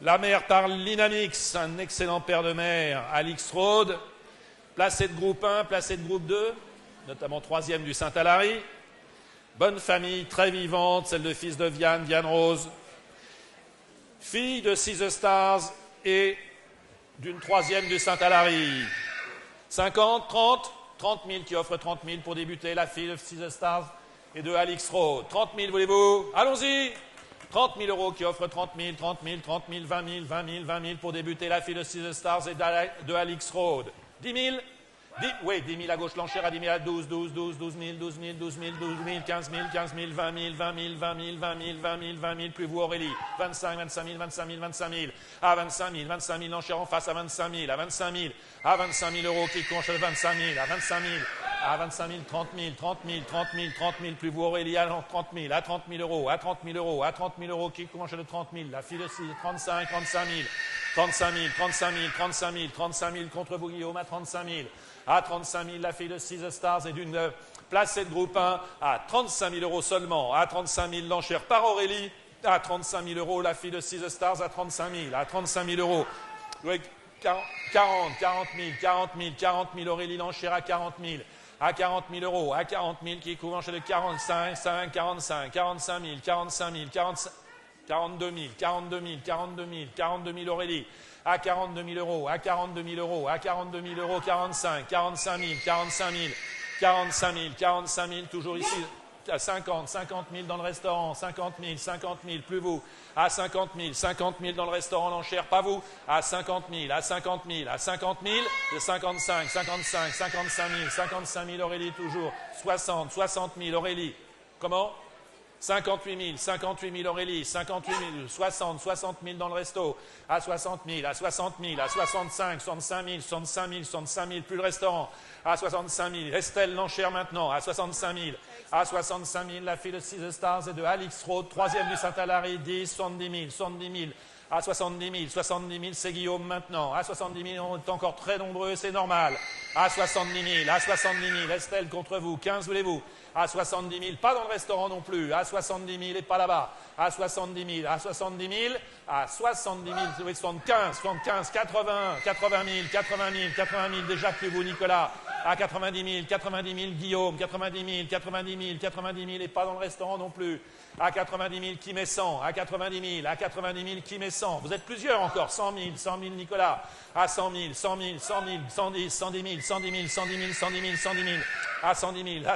[SPEAKER 7] La mère par Linamix, un excellent père de mère, Alix Road, placé de groupe 1, placé de groupe 2, notamment 3e du Saint-Alary. Bonne famille, très vivante, celle de fils de Vianne, Vianne Rose. Fille de Six Stars et d'une 3e du Saint-Alary. 50, 30 000 qui offre 30 000 pour débuter, la fille de Six Stars et de Alix Road. 30 000, voulez-vous? Allons-y! 30 000 euros qui offre 30 000, 30 000, 30 000, 20 000, 20 000, 20 000 pour débuter, la fille de Six Stars et de Alix Road. 10 000? 10 000 à gauche, l'enchère à 10 000 à 12, 12, 12, 12 000, 12 000, 12 000, 12 000, 15 000, 15 000, 20 000, 20 000, 20 000, 20 000, 20 000, 20 000, plus vous Aurélie. 25, 25 000, 25 000, 25 000, à 25 000, 25 000, l'enchère en face à 25 000, à 25 000, à 25 000 euros qui conche 25 000, à 25 000, à 25 000, 30 000, 30 000, 30 000, 30 000, plus vous Aurélie, à 30 000, à 30 000 euros, à 30 000 euros, à 30 000 euros qui commence de 30 000, la fille de 35, 35 000, 35 000, 35 000, 35 000, 35 000 contre vous Guillaume, à 35 000, à 35 000, la fille de Six Stars et d'une placée de groupe 1 à 35 000 euros seulement, à 35 000 l'enchère par Aurélie, à 35 000 euros, la fille de Six Stars à 35 000, à 35 000 euros. 40 000 Aurélie, l'enchère à 40 000. À 40 000 euros, à 40 000 qui couvre l'enchère de 45, 5, 45, 45 000, 45 000, 42 000, 42 000, 42 000, 42 000 Aurélie. À 42 000 euros, à 42 000 euros, à 42 000 euros, 45, 45 000, 45 000, 45 000, 45 000, toujours ici. À 50 000 dans le restaurant, 50 000, plus vous, à 50 000 dans le restaurant, l'enchère, pas vous, à 50 000, à 50 000, à 50 000, de 55 000 Aurélie, toujours, 60 000 Aurélie, comment 58 000 Aurélie, 58 000, 60 000 dans le resto, à 60 000, à 65 000, plus le restaurant, à 65 000, Estelle l'enchère maintenant, à 65 000, la fille de Caesar Stars et de Alix Road, troisième du Saint-Alary, 10, 70 000, à 70 000, c'est Guillaume maintenant, à 70 000, on est encore très nombreux, c'est normal, à 70 000, Estelle contre vous, 15 voulez-vous, à 70 000, pas dans le restaurant non plus, à 70 000 et pas là-bas, à 70 000, 75, 80 000, déjà plus vous Nicolas, à 90 000, Guillaume, 90 000 et pas dans le restaurant non plus, à 90 000 qui met 100, à 90 000 qui met 100, vous êtes plusieurs encore, 100 000 Nicolas, à 100 000, 110 000, 110 000, à 110 000, à 110 000, à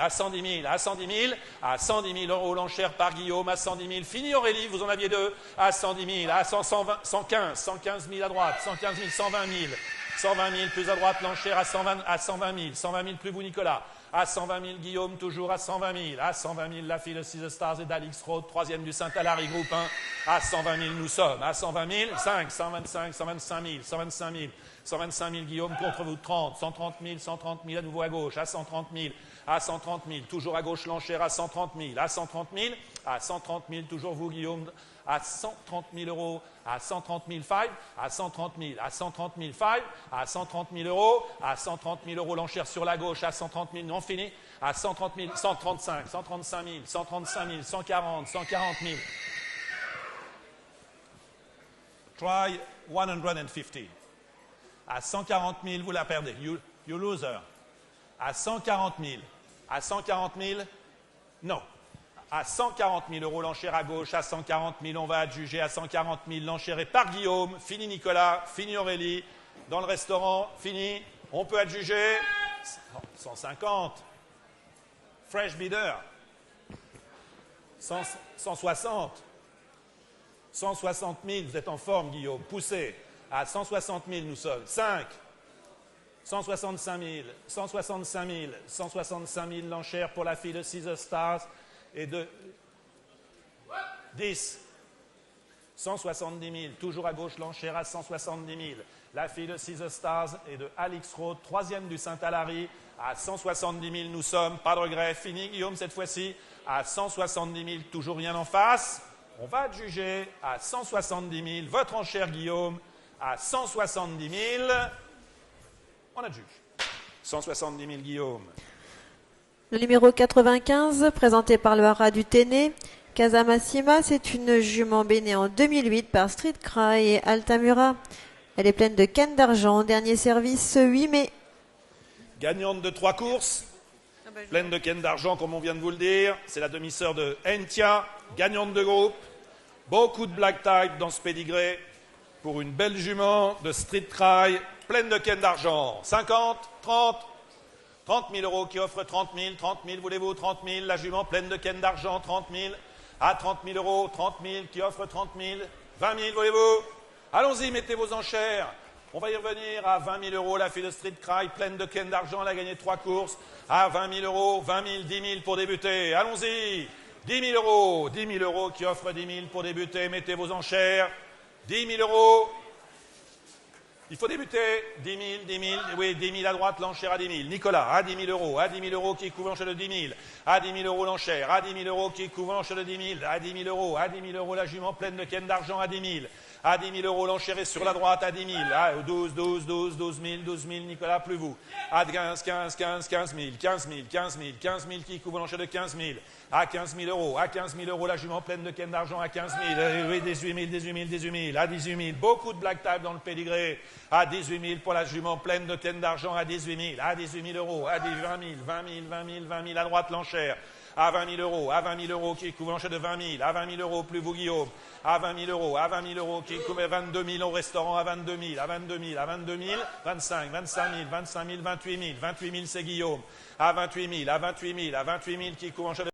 [SPEAKER 7] 110 000, à 110 000, 110 000 euros l'enchère par Guillaume, à 110 000, fini Aurélie, vous en aviez deux, à 110 000, à 115 000 à droite, 115 000, 120 000 plus à droite l'enchère à 120 000 plus vous Nicolas, à 120 000 Guillaume, toujours à 120 000, la fille de Caesar Stars et d'Alix Road, troisième du Saint-Alary, groupe 1, à 120 000 nous sommes, à 120 000, 5, 125 000 Guillaume contre vous, 130 000 à nouveau à gauche, à 130 000, toujours à gauche l'enchère à 130 000, à 130 000, toujours vous Guillaume, à 130 000 euros, à 130 000 5, à 130 000, à 130 000 5, à 130 000 euros, à 130 000 euros l'enchère sur la gauche, à 130 000, non fini, à 130 000, 135 000, 140 000. Try 150. À 140 000, vous la perdez. You loser. À 140 000. À 140 000, non. À 140 000 euros l'enchère à gauche, à 140 000, on va adjuger à 140 000, l'enchère est par Guillaume, fini Nicolas, fini Aurélie, dans le restaurant, fini, on peut adjuger 150, fresh bidder, 160 000, vous êtes en forme Guillaume, poussez, à 160 000 nous sommes, 5, 165 000, l'enchère pour la fille de Caesar Stars, et de 10, 170 000, toujours à gauche l'enchère à 170 000, la fille de Caesar Stars et de Alix Road, troisième du Saint-Alary, à 170 000 nous sommes, pas de regret, fini Guillaume cette fois-ci, à 170 000, toujours rien en face, on va adjuger à 170 000, votre enchère Guillaume, à 170 000, on adjuge, 170 000 Guillaume.
[SPEAKER 3] Le numéro 95, présenté par le haras du Téné, Casa Massima, c'est une jument bénée en 2008 par Street Cry et Altamura. Elle est pleine de cannes d'argent. Dernier service ce 8 mai.
[SPEAKER 7] Gagnante de 3 courses, pleine de cannes d'argent comme on vient de vous le dire. C'est la demi-sœur de Entia, gagnante de groupe. Beaucoup de black type dans ce pédigré pour une belle jument de Street Cry, pleine de cannes d'argent. 50, 30 000 euros qui offre 30 000, voulez-vous 30 000, la jument pleine de cannes d'argent, 30 000, à 30 000 euros, 30 000 qui offre 30 000, 20 000, voulez-vous, allons-y, mettez vos enchères, on va y revenir à 20 000 euros, la fille de Street Cry, pleine de cannes d'argent, elle a gagné 3 courses, à 20 000 euros, 20 000, 10 000 pour débuter, allons-y, 10 000 euros qui offre 10 000 pour débuter, mettez vos enchères, 10 000 euros, il faut débuter, 10 000, oui, 10 000 à droite, l'enchère à 10 000. Nicolas, à 10 000 euros qui couvre l'enchère de 10 000. À 10 000 euros l'enchère, à 10 000 euros qui couvre l'enchère de 10 000. À 10 000 euros, la jument pleine de cannes d'argent à 10 000. À 10 000 euros, l'enchère est sur la droite à 10 000. À 12 000, Nicolas, plus vous. À 15 000 qui couvre l'enchère de 15 000. à 15 000 euros, à 15 000 euros, la jument pleine de cannes d'argent à 15 000, 18 000, 18 000, 18 000, à 18 000, beaucoup de black type dans le pédigré, à 18 000 pour la jument pleine de cannes d'argent à 18 000, à 18 000 euros, à 20 000, 20 000, 20 000, 20 000, à droite l'enchère, à 20 000 euros, à 20 000 euros qui couvre l'enchère de 20 000, à 20 000 euros plus vous Guillaume, à 20 000 euros, à 20 000 euros qui couvre 22 000 au restaurant, à 22 000, à 22 000, à 22 000, 25, 25 000, 25 000, 28 000, 28 000 c'est Guillaume, à 28 000, à 28 000, à 28 000 qui couvre l'enchère de